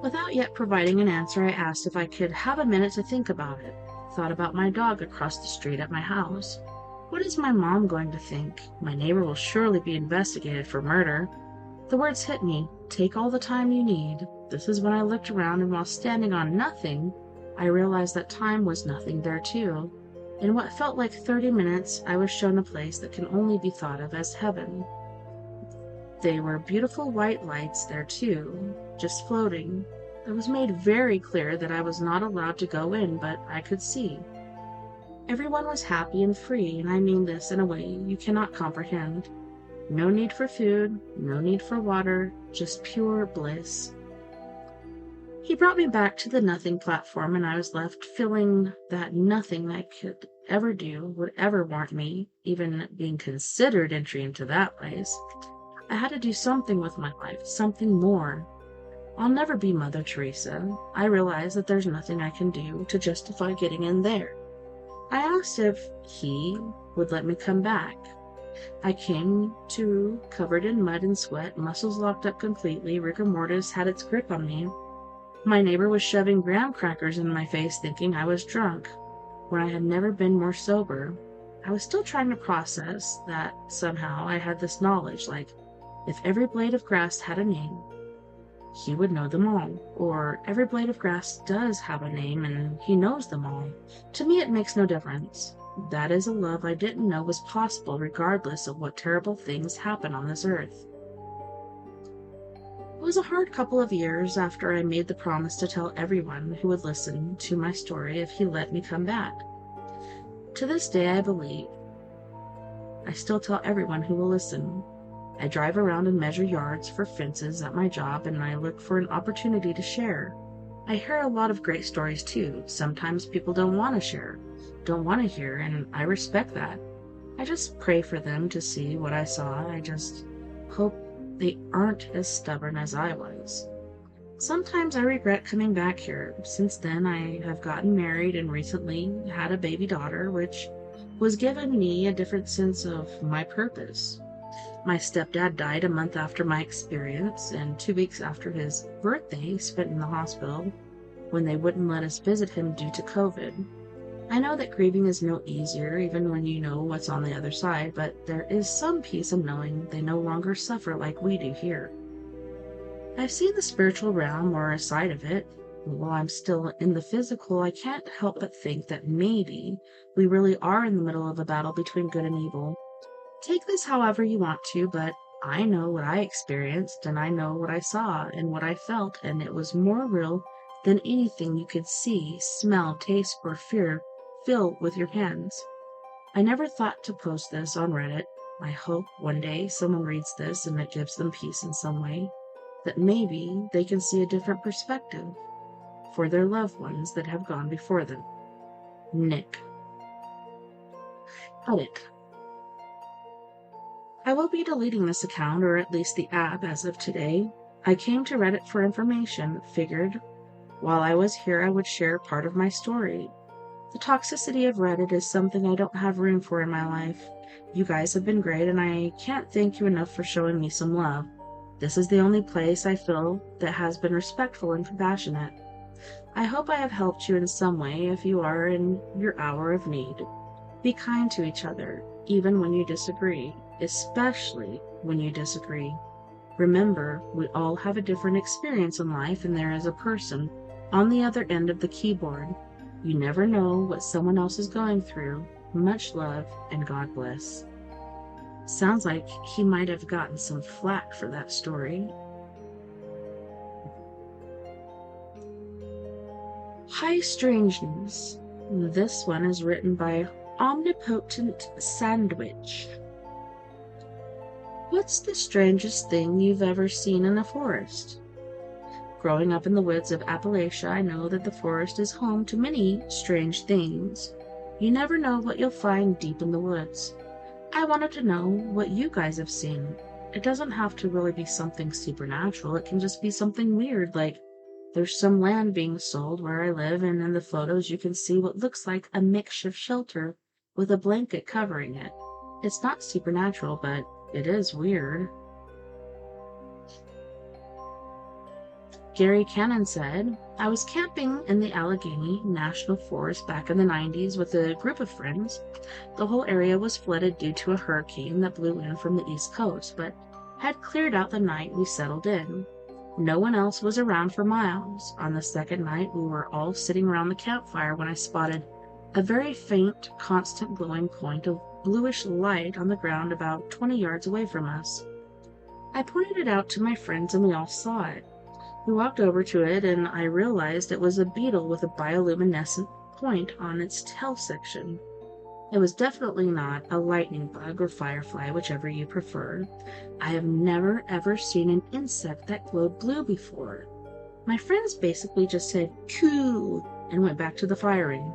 Without yet providing an answer, I asked if I could have a minute to think about it. Thought about my dog across the street at my house. What is my mom going to think? My neighbor will surely be investigated for murder. The words hit me. Take all the time you need. This is when I looked around, and while standing on nothing, I realized that time was nothing there too. In what felt like 30 minutes, I was shown a place that can only be thought of as heaven. There were beautiful white lights there too, just floating. It was made very clear that I was not allowed to go in, but I could see. Everyone was happy and free, and I mean this in a way you cannot comprehend. No need for food, no need for water, just pure bliss. He brought me back to the nothing platform, and I was left feeling that nothing I could ever do would ever warrant me even being considered entry into that place. I had to do something with my life, something more. I'll never be Mother Teresa. I realize that there's nothing I can do to justify getting in there. I asked if he would let me come back. I came to covered in mud and sweat, muscles locked up completely. Rigor mortis had its grip on me. My neighbor was shoving graham crackers in my face, thinking I was drunk, when I had never been more sober. I was still trying to process that somehow I had this knowledge, like if every blade of grass had a name, he would know them all. Or every blade of grass does have a name and he knows them all. To me, it makes no difference. That is a love I didn't know was possible, regardless of what terrible things happen on this earth. It was a hard couple of years after I made the promise to tell everyone who would listen to my story if he let me come back. To this day, I believe. I still tell everyone who will listen. I drive around and measure yards for fences at my job, and I look for an opportunity to share. I hear a lot of great stories too. Sometimes people don't want to share, don't want to hear, and I respect that. I just pray for them to see what I saw. I just hope they aren't as stubborn as I was. Sometimes I regret coming back here. Since then, I have gotten married and recently had a baby daughter, which was given me a different sense of my purpose. My stepdad died a month after my experience, and 2 weeks after his birthday, spent in the hospital when they wouldn't let us visit him due to COVID. I know that grieving is no easier, even when you know what's on the other side, but there is some peace in knowing they no longer suffer like we do here. I've seen the spiritual realm, or a side of it. While I'm still in the physical, I can't help but think that maybe we really are in the middle of a battle between good and evil. Take this however you want to, but I know what I experienced, and I know what I saw and what I felt, and it was more real than anything you could see, smell, taste, or feel with your hands. I never thought to post this on Reddit. I hope one day someone reads this and it gives them peace in some way, that maybe they can see a different perspective for their loved ones that have gone before them. Nick. Edit. I will be deleting this account, or at least the app, as of today. I came to Reddit for information, figured while I was here I would share part of my story. The toxicity of Reddit is something I don't have room for in my life. You guys have been great, and I can't thank you enough for showing me some love. This is the only place I feel that has been respectful and compassionate. I hope I have helped you in some way if you are in your hour of need. Be kind to each other, even when you disagree, especially when you disagree. Remember, we all have a different experience in life, and there is a person on the other end of the keyboard. You never know what someone else is going through. Much love, and God bless. Sounds like he might have gotten some flack for that story. High Strangeness. This one is written by Omnipotent Sandwich. What's the strangest thing you've ever seen in a forest? Growing up in the woods of Appalachia, I know that the forest is home to many strange things. You never know what you'll find deep in the woods. I wanted to know what you guys have seen. It doesn't have to really be something supernatural. It can just be something weird, like there's some land being sold where I live, and in the photos you can see what looks like a makeshift shelter with a blanket covering it. It's not supernatural, but it is weird. Gary Cannon said, I was camping in the Allegheny National Forest back in the 90s with a group of friends. The whole area was flooded due to a hurricane that blew in from the East Coast, but had cleared out the night we settled in. No one else was around for miles. On the second night, we were all sitting around the campfire when I spotted a very faint, constant glowing point of bluish light on the ground about 20 yards away from us. I pointed it out to my friends and we all saw it. We walked over to it and I realized it was a beetle with a bioluminescent point on its tail section. It was definitely not a lightning bug or firefly, whichever you prefer. I have never ever seen an insect that glowed blue before. My friends basically just said, "Cool," and went back to the firing.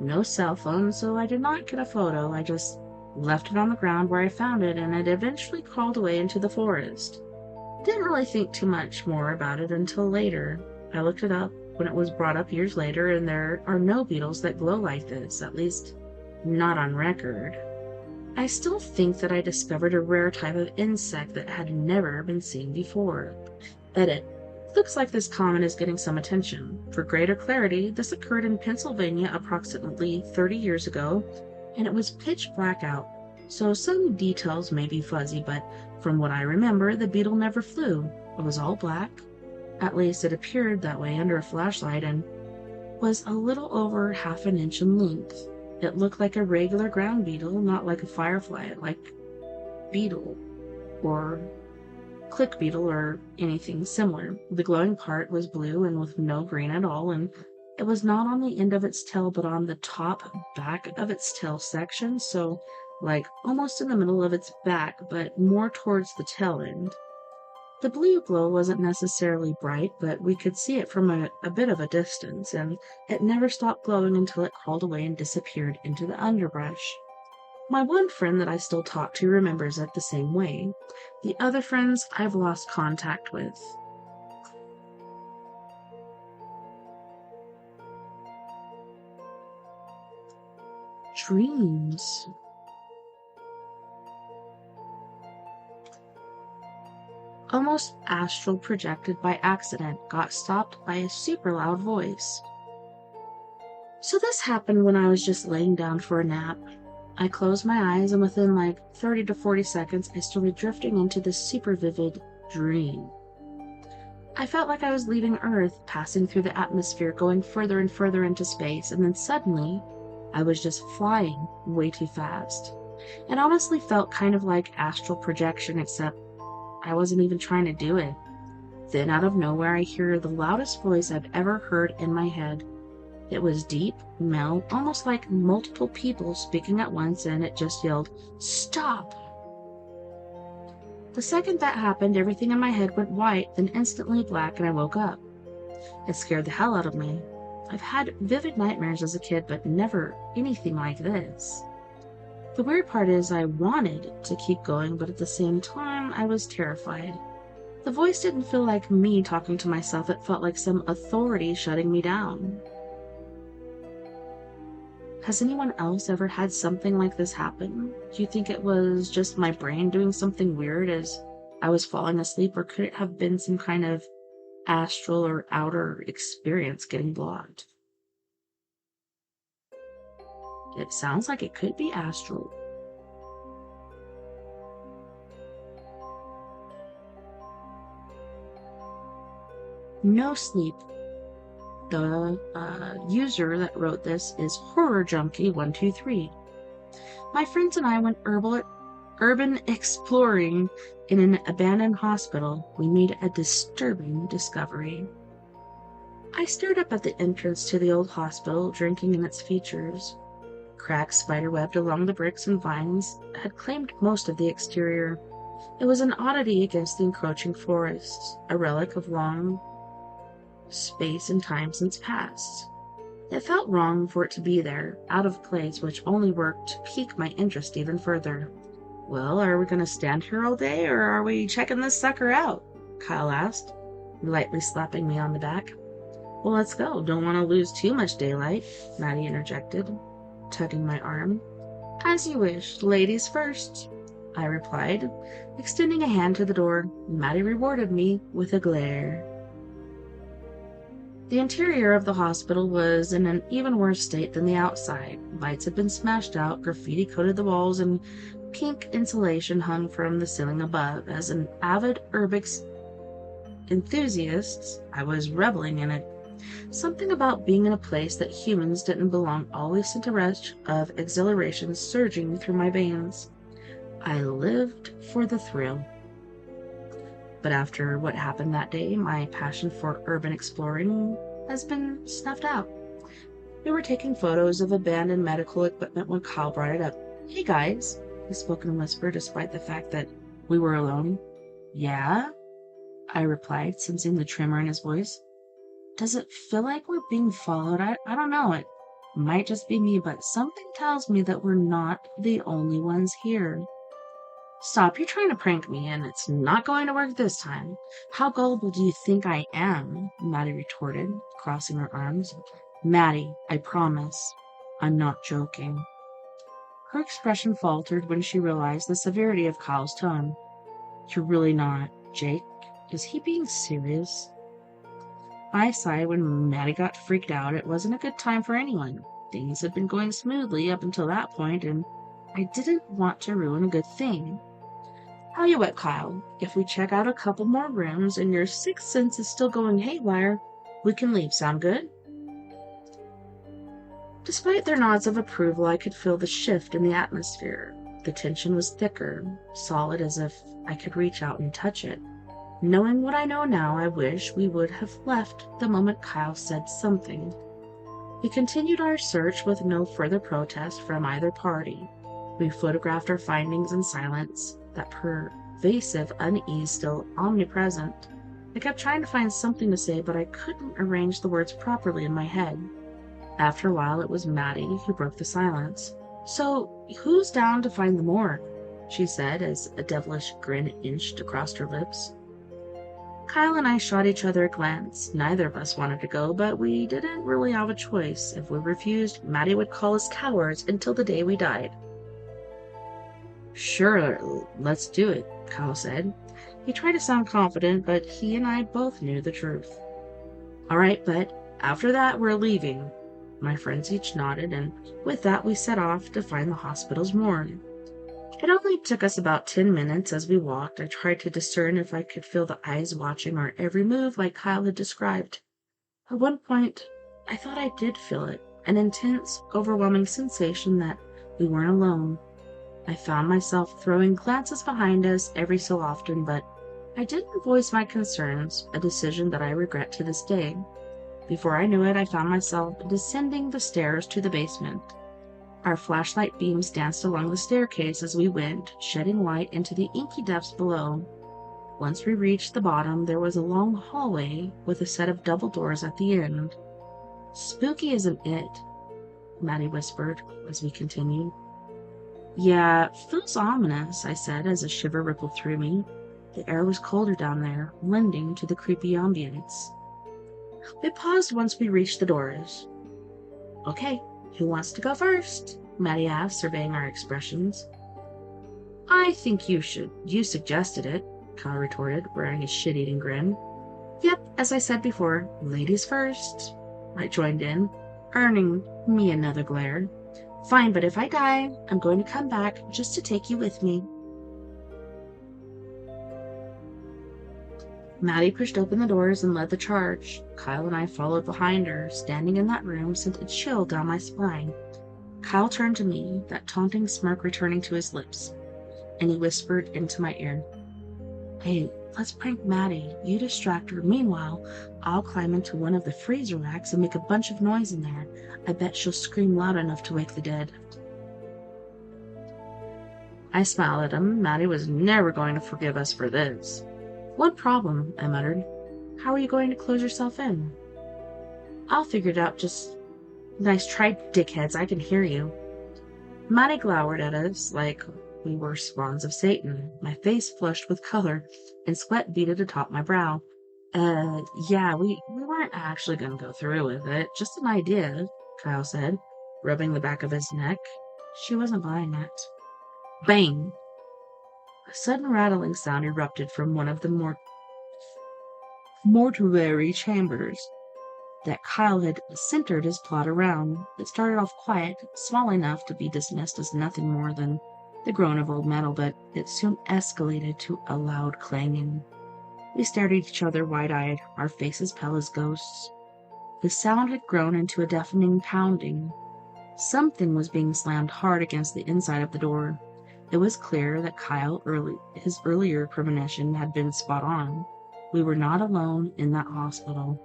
No cell phone, so I did not get a photo. I just left it on the ground where I found it, and it eventually crawled away into the forest. Didn't really think too much more about it until later. I looked it up when it was brought up years later, and there are no beetles that glow like this, at least not on record. I still think that I discovered a rare type of insect that had never been seen before. Edit. Looks like this comment is getting some attention. For greater clarity, this occurred in Pennsylvania approximately 30 years ago, and it was pitch black out, so some details may be fuzzy, but from what I remember, the beetle never flew. It was all black. At least it appeared that way under a flashlight, and was a little over half an inch in length. It looked like a regular ground beetle, not like a firefly, like beetle or click beetle or anything similar. The glowing part was blue and with no green at all, and it was not on the end of its tail but on the top back of its tail section, so like almost in the middle of its back but more towards the tail end. The blue glow wasn't necessarily bright, but we could see it from a bit of a distance, and it never stopped glowing until it crawled away and disappeared into the underbrush. My one friend that I still talk to remembers it the same way. The other friends I've lost contact with. Dreams. Almost astral projected by accident, got stopped by a super loud voice. So this happened when I was just laying down for a nap. I closed my eyes and within like 30 to 40 seconds I started drifting into this super vivid dream. I felt like I was leaving Earth, passing through the atmosphere, going further and further into space, and then suddenly I was just flying way too fast. It honestly felt kind of like astral projection, except I wasn't even trying to do it. Then out of nowhere, I hear the loudest voice I've ever heard in my head. It was deep, male, almost like multiple people speaking at once, and it just yelled, "Stop!" The second that happened, everything in my head went white, then instantly black, and I woke up. It scared the hell out of me. I've had vivid nightmares as a kid, but never anything like this. The weird part is I wanted to keep going, but at the same time, I was terrified. The voice didn't feel like me talking to myself, it felt like some authority shutting me down. Has anyone else ever had something like this happen? Do you think it was just my brain doing something weird as I was falling asleep, or could it have been some kind of astral or outer experience getting blocked? It sounds like it could be astral. No sleep. The user that wrote this is Horror Junkie 123. My friends and I went urban exploring in an abandoned hospital. We made a disturbing discovery. I stared up at the entrance to the old hospital, drinking in its features. Cracks spiderwebbed along the bricks and vines had claimed most of the exterior. It was an oddity against the encroaching forests, a relic of long space and time since past. It felt wrong for it to be there, out of place, which only worked to pique my interest even further. "Well, are we going to stand here all day, or are we checking this sucker out?" Kyle asked, lightly slapping me on the back. "Well, let's go. Don't want to lose too much daylight," Maddie interjected, tugging my arm. "As you wish. Ladies first," I replied, extending a hand to the door. Maddie rewarded me with a glare. The interior of the hospital was in an even worse state than the outside. Lights had been smashed out, graffiti coated the walls, and pink insulation hung from the ceiling above. As an avid urbex enthusiast, I was reveling in it. Something about being in a place that humans didn't belong always sent a rush of exhilaration surging through my veins. I lived for the thrill. But after what happened that day, my passion for urban exploring has been snuffed out. We were taking photos of abandoned medical equipment when Kyle brought it up. "Hey guys," he spoke in a whisper despite the fact that we were alone. "Yeah?" I replied, sensing the tremor in his voice. "Does it feel like we're being followed? I don't know. It might just be me, but something tells me that we're not the only ones here." "Stop, you're trying to prank me, and it's not going to work this time. How gullible do you think I am?" Maddie retorted, crossing her arms. "Maddie, I promise, I'm not joking." Her expression faltered when she realized the severity of Kyle's tone. "You're really not, Jake? Is he being serious?" I sighed when Maddie got freaked out. It wasn't a good time for anyone. Things had been going smoothly up until that point, and I didn't want to ruin a good thing. "Tell you what, Kyle, if we check out a couple more rooms and your sixth sense is still going haywire, we can leave. Sound good?" Despite their nods of approval, I could feel the shift in the atmosphere. The tension was thicker, solid, as if I could reach out and touch it. Knowing what I know now, I wish we would have left the moment Kyle said something. We continued our search with no further protest from either party. We photographed our findings in silence, that pervasive unease still omnipresent. I kept trying to find something to say, but I couldn't arrange the words properly in my head. After a while, it was Maddie who broke the silence. "So, who's down to find the morgue?" she said as a devilish grin inched across her lips. Kyle and I shot each other a glance. Neither of us wanted to go, but we didn't really have a choice. If we refused, Maddie would call us cowards until the day we died. "Sure, let's do it," Kyle said. He tried to sound confident, but he and I both knew the truth. "All right, but after that, we're leaving." My friends each nodded, and with that we set off to find the hospital's morgue. It only took us about 10 minutes as we walked. I tried to discern if I could feel the eyes watching our every move like Kyle had described. At one point, I thought I did feel it, an intense, overwhelming sensation that we weren't alone. I found myself throwing glances behind us every so often, but I didn't voice my concerns, a decision that I regret to this day. Before I knew it, I found myself descending the stairs to the basement. Our flashlight beams danced along the staircase as we went, shedding light into the inky depths below. Once we reached the bottom, there was a long hallway with a set of double doors at the end. "Spooky, isn't it?" Maddie whispered as we continued. "Yeah, it feels ominous," I said as a shiver rippled through me. The air was colder down there, lending to the creepy ambience. We paused once we reached the doors. "Okay, who wants to go first?" Maddie asked, surveying our expressions. "I think you should. You suggested it," Kyle retorted, wearing a shit-eating grin. "Yep, as I said before, ladies first," I joined in, earning me another glare. "Fine, but if I die, I'm going to come back just to take you with me." Maddie pushed open the doors and led the charge. Kyle and I followed behind her. Standing in that room sent a chill down my spine. Kyle turned to me, that taunting smirk returning to his lips, and he whispered into my ear, "Hey, let's prank Maddie. You distract her. Meanwhile, I'll climb into one of the freezer racks and make a bunch of noise in there. I bet she'll scream loud enough to wake the dead." I smiled at him. Maddie was never going to forgive us for this. "One problem," I muttered. "How are you going to close yourself in?" "I'll figure it out. Just nice try, dickheads. I can hear you." Maddie glowered at us like we were spawns of Satan. My face flushed with color, and sweat beaded atop my brow. Yeah, we weren't actually going to go through with it. Just an idea," Kyle said, rubbing the back of his neck. She wasn't buying it. Bang! A sudden rattling sound erupted from one of the mortuary chambers that Kyle had centered his plot around. It started off quiet, small enough to be dismissed as nothing more than the groan of old metal, but it soon escalated to a loud clanging. We stared at each other wide-eyed, our faces pale as ghosts. The sound had grown into a deafening pounding. Something was being slammed hard against the inside of the door. It was clear that his earlier premonition had been spot on. We were not alone in that hospital.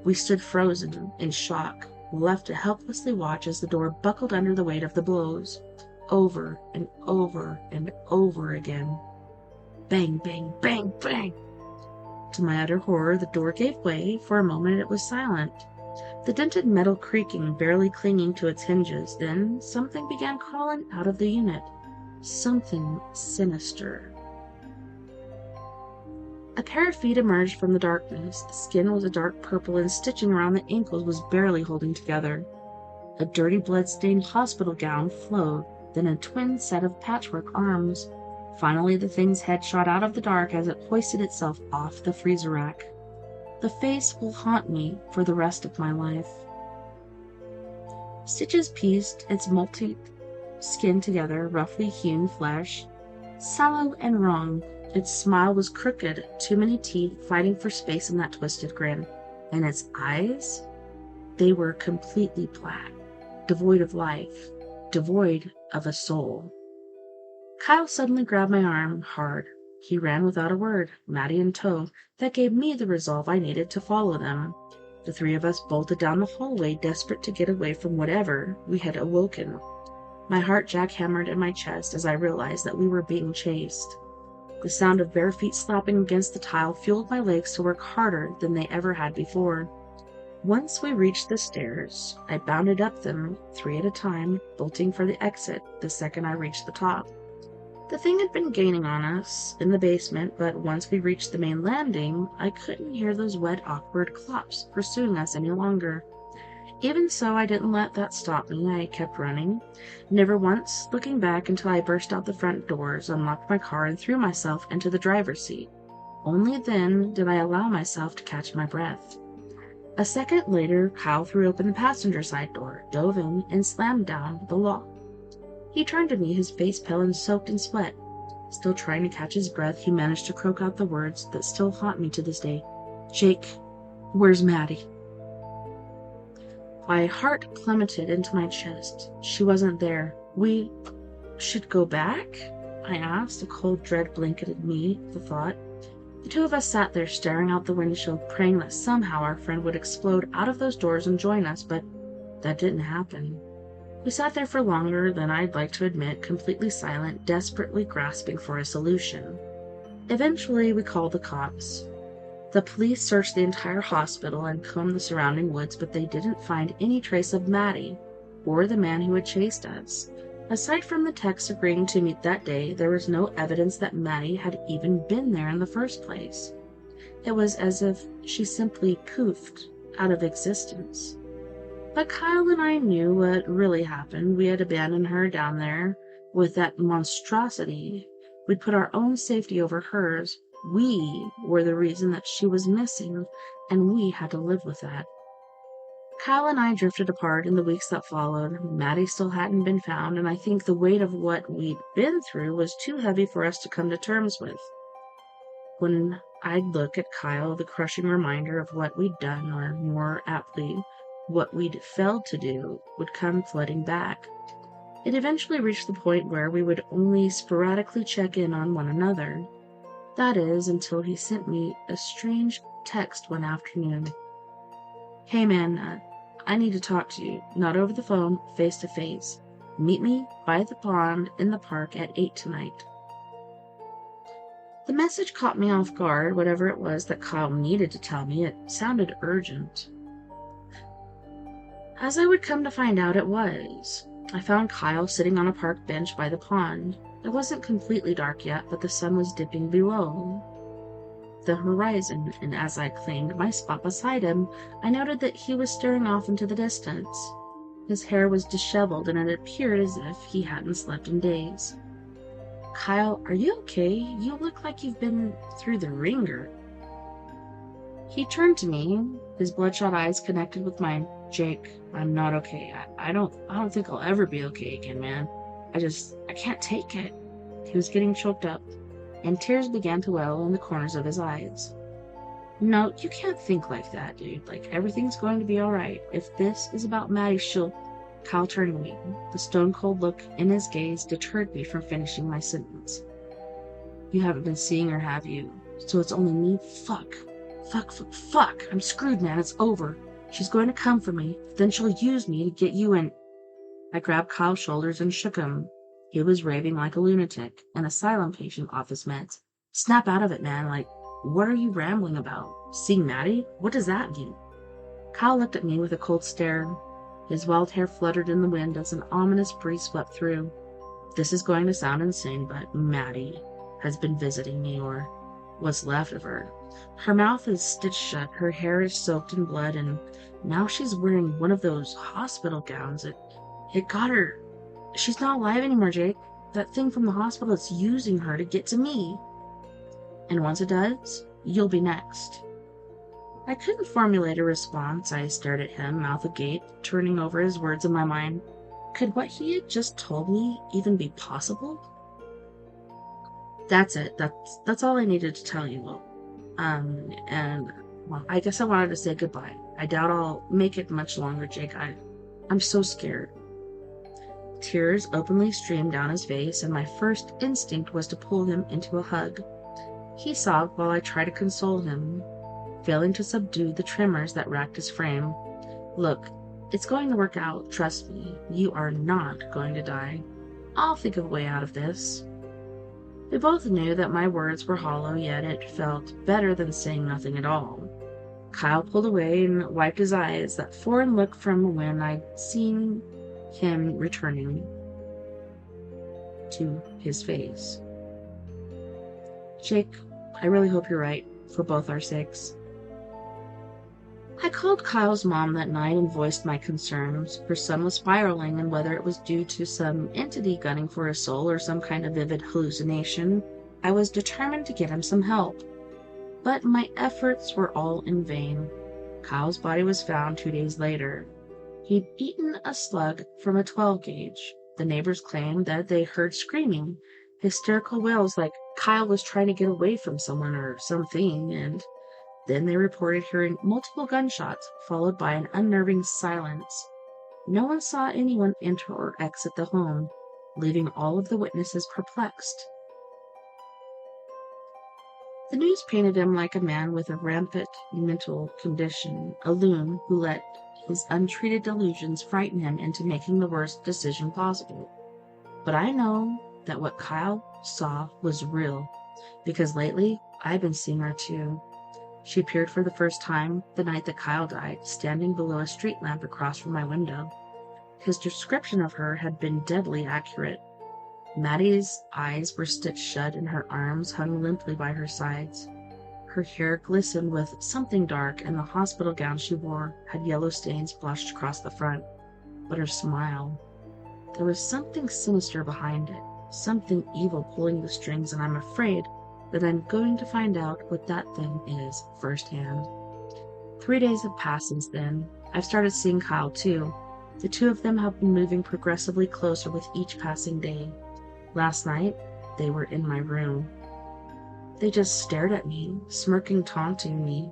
We stood frozen, in shock, left to helplessly watch as the door buckled under the weight of the blows. Over and over and over again. Bang, bang, bang, bang! To my utter horror, the door gave way. For a moment it was silent, the dented metal creaking barely clinging to its hinges. Then something began crawling out of the unit. Something sinister. A pair of feet emerged from the darkness. The skin was a dark purple, and stitching around the ankles was barely holding together. A dirty blood-stained hospital gown flowed, then a twin set of patchwork arms. Finally, the thing's head shot out of the dark as it hoisted itself off the freezer rack. The face will haunt me for the rest of my life. Stitches pieced its moldy skin together, roughly hewn flesh. Sallow and wrong, its smile was crooked, too many teeth fighting for space in that twisted grin. And its eyes? They were completely black, devoid of life, devoid of a soul. Kyle suddenly grabbed my arm hard. He ran without a word, Maddie in tow. That gave me the resolve I needed to follow them. The three of us bolted down the hallway, desperate to get away from whatever we had awoken. My heart jackhammered in my chest as I realized that we were being chased. The sound of bare feet slapping against the tile fueled my legs to work harder than they ever had before. Once we reached the stairs, I bounded up them, 3 at a time, bolting for the exit the second I reached the top. The thing had been gaining on us in the basement, but once we reached the main landing, I couldn't hear those wet, awkward clops pursuing us any longer. Even so, I didn't let that stop me. I kept running, never once looking back until I burst out the front doors, unlocked my car, and threw myself into the driver's seat. Only then did I allow myself to catch my breath. A second later, Kyle threw open the passenger side door, dove in, and slammed down the lock. He turned to me, his face pale and soaked in sweat. Still trying to catch his breath, he managed to croak out the words that still haunt me to this day. "Jake, where's Maddie?" My heart plummeted into my chest. She wasn't there. "We should go back?" I asked, a cold dread blanketed me at the thought. The two of us sat there staring out the windshield, praying that somehow our friend would explode out of those doors and join us, but that didn't happen. We sat there for longer than I'd like to admit, completely silent, desperately grasping for a solution. Eventually, we called the cops. The police searched the entire hospital and combed the surrounding woods, but they didn't find any trace of Maddie or the man who had chased us. Aside from the text agreeing to meet that day, there was no evidence that Maddie had even been there in the first place. It was as if she simply poofed out of existence. But Kyle and I knew what really happened. We had abandoned her down there with that monstrosity. We'd put our own safety over hers. We were the reason that she was missing, and we had to live with that. Kyle and I drifted apart in the weeks that followed. Maddie still hadn't been found, and I think the weight of what we'd been through was too heavy for us to come to terms with. When I'd look at Kyle, the crushing reminder of what we'd done, or more aptly, what we'd failed to do, would come flooding back. It eventually reached the point where we would only sporadically check in on one another. That is, until he sent me a strange text one afternoon. "Hey man, I need to talk to you. Not over the phone, face to face. Meet me by the pond in the park at 8 tonight." The message caught me off guard. Whatever it was that Kyle needed to tell me, it sounded urgent. As I would come to find out, it was. I found Kyle sitting on a park bench by the pond. It wasn't completely dark yet, but the sun was dipping below the horizon, and as I claimed my spot beside him, I noted that he was staring off into the distance. His hair was disheveled, and it appeared as if he hadn't slept in days. "Kyle, are you okay? You look like you've been through the ringer." He turned to me, his bloodshot eyes connected with mine. "Jake, I'm not okay. I don't think I'll ever be okay again, man. I can't take it." He was getting choked up, and tears began to well in the corners of his eyes. "No, you can't think like that, dude. Like, everything's going to be alright. If this is about Maddie, she'll..." Kyle turned to me. The stone-cold look in his gaze deterred me from finishing my sentence. "You haven't been seeing her, have you? So it's only me? Fuck. I'm screwed, man. It's over. She's going to come for me. Then she'll use me to get you in..." I grabbed Kyle's shoulders and shook him. He was raving like a lunatic, an asylum patient off his meds. "Snap out of it, man. Like, what are you rambling about? Seeing Maddie? What does that mean?" Kyle looked at me with a cold stare. His wild hair fluttered in the wind as an ominous breeze swept through. "This is going to sound insane, but Maddie has been visiting me, or what's left of her. Her mouth is stitched shut, her hair is soaked in blood, and now she's wearing one of those hospital gowns. It got her. She's not alive anymore, Jake. That thing from the hospital is using her to get to me. And once it does, you'll be next." I couldn't formulate a response. I stared at him, mouth agape, turning over his words in my mind. Could what he had just told me even be possible? "That's it. That's all I needed to tell you, well, I guess I wanted to say goodbye. I doubt I'll make it much longer, Jake. I'm so scared." Tears openly streamed down his face, and my first instinct was to pull him into a hug. He sobbed while I tried to console him, failing to subdue the tremors that racked his frame. "Look, it's going to work out. Trust me. You are not going to die. I'll think of a way out of this." We both knew that my words were hollow, yet it felt better than saying nothing at all. Kyle pulled away and wiped his eyes, that foreign look from when I'd seen him returning to his face. "Jake, I really hope you're right, for both our sakes." I called Kyle's mom that night and voiced my concerns. Her son was spiraling, and whether it was due to some entity gunning for his soul or some kind of vivid hallucination, I was determined to get him some help. But my efforts were all in vain. Kyle's body was found 2 days later. He'd eaten a slug from a 12-gauge. The neighbors claimed that they heard screaming, hysterical wails like Kyle was trying to get away from someone or something, and then they reported hearing multiple gunshots, followed by an unnerving silence. No one saw anyone enter or exit the home, leaving all of the witnesses perplexed. The news painted him like a man with a rampant mental condition, a loon who let his untreated delusions frighten him into making the worst decision possible. But I know that what Kyle saw was real, because lately I've been seeing her too. She appeared for the first time the night that Kyle died, standing below a street lamp across from my window. His description of her had been deadly accurate. Maddie's eyes were stitched shut and her arms hung limply by her sides. Her hair glistened with something dark, and the hospital gown she wore had yellow stains blotched across the front. But her smile, there was something sinister behind it, something evil pulling the strings, and I'm afraid that I'm going to find out what that thing is firsthand. 3 days have passed since then. I've started seeing Kyle too. The two of them have been moving progressively closer with each passing day. Last night, they were in my room. They just stared at me, smirking, taunting me.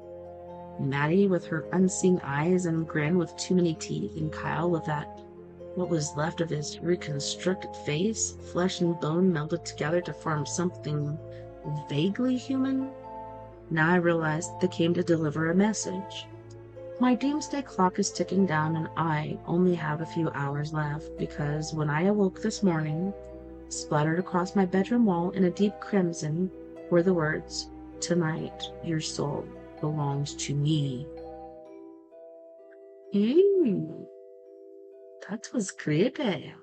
Maddie with her unseeing eyes and grin with too many teeth, and Kyle with that, what was left of his reconstructed face, flesh and bone melded together to form something vaguely human. Now I realized they came to deliver a message. My doomsday clock is ticking down, and I only have a few hours left, because when I awoke this morning, splattered across my bedroom wall in a deep crimson were the words, "Tonight, your soul belongs to me." Ooh, that was creepy.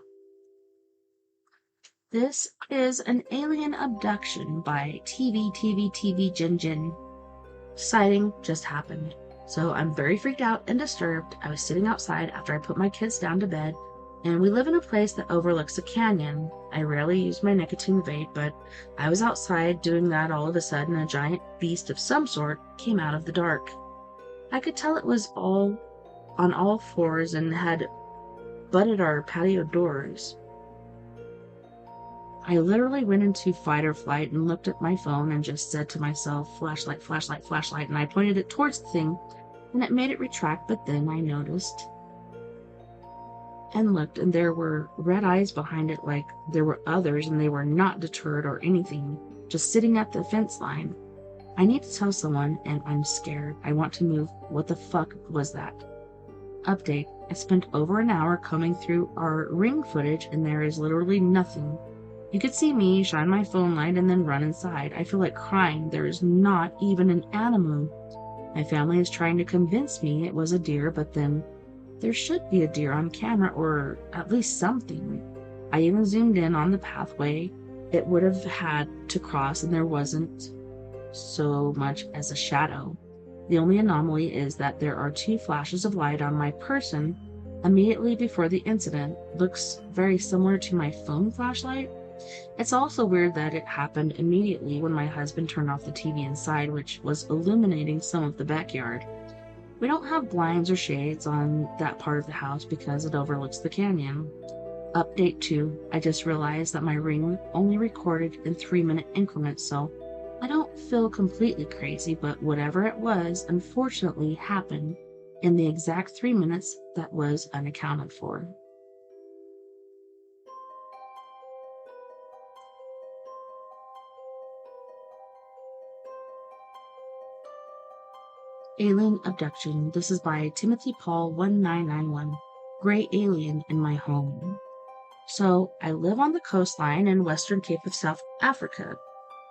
This is an alien abduction by TV Jin Jin. Sighting just happened, so I'm very freaked out and disturbed. I was sitting outside after I put my kids down to bed, and we live in a place that overlooks a canyon. I rarely use my nicotine vape, but I was outside doing that. All of a sudden, a giant beast of some sort came out of the dark. I could tell it was on all fours and had butted our patio doors. I literally went into fight or flight and looked at my phone and just said to myself, "Flashlight, flashlight, flashlight," and I pointed it towards the thing, and it made it retract. But then I noticed and looked, and there were red eyes behind it, like there were others, and they were not deterred or anything, just sitting at the fence line. I need to tell someone, and I'm scared. I want to move. What the fuck was that? Update. I spent over an hour combing through our Ring footage, and there is literally nothing. You could see me shine my phone light and then run inside. I feel like crying. There is not even an animal. My family is trying to convince me it was a deer, but then there should be a deer on camera, or at least something. I even zoomed in on the pathway it would have had to cross, and there wasn't so much as a shadow. The only anomaly is that there are 2 flashes of light on my person immediately before the incident. Looks very similar to my phone flashlight. It's also weird that it happened immediately when my husband turned off the TV inside, which was illuminating some of the backyard. We don't have blinds or shades on that part of the house because it overlooks the canyon. Update 2. I just realized that my Ring only recorded in 3-minute increments, so I don't feel completely crazy, but whatever it was, unfortunately, happened in the exact 3 minutes that was unaccounted for. Alien abduction. This is by Timothy Paul 1991. Gray alien in my home. So I live on the coastline in Western Cape of South Africa.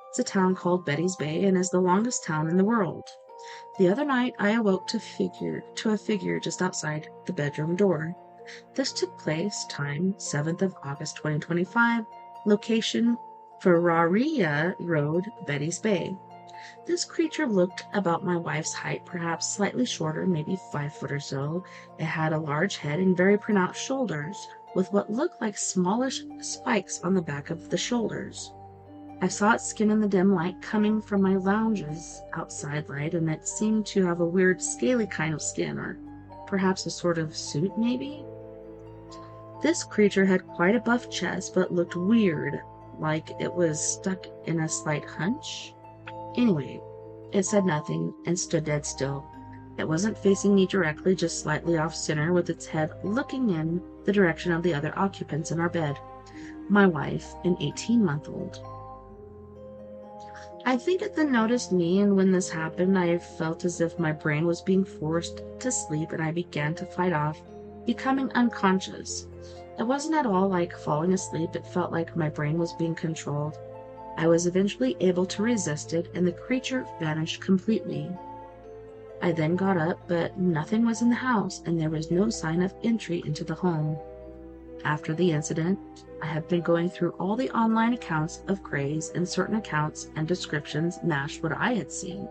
It's a town called Betty's Bay and is the longest town in the world. The other night I awoke to a figure just outside the bedroom door. This took place time 7th of August 2025, location Ferraria Road, Betty's Bay. This creature looked about my wife's height, perhaps slightly shorter, maybe 5 foot or so. It had a large head and very pronounced shoulders, with what looked like smallish spikes on the back of the shoulders. I saw its skin in the dim light coming from my lounge's outside light, and it seemed to have a weird scaly kind of skin, or perhaps a sort of suit maybe? This creature had quite a buff chest, but looked weird, like it was stuck in a slight hunch. Anyway, it said nothing and stood dead still. It wasn't facing me directly, just slightly off center, with its head looking in the direction of the other occupants in our bed. My wife, an 18-month-old. I think it then noticed me, and when this happened, I felt as if my brain was being forced to sleep, and I began to fight off, becoming unconscious. It wasn't at all like falling asleep, it felt like my brain was being controlled. I was eventually able to resist it, and the creature vanished completely. I then got up, but nothing was in the house, and there was no sign of entry into the home. After the incident, I have been going through all the online accounts of Greys, and certain accounts and descriptions matched what I had seen.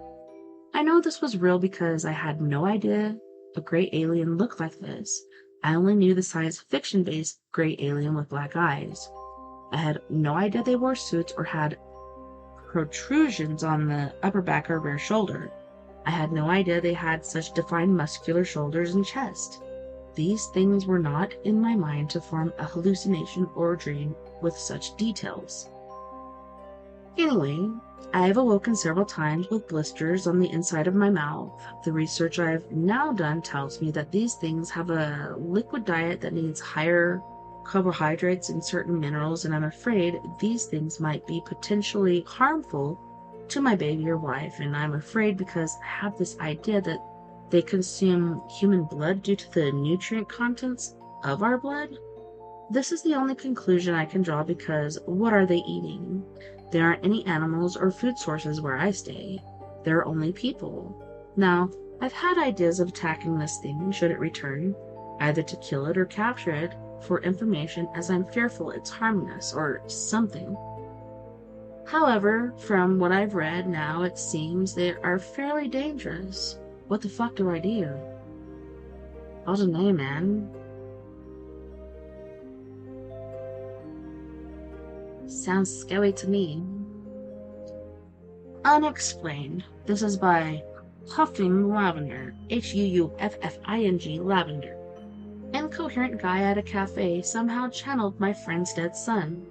I know this was real because I had no idea a gray alien looked like this. I only knew the science fiction-based gray alien with black eyes. I had no idea they wore suits or had protrusions on the upper back or rear shoulder. I had no idea they had such defined muscular shoulders and chest. These things were not in my mind to form a hallucination or dream with such details. Anyway, I have awoken several times with blisters on the inside of my mouth. The research I've now done tells me that these things have a liquid diet that needs higher carbohydrates and certain minerals, and I'm afraid these things might be potentially harmful to my baby or wife, and I'm afraid because I have this idea that they consume human blood due to the nutrient contents of our blood. This is the only conclusion I can draw because what are they eating? There aren't any animals or food sources where I stay. There are only people. Now, I've had ideas of attacking this thing should it return, either to kill it or capture it for information, as I'm fearful it's harming us or something. However, from what I've read now, it seems they are fairly dangerous. What the fuck do I do? I don't know, man. Sounds scary to me. Unexplained. This is by Huffing Lavender. Huffing Lavender. Incoherent guy at a cafe somehow channeled my friend's dead son.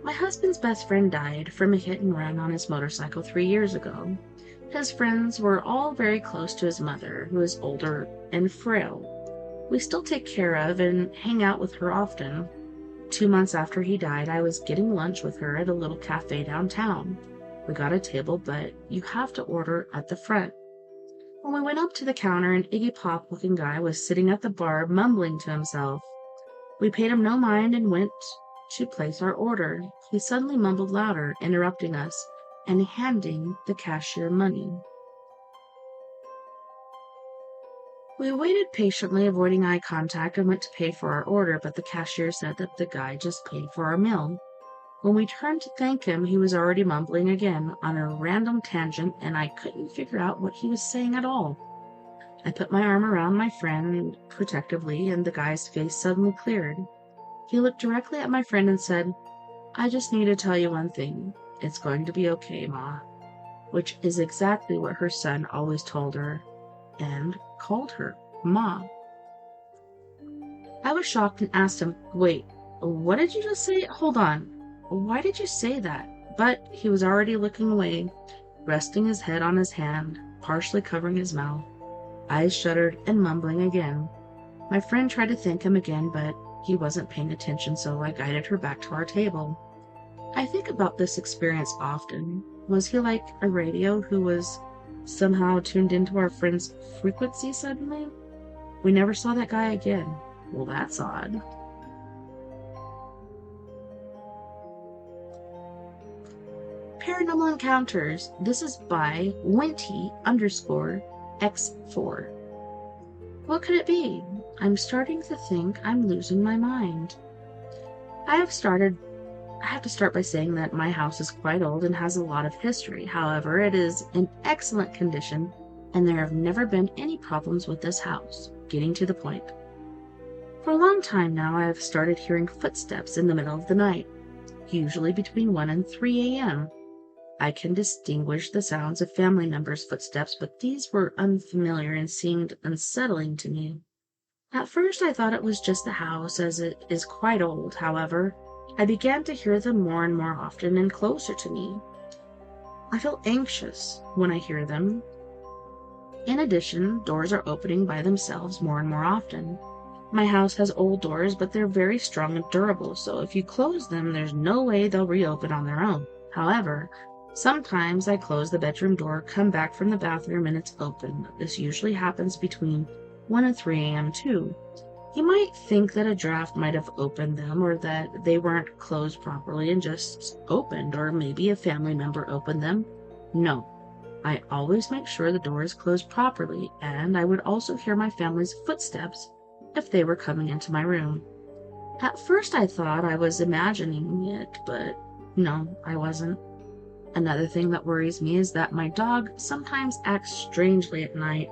My husband's best friend died from a hit and run on his motorcycle 3 years ago. His friends were all very close to his mother, who is older and frail. We still take care of and hang out with her often. 2 months after he died, I was getting lunch with her at a little cafe downtown. We got a table, but you have to order at the front. When we went up to the counter, an Iggy Pop-looking guy was sitting at the bar mumbling to himself. We paid him no mind and went to place our order. He suddenly mumbled louder, interrupting us and handing the cashier money. We waited patiently, avoiding eye contact, and went to pay for our order, but the cashier said that the guy just paid for our meal. When we turned to thank him, he was already mumbling again on a random tangent, and I couldn't figure out what he was saying at all. I put my arm around my friend protectively, and the guy's face suddenly cleared. He looked directly at my friend and said, "I just need to tell you one thing. It's going to be okay, Ma," which is exactly what her son always told her, and called her Ma. I was shocked and asked him, "Wait, what did you just say? Hold on. Why did you say that?" But he was already looking away, resting his head on his hand, partially covering his mouth, eyes shuttered and mumbling again. My friend tried to thank him again, but he wasn't paying attention, so I guided her back to our table. I think about this experience often. Was he like a radio who was somehow tuned into our friend's frequency suddenly? We never saw that guy again. Well, that's odd. Paranormal Encounters. This is by Winty_X4. What could it be? I'm starting to think I'm losing my mind. I have to start by saying that my house is quite old and has a lot of history. However, it is in excellent condition, and there have never been any problems with this house. Getting to the point. For a long time now, I have started hearing footsteps in the middle of the night, usually between 1 and 3 a.m. I can distinguish the sounds of family members' footsteps, but these were unfamiliar and seemed unsettling to me. At first, I thought it was just the house, as it is quite old. However, I began to hear them more and more often and closer to me. I feel anxious when I hear them. In addition, doors are opening by themselves more and more often. My house has old doors, but they're very strong and durable, so if you close them, there's no way they'll reopen on their own. However, Sometimes I close the bedroom door, come back from the bathroom, and it's open. This usually happens between 1 and 3 a.m. too. You might think that a draft might have opened them, or that they weren't closed properly and just opened, or maybe a family member opened them. No, I always make sure the door is closed properly, and I would also hear my family's footsteps if they were coming into my room. At first I thought I was imagining it, but no, I wasn't. Another thing that worries me is that my dog sometimes acts strangely at night.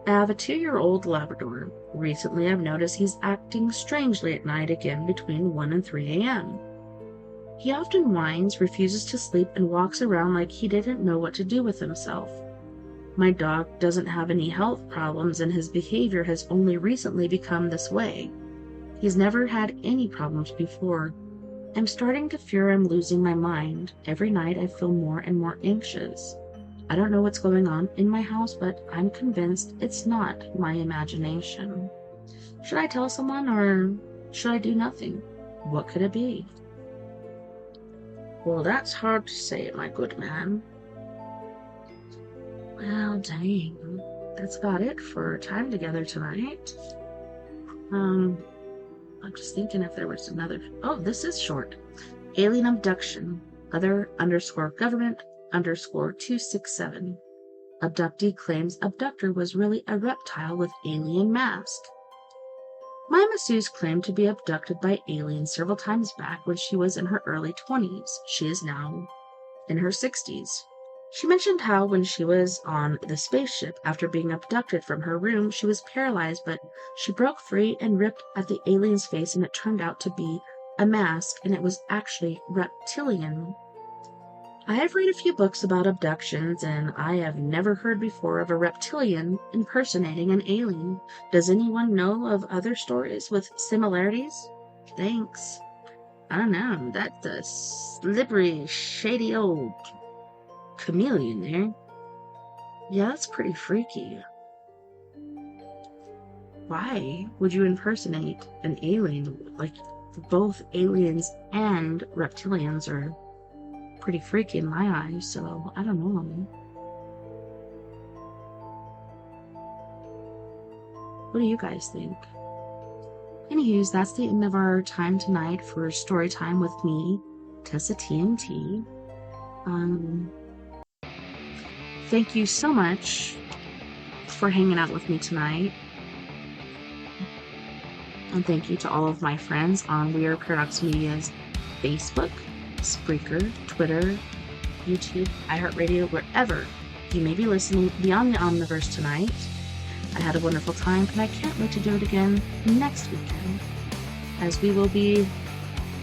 I have a 2-year-old Labrador. Recently I've noticed he's acting strangely at night again between 1 and 3 a.m. He often whines, refuses to sleep, and walks around like he didn't know what to do with himself. My dog doesn't have any health problems, and his behavior has only recently become this way. He's never had any problems before. I'm starting to fear I'm losing my mind. Every night I feel more and more anxious. I don't know what's going on in my house, but I'm convinced it's not my imagination. Should I tell someone, or should I do nothing? What could it be? Well, that's hard to say, my good man. Well, dang. That's about it for time together tonight. I'm just thinking if there was another... Oh, this is short. Alien abduction. Other_government_267. Abductee claims abductor was really a reptile with alien mask. My masseuse claimed to be abducted by aliens several times back when she was in her early 20s. She is now in her 60s. She mentioned how when she was on the spaceship after being abducted from her room, she was paralyzed, but she broke free and ripped at the alien's face, and it turned out to be a mask, and it was actually reptilian. I have read a few books about abductions, and I have never heard before of a reptilian impersonating an alien. Does anyone know of other stories with similarities? Thanks. I don't know, that's a slippery, shady old chameleon there. Yeah, that's pretty freaky. Why would you impersonate an alien? Like, both aliens and reptilians are pretty freaky in my eyes, so I don't know. What do you guys think? Anywho's, that's the end of our time tonight for story time with me, TessaTNT. Thank you so much for hanging out with me tonight. And thank you to all of my friends on We Are Paradox Media's Facebook, Spreaker, Twitter, YouTube, iHeartRadio, wherever you may be listening Beyond the Omniverse tonight. I had a wonderful time, and I can't wait to do it again next weekend, as we will be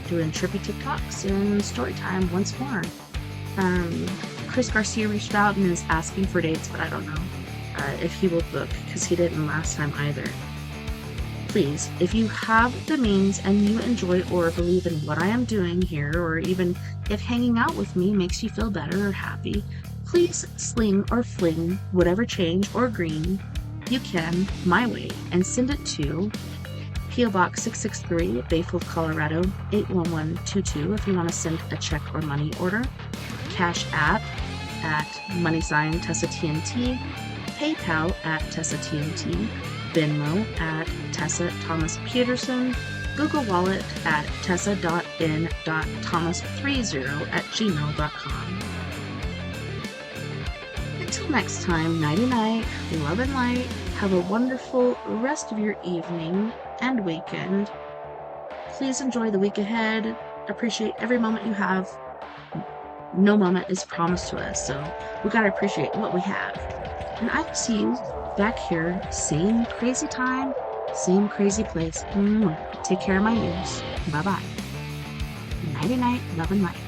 doing trippy TikToks and story time once more. Chris Garcia reached out and is asking for dates, but I don't know if he will book, because he didn't last time either. Please, if you have the means and you enjoy or believe in what I am doing here, or even if hanging out with me makes you feel better or happy, please sling or fling whatever change or green you can my way and send it to P.O. Box 663, Bayfield, Colorado 81122 if you want to send a check or money order. Cash App at $TessaTNT, PayPal at TessaTNT, Venmo at Tessa Thomas Peterson, Google Wallet at tessa.n.thomas30@gmail.com. Until next time, nighty-night, love and light. Have a wonderful rest of your evening and weekend. Please enjoy the week ahead. Appreciate every moment you have. No moment is promised to us, so we gotta appreciate what we have. And I will see you back here, same crazy time, same crazy place. Take care of my ears. Bye-bye. Nighty-night, love and light.